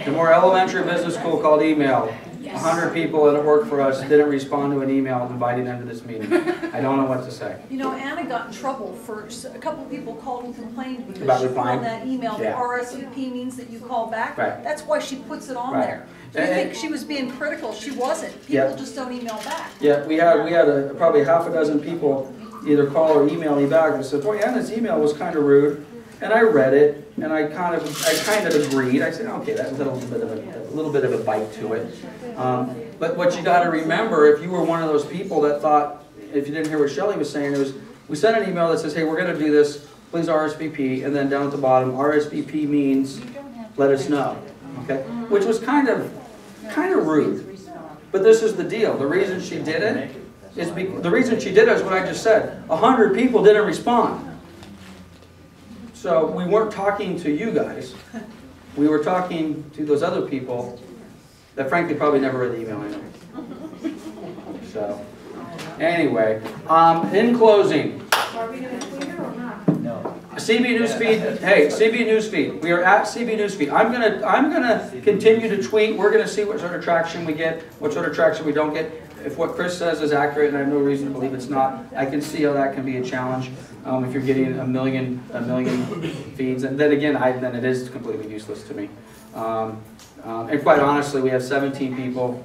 The more elementary business tool called email. 100 people that work for us didn't respond to an email inviting them to this meeting. I don't know what to say. You know, Anna got in trouble for, a couple of people called and complained About because she replying? found that email, the Yeah. RSVP means that you call back. Right. That's why she puts it on Right. there. Do you think she was being critical? She wasn't. Yeah. People just don't email back. Yeah, we had probably half a dozen people either call or email me back and said, boy, Anna's email was kind of rude. And I read it, and I kind of agreed. I said, okay, that was a little bit of a bite to it. But what you got to remember, if you were one of those people that thought, if you didn't hear what Shelley was saying, it was we sent an email that says, hey, we're going to do this. Please RSVP, and then down at the bottom, RSVP means let us know. Okay, which was kind of rude. But this is the deal. The reason she did it is the reason she did it is what I just said. 100 people didn't respond. So we weren't talking to you guys. We were talking to those other people that frankly probably never read the email anyway. So anyway, in closing, Are we gonna tweet it or not? No. CB Newsfeed. Hey, CB Newsfeed. We are at CB Newsfeed. I'm gonna continue to tweet. We're gonna see what sort of traction we get, what sort of traction we don't get. If what Chris says is accurate, and I have no reason to believe it's not, I can see how that can be a challenge. If you're getting a million feeds, and then again, then it is completely useless to me. And quite honestly, we have 17 people.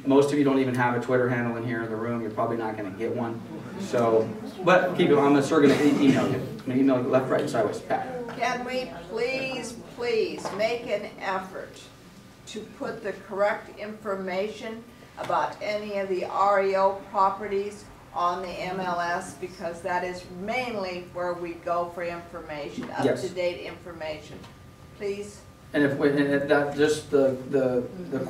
Most of you don't even have a Twitter handle in here in the room. You're probably not going to get one. So, but keep it. I'm still going to email you. I'm going to email you left, right, and sideways. Pat. Can we please make an effort to put the correct information about any of the REO properties on the MLS, because that is mainly where we go for information, Yes. up-to-date information. Please? And if that just the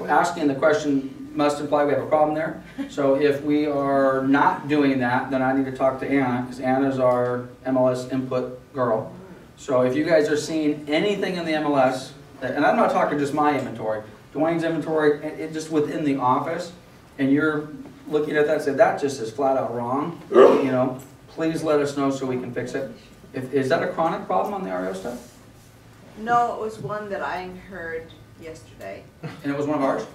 asking the question must imply we have a problem there. So if we are not doing that, then I need to talk to Anna, because Anna's our MLS input girl. So if you guys are seeing anything in the MLS, and I'm not talking just my inventory, Dwayne's inventory, it just within the office, and you're looking at that and say, that just is flat out wrong, you know, please let us know so we can fix it. Is that a chronic problem on the REO stuff? No, it was one that I heard yesterday. And it was one of ours?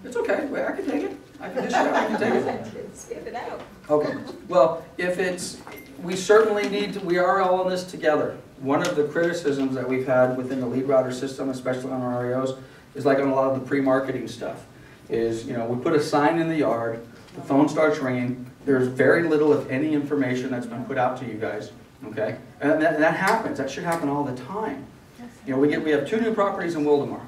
It's okay, wait, I can take it. I can dish it out, I can take it. Spit it out. Okay, well, if it's, we certainly need to, we are all in this together. one of the criticisms that we've had within the Leadrouter system, especially on our REOs, is like on a lot of the pre-marketing stuff, is, you know, we put a sign in the yard, the phone starts ringing, there's very little, if any, information that's been put out to you guys, okay? And that happens, that should happen all the time. You know, we have 2 new properties in Wildemar.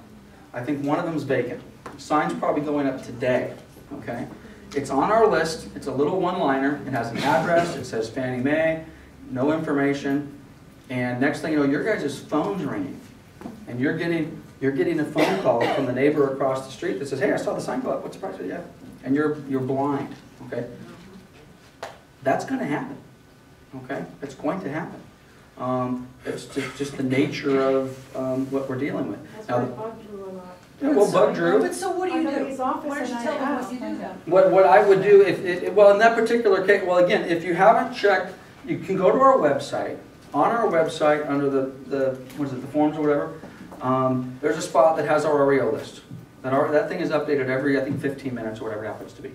I think one of them is vacant. Sign's probably going up today, okay? It's on our list, it's a little one-liner, it has an address, it says Fannie Mae, no information, and next thing you know, your guys' phone's ringing. And you're getting a phone call from the neighbor across the street that says, hey, I saw the sign go up, what's the price of it? Yeah. And you're blind, okay? That's gonna happen, okay? It's going to happen. It's just the nature of what we're dealing with. That's Now, why bug drew a lot. yeah, well, bug drew. But so what do you I know do? his office Why don't you and tell I them what asked you do him. then? What I would do, well, in that particular case, well, again, if you haven't checked, you can go to our website. On our website, under the what is it, the forms or whatever, there's a spot that has our REO list. That thing is updated every, I think, 15 minutes or whatever it happens to be.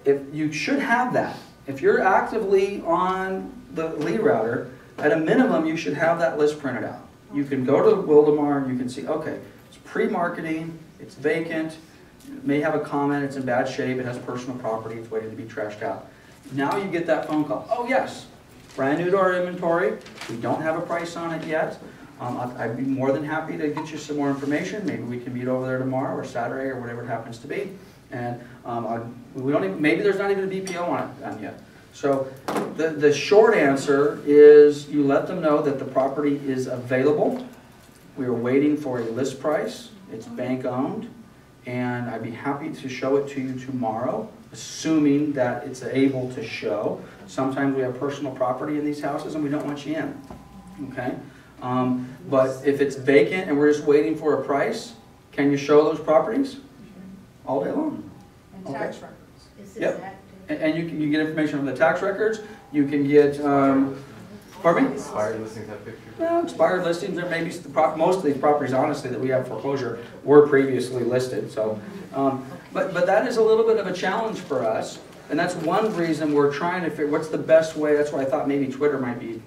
If you should have that. If you're actively on the Leadrouter, at a minimum, you should have that list printed out. You can go to Wildemar and you can see, okay, it's pre-marketing, it's vacant, it may have a comment, it's in bad shape, it has personal property, it's waiting to be trashed out. Now you get that phone call. Oh yes, brand new to our inventory, we don't have a price on it yet. I'd be more than happy to get you some more information. Maybe we can meet over there tomorrow or Saturday or whatever it happens to be. And we don't even, maybe there's not even a BPO on it yet. So the short answer is you let them know that the property is available. We are waiting for a list price. It's bank owned. And I'd be happy to show it to you tomorrow, assuming that it's able to show. Sometimes we have personal property in these houses and we don't want you in, okay? But if it's vacant and we're just waiting for a price, can you show those properties? All day long. And tax records. Yep. And you get information from the tax records. You can get, pardon me? Expired listings have pictures? No, expired listings, there may be, most of these properties, honestly, that we have foreclosure were previously listed, so. But that is a little bit of a challenge for us, and that's one reason we're trying to figure, what's the best way, that's why I thought maybe Twitter might be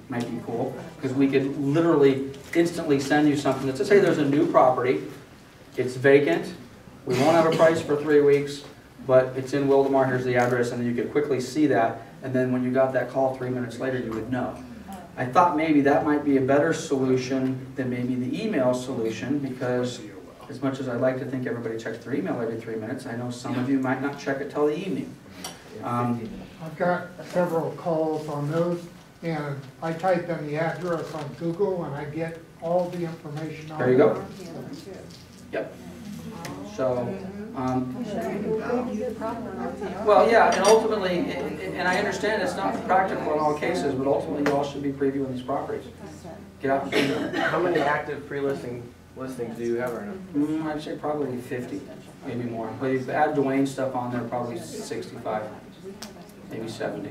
cool, because we could literally instantly send you something that says, hey, there's a new property, it's vacant, we won't have a price for 3 weeks, but it's in Wildemar, here's the address, and then you could quickly see that, and then when you got that call 3 minutes later, you would know. I thought maybe that might be a better solution than maybe the email solution, because as much as I'd like to think everybody checks their email every 3 minutes, I know some of you might not check it till the evening. I've got several calls on those, and I type in the address on Google and I get all the information on it. There you go. Yep. So, well, yeah, and ultimately, and I understand it's not practical in all cases, but ultimately you all should be previewing these properties. Get out and see them. How many active pre-listing listings do you have right now? I'd say probably 50, maybe more. But if you add Dwayne's stuff on there, probably 65, maybe 70.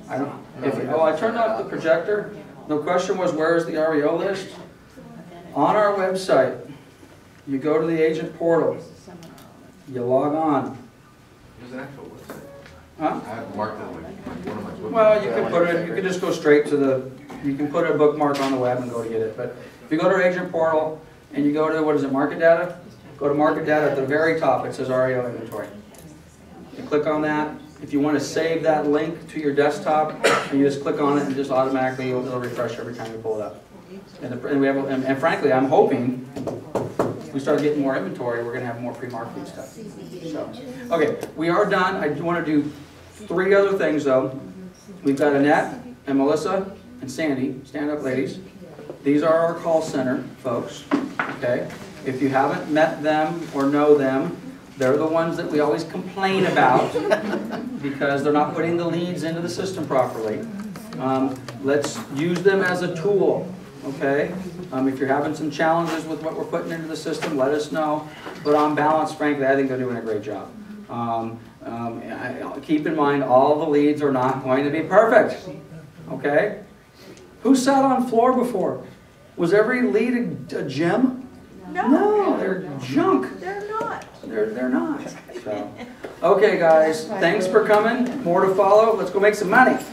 I don't. I turned off the projector. The question was, where is the REO list? On our website, you go to the agent portal, you log on. There's an actual website. Huh? I have marked it on one of my bookmarks. Well, you can put it, you can just go straight to the, you can put a bookmark on the web and go to get it. But if you go to our agent portal and you go to, what is it, market data? Go to market data, at the very top it says REO inventory. You click on that. If you want to save that link to your desktop, you just click on it and just automatically it'll refresh every time you pull it up. And frankly, I'm hoping if we start getting more inventory, we're going to have more pre-marketing stuff. So, okay, we are done. I do want to do 3 other things though. We've got Annette and Melissa and Sandy. Stand up, ladies. These are our call center folks. Okay, if you haven't met them or know them, they're the ones that we always complain about because they're not putting the leads into the system properly. Let's use them as a tool. Okay, if you're having some challenges with what we're putting into the system, let us know. But on balance, frankly, I think they're doing a great job. Keep in mind, all the leads are not going to be perfect. Okay? Who sat on floor before? Was every lead a gem? No, they're junk. They're not. They're not. So, okay, guys, thanks for coming. More to follow. Let's go make some money.